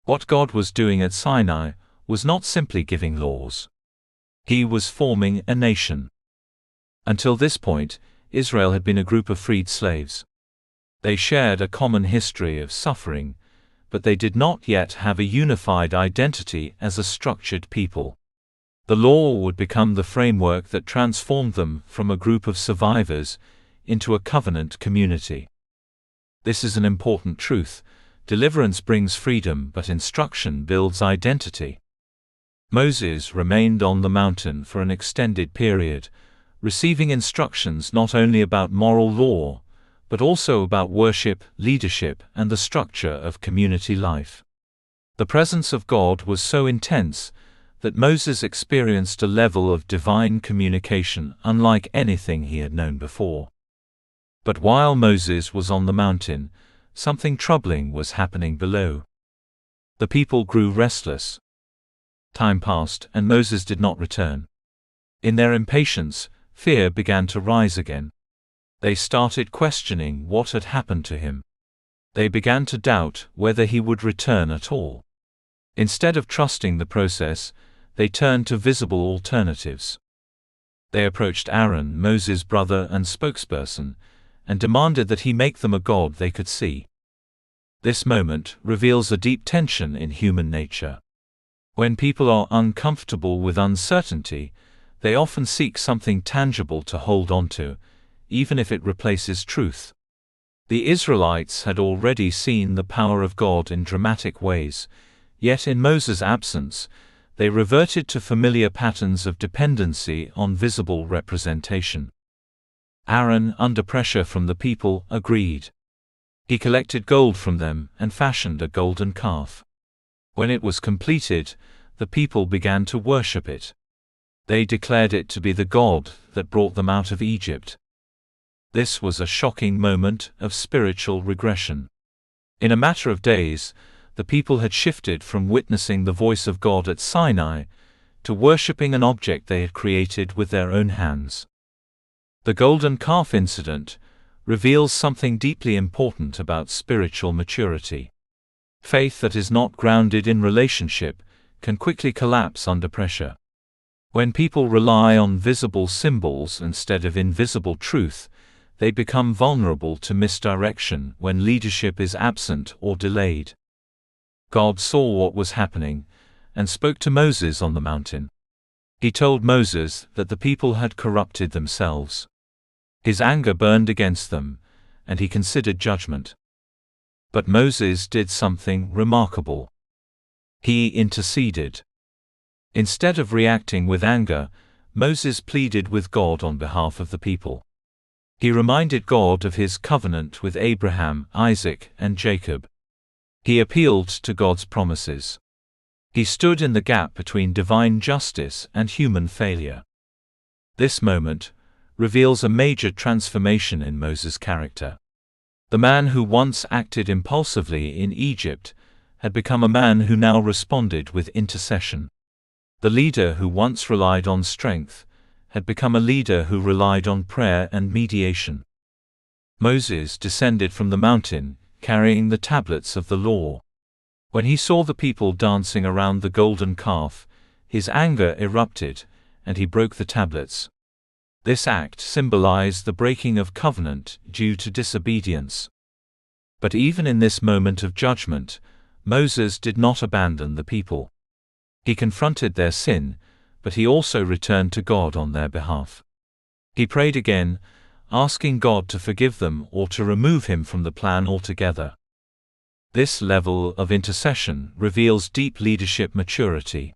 What God was doing at Sinai was not simply giving laws. He was forming a nation. Until this point, Israel had been a group of freed slaves. They shared a common history of suffering, but they did not yet have a unified identity as a structured people. The law would become the framework that transformed them from a group of survivors into a covenant community. This is an important truth. Deliverance brings freedom, but instruction builds identity. Moses remained on the mountain for an extended period, receiving instructions not only about moral law, but also about worship, leadership, and the structure of community life. The presence of God was so intense that Moses experienced a level of divine communication unlike anything he had known before. But while Moses was on the mountain, something troubling was happening below. The people grew restless. Time passed, and Moses did not return. In their impatience, fear began to rise again. They started questioning what had happened to him. They began to doubt whether he would return at all. Instead of trusting the process, they turned to visible alternatives. They approached Aaron, Moses' brother and spokesperson, and demanded that he make them a god they could see. This moment reveals a deep tension in human nature. When people are uncomfortable with uncertainty, they often seek something tangible to hold on to, even if it replaces truth. The Israelites had already seen the power of God in dramatic ways, yet in Moses' absence, they reverted to familiar patterns of dependency on visible representation. Aaron, under pressure from the people, agreed. He collected gold from them and fashioned a golden calf. When it was completed, the people began to worship it. They declared it to be the God that brought them out of Egypt. This was a shocking moment of spiritual regression. In a matter of days, the people had shifted from witnessing the voice of God at Sinai to worshipping an object they had created with their own hands. The golden calf incident reveals something deeply important about spiritual maturity. Faith that is not grounded in relationship can quickly collapse under pressure. When people rely on visible symbols instead of invisible truth, they become vulnerable to misdirection when leadership is absent or delayed. God saw what was happening and spoke to Moses on the mountain. He told Moses that the people had corrupted themselves. His anger burned against them, and he considered judgment. But Moses did something remarkable. He interceded. Instead of reacting with anger, Moses pleaded with God on behalf of the people. He reminded God of his covenant with Abraham, Isaac, and Jacob. He appealed to God's promises. He stood in the gap between divine justice and human failure. This moment reveals a major transformation in Moses' character. The man who once acted impulsively in Egypt had become a man who now responded with intercession. The leader who once relied on strength had become a leader who relied on prayer and mediation. Moses descended from the mountain, carrying the tablets of the law. When he saw the people dancing around the golden calf, his anger erupted, and he broke the tablets. This act symbolized the breaking of covenant due to disobedience. But even in this moment of judgment, Moses did not abandon the people. He confronted their sin, but he also returned to God on their behalf. He prayed again, asking God to forgive them or to remove him from the plan altogether. This level of intercession reveals deep leadership maturity.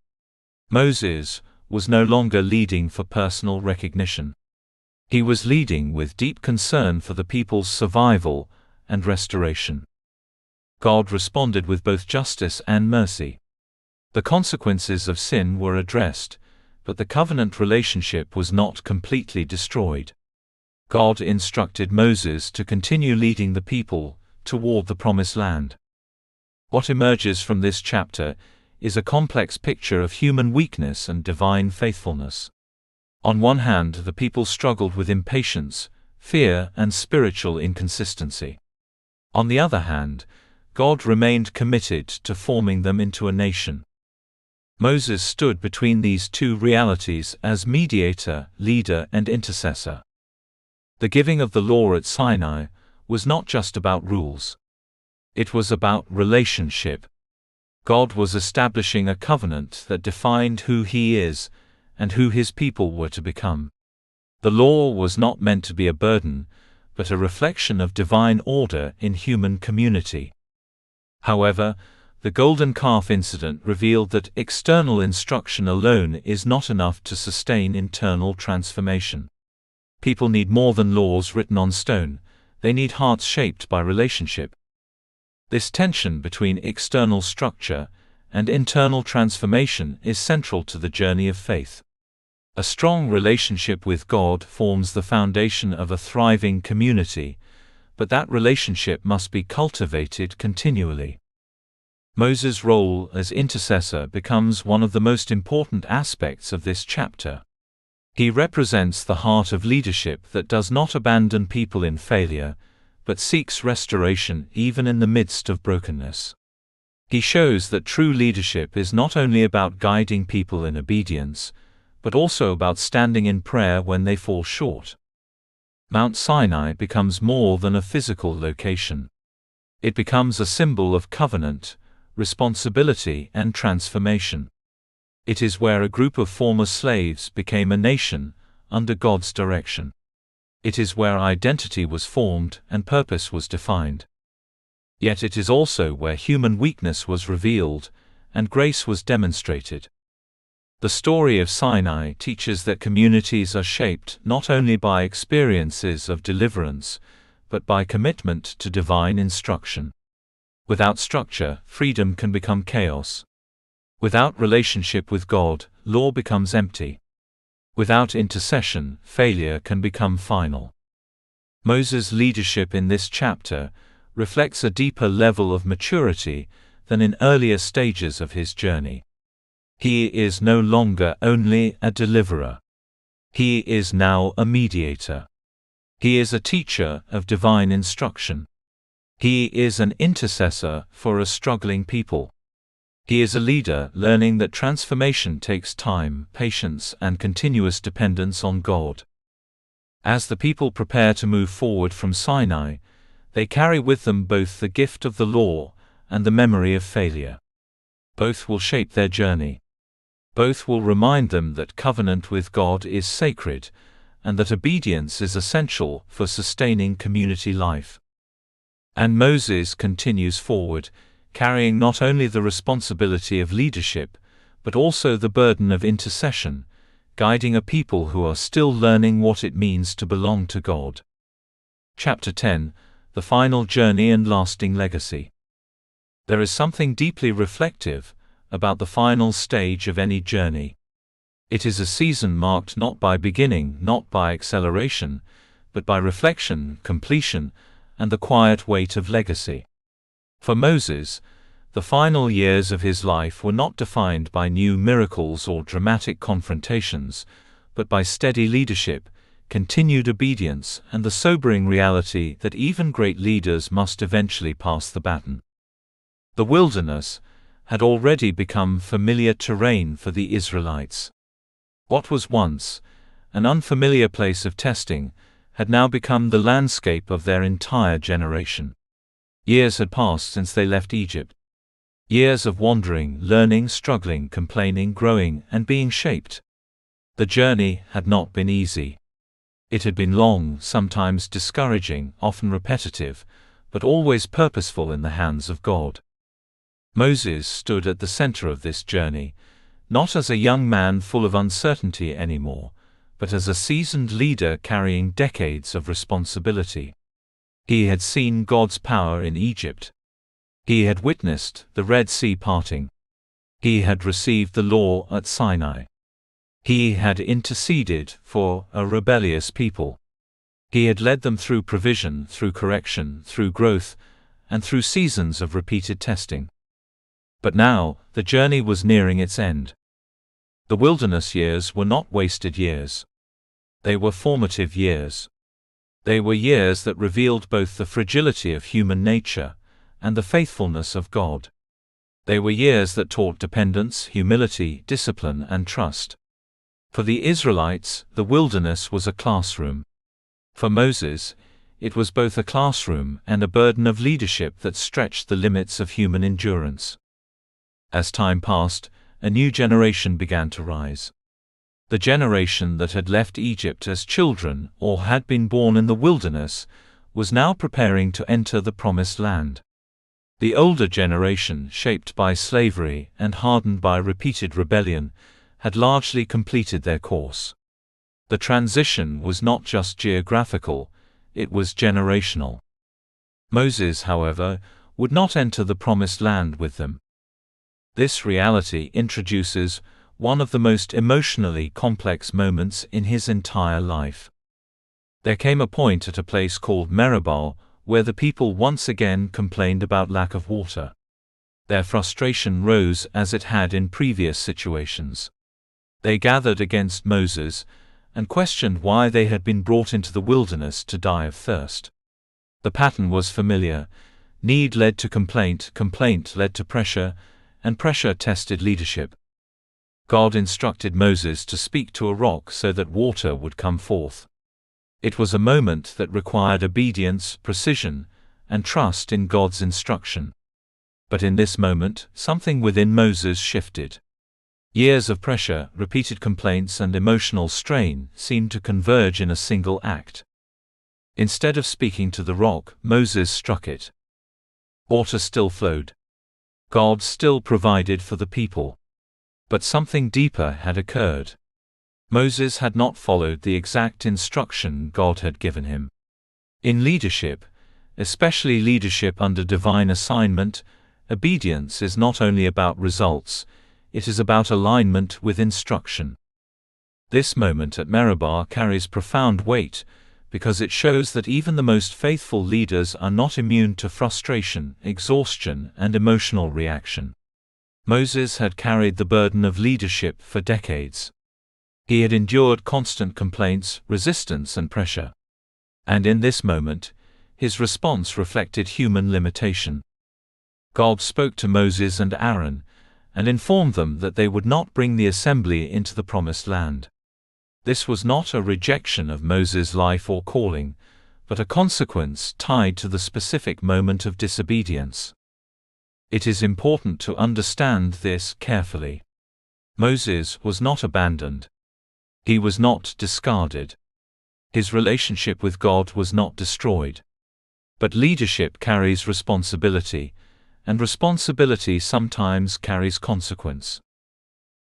Moses was no longer leading for personal recognition. He was leading with deep concern for the people's survival and restoration. God responded with both justice and mercy. The consequences of sin were addressed, but the covenant relationship was not completely destroyed. God instructed Moses to continue leading the people toward the Promised Land. What emerges from this chapter is a complex picture of human weakness and divine faithfulness. On one hand, the people struggled with impatience, fear, and spiritual inconsistency. On the other hand, God remained committed to forming them into a nation. Moses stood between these two realities as mediator, leader, and intercessor. The giving of the law at Sinai was not just about rules. It was about relationship. God was establishing a covenant that defined who He is and who His people were to become. The law was not meant to be a burden, but a reflection of divine order in human community. However, the golden calf incident revealed that external instruction alone is not enough to sustain internal transformation. People need more than laws written on stone, they need hearts shaped by relationship. This tension between external structure and internal transformation is central to the journey of faith. A strong relationship with God forms the foundation of a thriving community, but that relationship must be cultivated continually. Moses' role as intercessor becomes one of the most important aspects of this chapter. He represents the heart of leadership that does not abandon people in failure, but seeks restoration even in the midst of brokenness. He shows that true leadership is not only about guiding people in obedience, but also about standing in prayer when they fall short. Mount Sinai becomes more than a physical location. It becomes a symbol of covenant, responsibility, and transformation. It is where a group of former slaves became a nation under God's direction. It is where identity was formed and purpose was defined. Yet it is also where human weakness was revealed and grace was demonstrated. The story of Sinai teaches that communities are shaped not only by experiences of deliverance, but by commitment to divine instruction. Without structure, freedom can become chaos. Without relationship with God, law becomes empty. Without intercession, failure can become final. Moses' leadership in this chapter reflects a deeper level of maturity than in earlier stages of his journey. He is no longer only a deliverer. He is now a mediator. He is a teacher of divine instruction. He is an intercessor for a struggling people. He is a leader learning that transformation takes time, patience, and continuous dependence on God. As the people prepare to move forward from Sinai, they carry with them both the gift of the law and the memory of failure. Both will shape their journey. Both will remind them that covenant with God is sacred, and that obedience is essential for sustaining community life. And Moses continues forward, carrying not only the responsibility of leadership, but also the burden of intercession, guiding a people who are still learning what it means to belong to God. Chapter 10: The Final Journey and Lasting Legacy. There is something deeply reflective about the final stage of any journey. It is a season marked not by beginning, not by acceleration, but by reflection, completion, and the quiet weight of legacy. For Moses, the final years of his life were not defined by new miracles or dramatic confrontations, but by steady leadership, continued obedience, and the sobering reality that even great leaders must eventually pass the baton. The wilderness had already become familiar terrain for the Israelites. What was once an unfamiliar place of testing had now become the landscape of their entire generation. Years had passed since they left Egypt. Years of wandering, learning, struggling, complaining, growing, and being shaped. The journey had not been easy. It had been long, sometimes discouraging, often repetitive, but always purposeful in the hands of God. Moses stood at the center of this journey, not as a young man full of uncertainty anymore, but as a seasoned leader carrying decades of responsibility. He had seen God's power in Egypt. He had witnessed the Red Sea parting. He had received the law at Sinai. He had interceded for a rebellious people. He had led them through provision, through correction, through growth, and through seasons of repeated testing. But now, the journey was nearing its end. The wilderness years were not wasted years. They were formative years. They were years that revealed both the fragility of human nature and the faithfulness of God. They were years that taught dependence, humility, discipline, and trust. For the Israelites, the wilderness was a classroom. For Moses, it was both a classroom and a burden of leadership that stretched the limits of human endurance. As time passed, a new generation began to rise. The generation that had left Egypt as children or had been born in the wilderness was now preparing to enter the Promised Land. The older generation, shaped by slavery and hardened by repeated rebellion, had largely completed their course. The transition was not just geographical, it was generational. Moses, however, would not enter the Promised Land with them. This reality introduces one of the most emotionally complex moments in his entire life. There came a point at a place called Meribah where the people once again complained about lack of water. Their frustration rose as it had in previous situations. They gathered against Moses and questioned why they had been brought into the wilderness to die of thirst. The pattern was familiar. Need led to complaint, complaint led to pressure, and pressure tested leadership. God instructed Moses to speak to a rock so that water would come forth. It was a moment that required obedience, precision, and trust in God's instruction. But in this moment, something within Moses shifted. Years of pressure, repeated complaints, and emotional strain seemed to converge in a single act. Instead of speaking to the rock, Moses struck it. Water still flowed. God still provided for the people. But something deeper had occurred. Moses had not followed the exact instruction God had given him. In leadership, especially leadership under divine assignment, obedience is not only about results, it is about alignment with instruction. This moment at Meribah carries profound weight, because it shows that even the most faithful leaders are not immune to frustration, exhaustion, and emotional reaction. Moses had carried the burden of leadership for decades. He had endured constant complaints, resistance, and pressure. And in this moment, his response reflected human limitation. God spoke to Moses and Aaron, and informed them that they would not bring the assembly into the promised land. This was not a rejection of Moses' life or calling, but a consequence tied to the specific moment of disobedience. It is important to understand this carefully. Moses was not abandoned. He was not discarded. His relationship with God was not destroyed. But leadership carries responsibility, and responsibility sometimes carries consequence.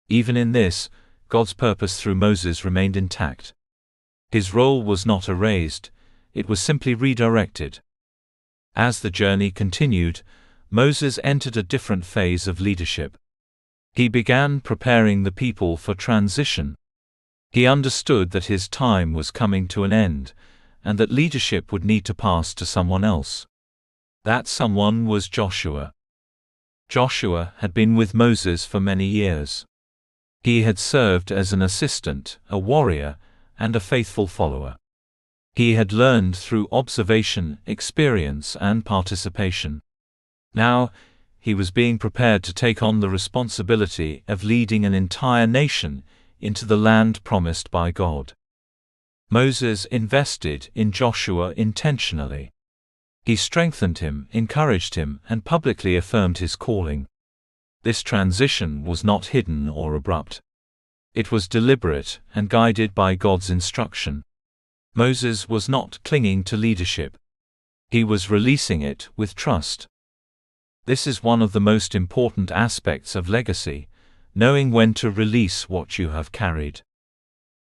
Even in this, God's purpose through Moses remained intact. His role was not erased, it was simply redirected. As the journey continued, Moses entered a different phase of leadership. He began preparing the people for transition. He understood that his time was coming to an end, and that leadership would need to pass to someone else. That someone was Joshua. Joshua had been with Moses for many years. He had served as an assistant, a warrior, and a faithful follower. He had learned through observation, experience, and participation. Now, he was being prepared to take on the responsibility of leading an entire nation into the land promised by God. Moses invested in Joshua intentionally. He strengthened him, encouraged him, and publicly affirmed his calling. This transition was not hidden or abrupt. It was deliberate and guided by God's instruction. Moses was not clinging to leadership. He was releasing it with trust. This is one of the most important aspects of legacy, knowing when to release what you have carried.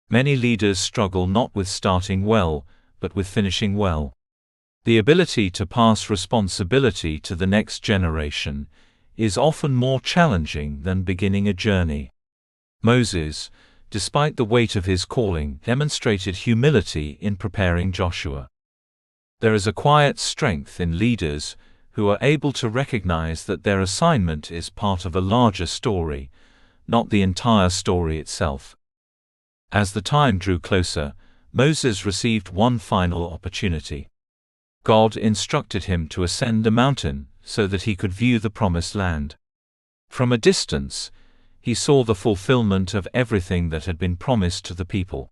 Many leaders struggle not with starting well, but with finishing well. The ability to pass responsibility to the next generation is often more challenging than beginning a journey. Moses, despite the weight of his calling, demonstrated humility in preparing Joshua. There is a quiet strength in leaders who are able to recognize that their assignment is part of a larger story, not the entire story itself. As the time drew closer, Moses received one final opportunity. God instructed him to ascend a mountain so that he could view the promised land. From a distance, he saw the fulfillment of everything that had been promised to the people.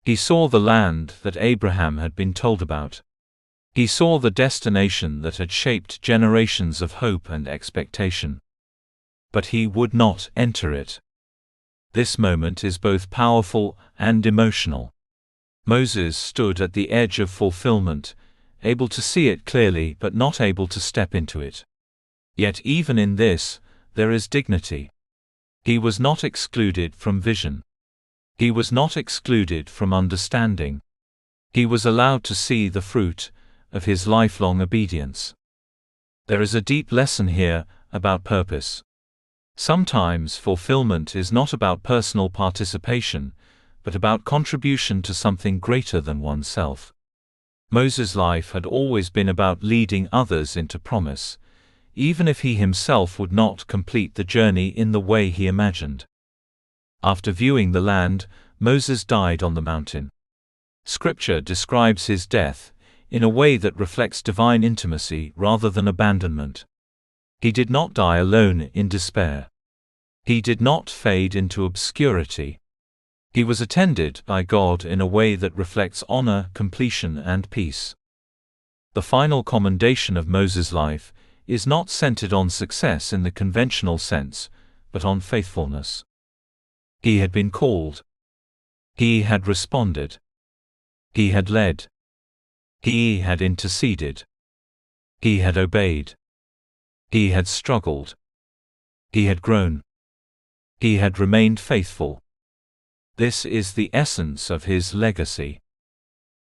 He saw the land that Abraham had been told about. He saw the destination that had shaped generations of hope and expectation. But he would not enter it. This moment is both powerful and emotional. Moses stood at the edge of fulfillment, able to see it clearly but not able to step into it. Yet even in this, there is dignity. He was not excluded from vision. He was not excluded from understanding. He was allowed to see the fruit of his lifelong obedience. There is a deep lesson here about purpose. Sometimes fulfillment is not about personal participation, but about contribution to something greater than oneself. Moses' life had always been about leading others into promise, even if he himself would not complete the journey in the way he imagined. After viewing the land, Moses died on the mountain. Scripture describes his death in a way that reflects divine intimacy rather than abandonment. He did not die alone in despair. He did not fade into obscurity. He was attended by God in a way that reflects honor, completion, and peace. The final commendation of Moses' life is not centered on success in the conventional sense, but on faithfulness. He had been called. He had responded. He had led. He had interceded. He had obeyed. He had struggled. He had grown. He had remained faithful. This is the essence of his legacy.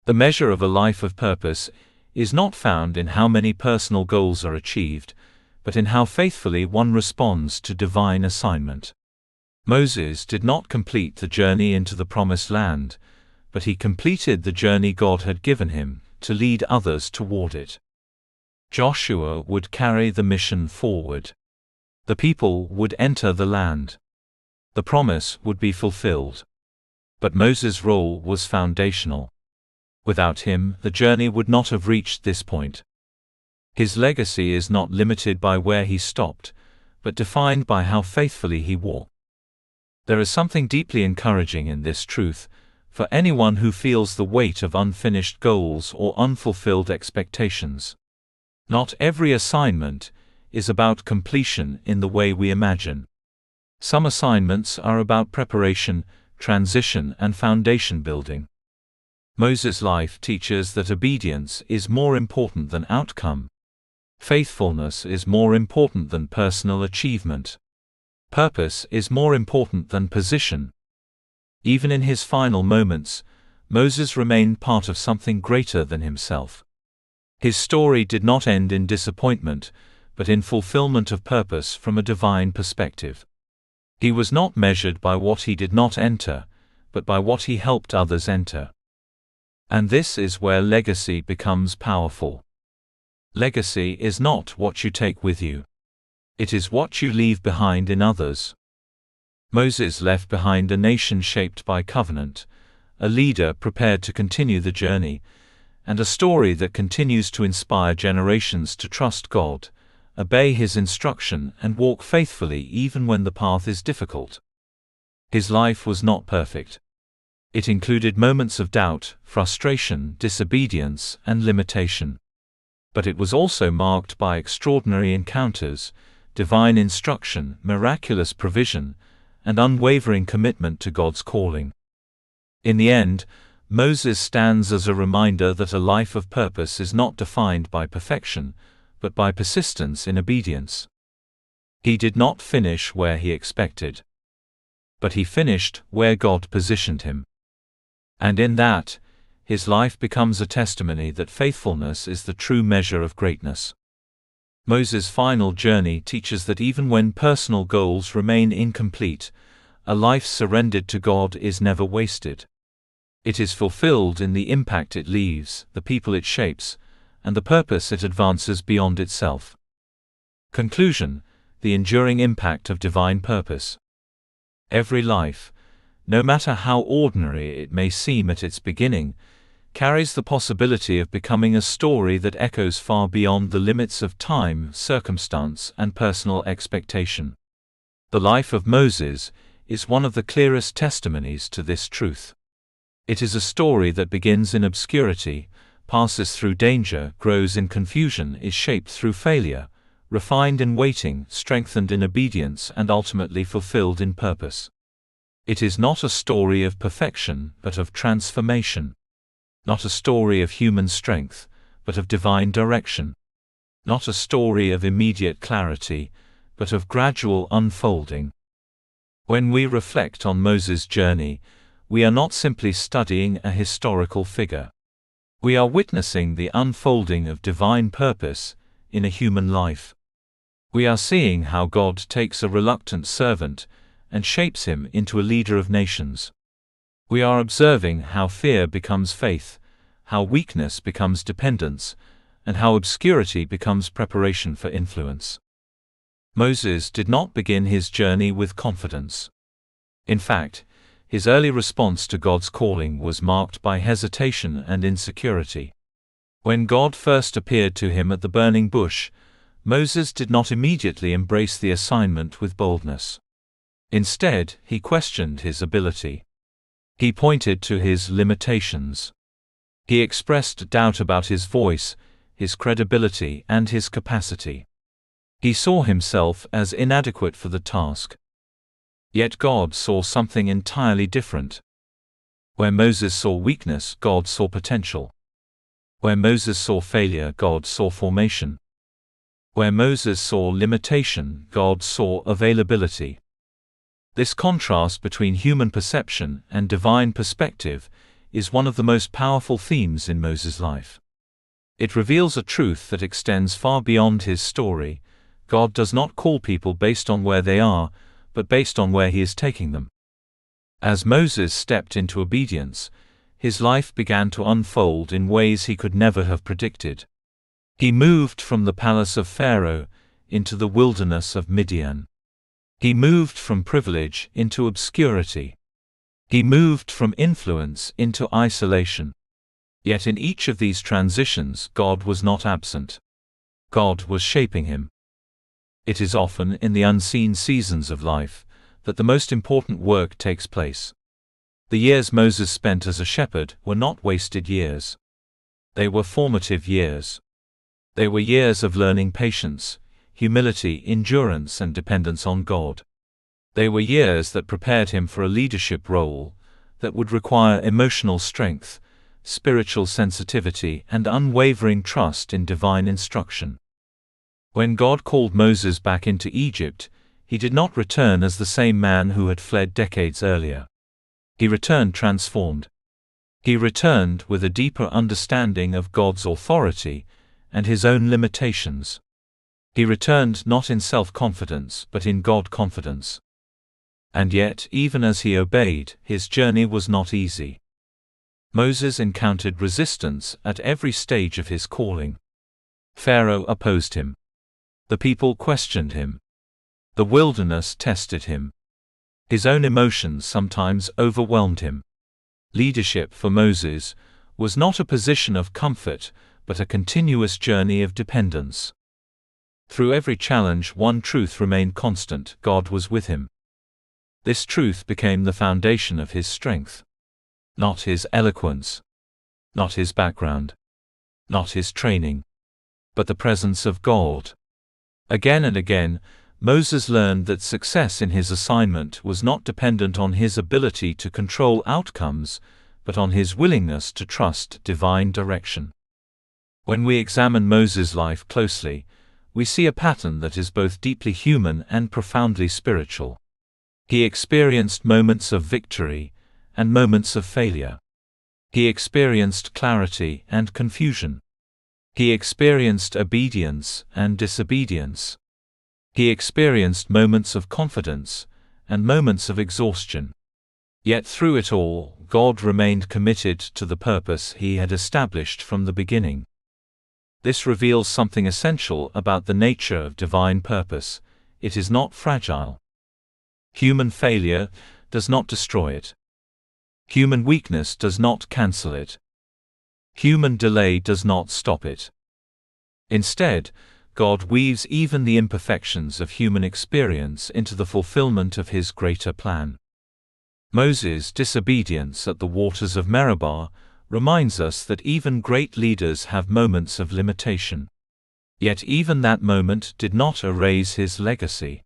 The measure of a life of purpose is not found in how many personal goals are achieved, but in how faithfully one responds to divine assignment. Moses did not complete the journey into the Promised Land, but he completed the journey God had given him to lead others toward it. Joshua would carry the mission forward. The people would enter the land. The promise would be fulfilled. But Moses' role was foundational. Without him, the journey would not have reached this point. His legacy is not limited by where he stopped, but defined by how faithfully he walked. There is something deeply encouraging in this truth, for anyone who feels the weight of unfinished goals or unfulfilled expectations. Not every assignment is about completion in the way we imagine. Some assignments are about preparation, transition, and foundation building. Moses' life teaches that obedience is more important than outcome. Faithfulness is more important than personal achievement. Purpose is more important than position. Even in his final moments, Moses remained part of something greater than himself. His story did not end in disappointment, but in fulfillment of purpose from a divine perspective. He was not measured by what he did not enter, but by what he helped others enter. And this is where legacy becomes powerful. Legacy is not what you take with you. It is what you leave behind in others. Moses left behind a nation shaped by covenant, a leader prepared to continue the journey, and a story that continues to inspire generations to trust God, obey His instruction, and walk faithfully even when the path is difficult. His life was not perfect. It included moments of doubt, frustration, disobedience, and limitation. But it was also marked by extraordinary encounters, divine instruction, miraculous provision, and unwavering commitment to God's calling. In the end, Moses stands as a reminder that a life of purpose is not defined by perfection, but by persistence in obedience. He did not finish where he expected, but he finished where God positioned him. And in that, his life becomes a testimony that faithfulness is the true measure of greatness. Moses' final journey teaches that even when personal goals remain incomplete, a life surrendered to God is never wasted. It is fulfilled in the impact it leaves, the people it shapes, and the purpose it advances beyond itself. Conclusion: the enduring impact of divine purpose. Every life, no matter how ordinary it may seem at its beginning, carries the possibility of becoming a story that echoes far beyond the limits of time, circumstance, and personal expectation. The life of Moses is one of the clearest testimonies to this truth. It is a story that begins in obscurity, passes through danger, grows in confusion, is shaped through failure, refined in waiting, strengthened in obedience, and ultimately fulfilled in purpose. It is not a story of perfection, but of transformation. Not a story of human strength, but of divine direction. Not a story of immediate clarity, but of gradual unfolding. When we reflect on Moses' journey, we are not simply studying a historical figure. We are witnessing the unfolding of divine purpose in a human life. We are seeing how God takes a reluctant servant and shapes him into a leader of nations. We are observing how fear becomes faith, how weakness becomes dependence, and how obscurity becomes preparation for influence. Moses did not begin his journey with confidence. In fact, his early response to God's calling was marked by hesitation and insecurity. When God first appeared to him at the burning bush, Moses did not immediately embrace the assignment with boldness. Instead, he questioned his ability. He pointed to his limitations. He expressed doubt about his voice, his credibility, and his capacity. He saw himself as inadequate for the task. Yet God saw something entirely different. Where Moses saw weakness, God saw potential. Where Moses saw failure, God saw formation. Where Moses saw limitation, God saw availability. This contrast between human perception and divine perspective is one of the most powerful themes in Moses' life. It reveals a truth that extends far beyond his story. God does not call people based on where they are, but based on where he is taking them. As Moses stepped into obedience, his life began to unfold in ways he could never have predicted. He moved from the palace of Pharaoh into the wilderness of Midian. He moved from privilege into obscurity. He moved from influence into isolation. Yet in each of these transitions, God was not absent. God was shaping him. It is often in the unseen seasons of life that the most important work takes place. The years Moses spent as a shepherd were not wasted years. They were formative years. They were years of learning patience, humility, endurance, and dependence on God. They were years that prepared him for a leadership role that would require emotional strength, spiritual sensitivity, and unwavering trust in divine instruction. When God called Moses back into Egypt, he did not return as the same man who had fled decades earlier. He returned transformed. He returned with a deeper understanding of God's authority and his own limitations. He returned not in self-confidence but in God-confidence. And yet, even as he obeyed, his journey was not easy. Moses encountered resistance at every stage of his calling. Pharaoh opposed him. The people questioned him. The wilderness tested him. His own emotions sometimes overwhelmed him. Leadership for Moses was not a position of comfort, but a continuous journey of dependence. Through every challenge, one truth remained constant: God was with him. This truth became the foundation of his strength. Not his eloquence, not his background, not his training, but the presence of God. Again and again, Moses learned that success in his assignment was not dependent on his ability to control outcomes, but on his willingness to trust divine direction. When we examine Moses' life closely, we see a pattern that is both deeply human and profoundly spiritual. He experienced moments of victory and moments of failure. He experienced clarity and confusion. He experienced obedience and disobedience. He experienced moments of confidence and moments of exhaustion. Yet through it all, God remained committed to the purpose he had established from the beginning. This reveals something essential about the nature of divine purpose: it is not fragile. Human failure does not destroy it. Human weakness does not cancel it. Human delay does not stop it. Instead, God weaves even the imperfections of human experience into the fulfillment of his greater plan. Moses' disobedience at the waters of Meribah reminds us that even great leaders have moments of limitation. Yet even that moment did not erase his legacy.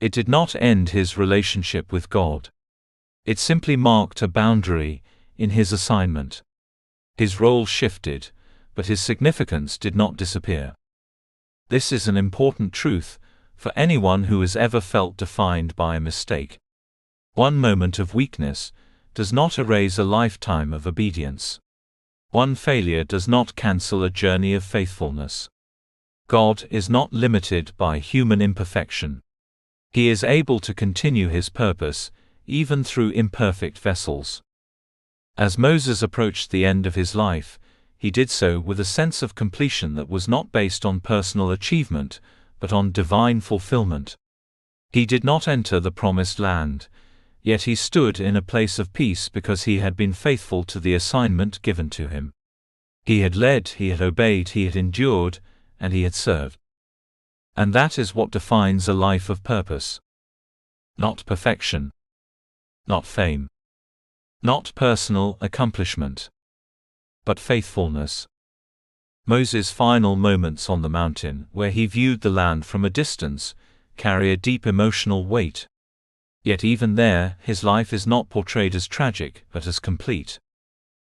It did not end his relationship with God. It simply marked a boundary in his assignment. His role shifted, but his significance did not disappear. This is an important truth for anyone who has ever felt defined by a mistake. One moment of weakness does not erase a lifetime of obedience. One failure does not cancel a journey of faithfulness. God is not limited by human imperfection. He is able to continue his purpose, even through imperfect vessels. As Moses approached the end of his life, he did so with a sense of completion that was not based on personal achievement, but on divine fulfillment. He did not enter the promised land, yet he stood in a place of peace because he had been faithful to the assignment given to him. He had led, he had obeyed, he had endured, and he had served. And that is what defines a life of purpose. Not perfection. Not fame. Not personal accomplishment. But faithfulness. Moses' final moments on the mountain, where he viewed the land from a distance, carry a deep emotional weight. Yet even there, his life is not portrayed as tragic, but as complete.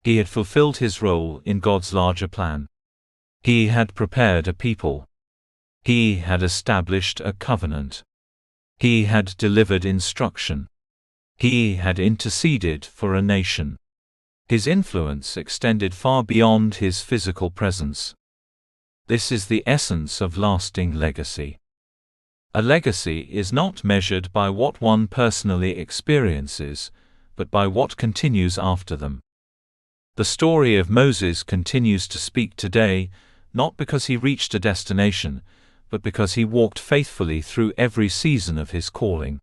He had fulfilled his role in God's larger plan. He had prepared a people. He had established a covenant. He had delivered instruction. He had interceded for a nation. His influence extended far beyond his physical presence. This is the essence of lasting legacy. A legacy is not measured by what one personally experiences, but by what continues after them. The story of Moses continues to speak today, not because he reached a destination, but because he walked faithfully through every season of his calling.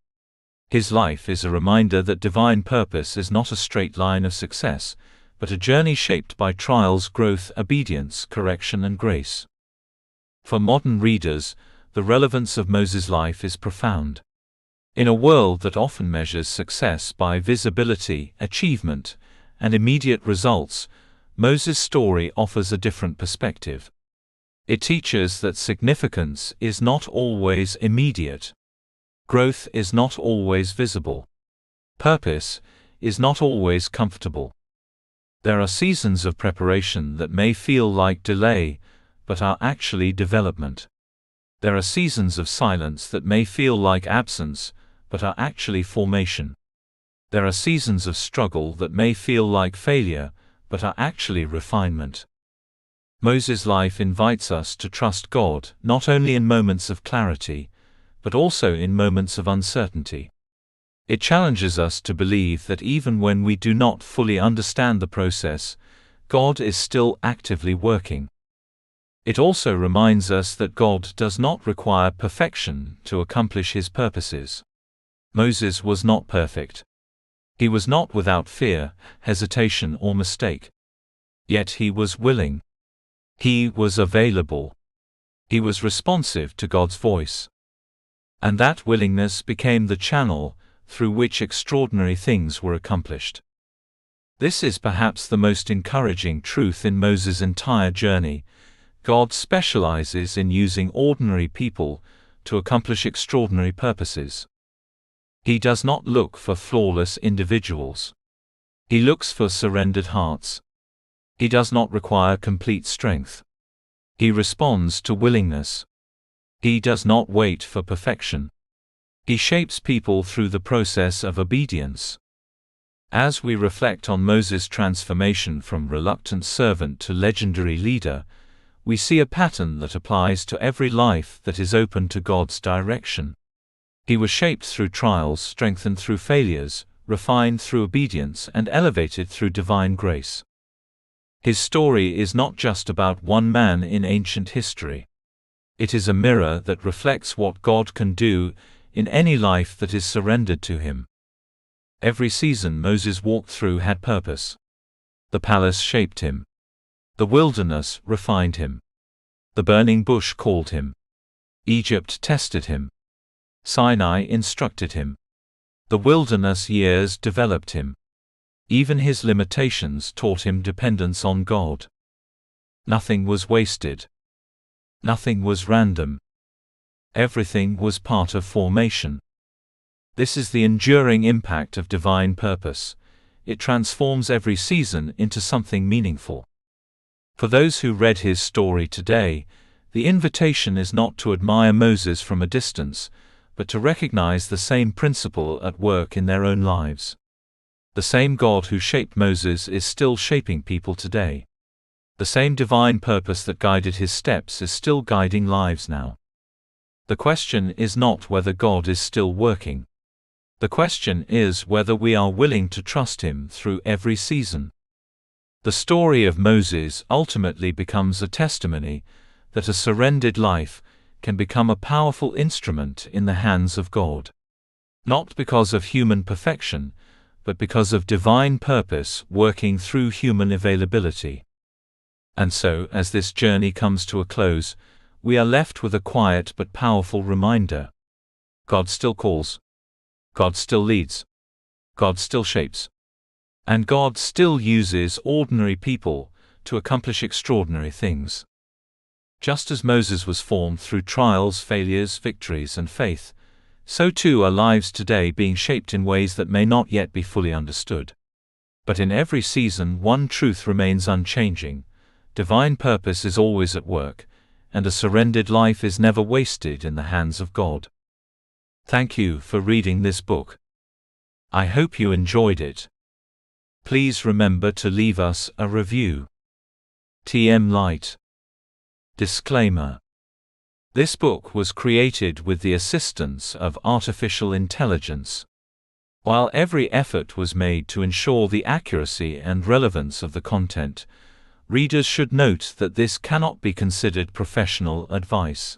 His life is a reminder that divine purpose is not a straight line of success, but a journey shaped by trials, growth, obedience, correction, and grace. For modern readers, the relevance of Moses' life is profound. In a world that often measures success by visibility, achievement, and immediate results, Moses' story offers a different perspective. It teaches that significance is not always immediate. Growth is not always visible. Purpose is not always comfortable. There are seasons of preparation that may feel like delay, but are actually development. There are seasons of silence that may feel like absence, but are actually formation. There are seasons of struggle that may feel like failure, but are actually refinement. Moses' life invites us to trust God, not only in moments of clarity, but also in moments of uncertainty. It challenges us to believe that even when we do not fully understand the process, God is still actively working. It also reminds us that God does not require perfection to accomplish His purposes. Moses was not perfect. He was not without fear, hesitation, or mistake. Yet he was willing. He was available. He was responsive to God's voice. And that willingness became the channel through which extraordinary things were accomplished. This is perhaps the most encouraging truth in Moses' entire journey. God specializes in using ordinary people to accomplish extraordinary purposes. He does not look for flawless individuals. He looks for surrendered hearts. He does not require complete strength. He responds to willingness. He does not wait for perfection. He shapes people through the process of obedience. As we reflect on Moses' transformation from reluctant servant to legendary leader, we see a pattern that applies to every life that is open to God's direction. He was shaped through trials, strengthened through failures, refined through obedience, and elevated through divine grace. His story is not just about one man in ancient history. It is a mirror that reflects what God can do in any life that is surrendered to Him. Every season Moses walked through had purpose. The palace shaped him. The wilderness refined him. The burning bush called him. Egypt tested him. Sinai instructed him. The wilderness years developed him. Even his limitations taught him dependence on God. Nothing was wasted. Nothing was random. Everything was part of formation. This is the enduring impact of divine purpose. It transforms every season into something meaningful. For those who read his story today, the invitation is not to admire Moses from a distance, but to recognize the same principle at work in their own lives. The same God who shaped Moses is still shaping people today. The same divine purpose that guided his steps is still guiding lives now. The question is not whether God is still working. The question is whether we are willing to trust Him through every season. The story of Moses ultimately becomes a testimony that a surrendered life can become a powerful instrument in the hands of God. Not because of human perfection, but because of divine purpose working through human availability. And so, as this journey comes to a close, we are left with a quiet but powerful reminder. God still calls. God still leads. God still shapes. And God still uses ordinary people to accomplish extraordinary things. Just as Moses was formed through trials, failures, victories, and faith, so too are lives today being shaped in ways that may not yet be fully understood. But in every season, one truth remains unchanging: divine purpose is always at work, and a surrendered life is never wasted in the hands of God. Thank you for reading this book. I hope you enjoyed it. Please remember to leave us a review. TM Light. Disclaimer. This book was created with the assistance of artificial intelligence. While every effort was made to ensure the accuracy and relevance of the content, readers should note that this cannot be considered professional advice.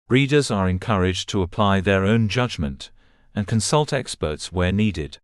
Readers are encouraged to apply their own judgment and consult experts where needed.